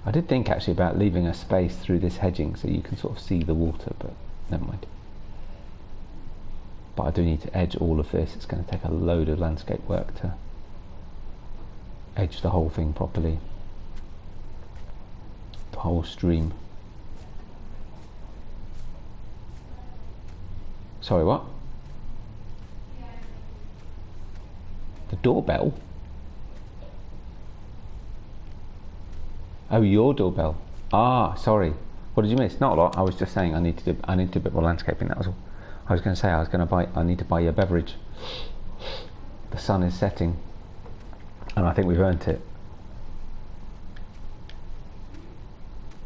I did think actually about leaving a space through this hedging so you can sort of see the water, but never mind. But I do need to edge all of this. It's going to take a load of landscape work to edge the whole thing properly. The whole stream. Sorry, what? The doorbell? Oh, your doorbell. Ah, sorry. What did you miss? Not a lot. I was just saying I need to do a bit more landscaping. That was all. I was going to say I need to buy you a beverage. The sun is setting, and I think we've earned it.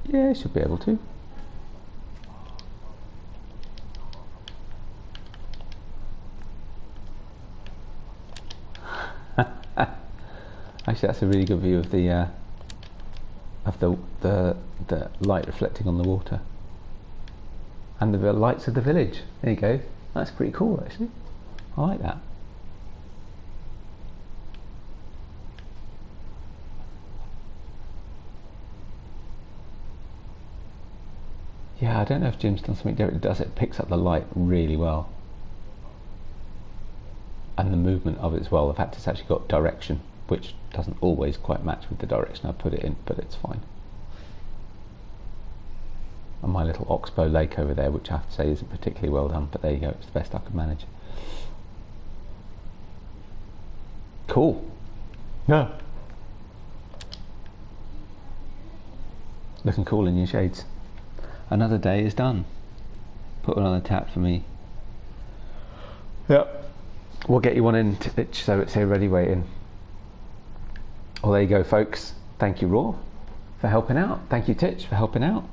Yeah, should be able to. Actually, that's a really good view of the light reflecting on the water and the lights of the village. There you go. That's pretty cool, actually. I like that. Yeah, I don't know if Jim's done something different. It does. It picks up the light really well, and the movement of it as well. The fact it's actually got direction, which doesn't always quite match with the direction I put it in, but it's fine. And my little oxbow lake over there, which I have to say isn't particularly well done, but there you go. It's the best I could manage. Cool. Yeah. Looking cool in your shades. Another day is done. Put one on the tap for me. Yep. We'll get you one in Titch, so it's here ready waiting. Well, there you go, folks. Thank you, Raw, for helping out. Thank you, Titch, for helping out.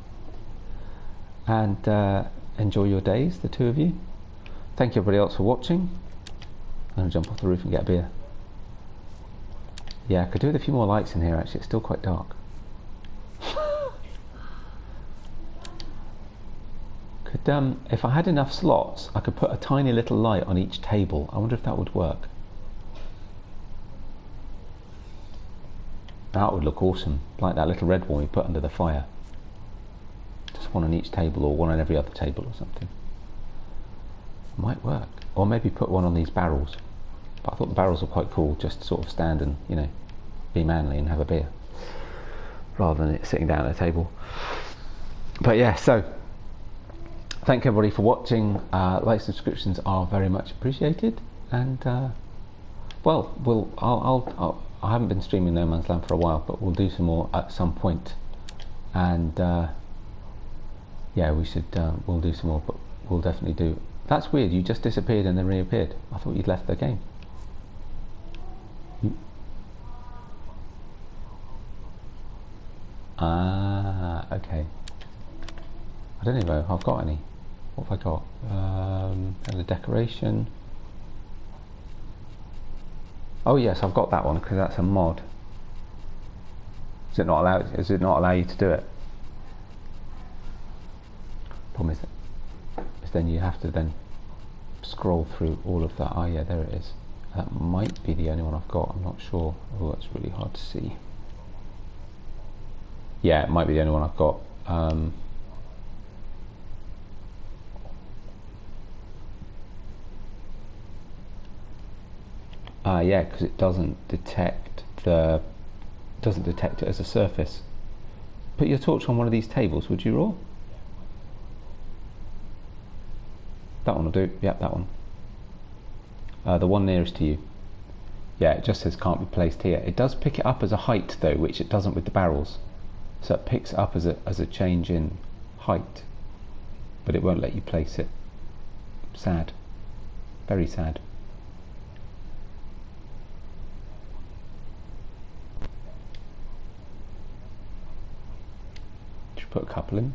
And enjoy your days, the two of you. Thank you, everybody else, for watching. I'm going to jump off the roof and get a beer. Yeah, I could do with a few more lights in here, actually. It's still quite dark. If I had enough slots, I could put a tiny little light on each table. I wonder if that would work. That would look awesome, like that little red one we put under the fire. Just one on each table, or one on every other table or something. Might work. Or maybe put one on these barrels. But I thought the barrels were quite cool, just to sort of stand and, you know, be manly and have a beer, rather than it sitting down at a table. But yeah, so thank everybody for watching. Like, subscriptions are very much appreciated, and well, I haven't been streaming No Man's Land for a while, but we'll do some more at some point. And yeah, we'll do some more, but we'll definitely do. That's weird. You just disappeared and then reappeared. I thought you'd left the game. Ah, okay. I don't even know if I've got any. What have I got? And the decoration. Oh yes, I've got that one because that's a mod. Does it not allow you to do it? Problem is then you have to then scroll through all of that. Oh yeah, there it is. That might be the only one I've got. I'm not sure. Oh, that's really hard to see. Yeah, it might be the only one I've got. Yeah, because it doesn't detect it as a surface. Put your torch on one of these tables, would you, Raw? That one will do. Yep, that one. The one nearest to you. Yeah, it just says can't be placed here. It does pick it up as a height though, which it doesn't with the barrels. So it picks it up as a change in height, but it won't let you place it. Sad. Very sad. Should put a couple in.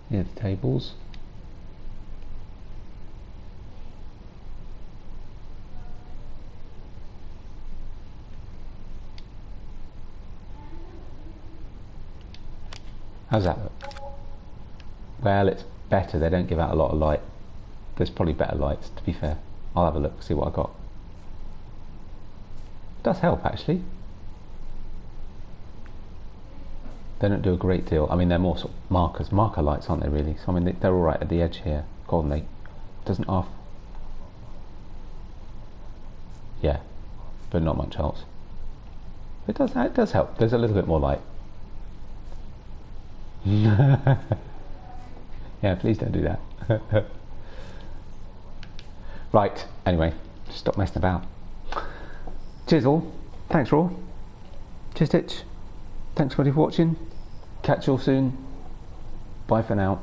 Yeah, the tables. How's that look? Well, it's better. They don't give out a lot of light. There's probably better lights, to be fair. I'll have a look, see what I got. It does help, actually. They don't do a great deal. I mean, they're more sort of marker lights, aren't they, really? So, I mean, they're all right at the edge here. Golden Lake doesn't off. Yeah, but not much else. It does help. There's a little bit more light. Yeah, please don't do that. Right, anyway, stop messing about. Cheers all. Thanks Raw. Cheers Ditch. Thanks everybody for watching. Catch you all soon. Bye for now.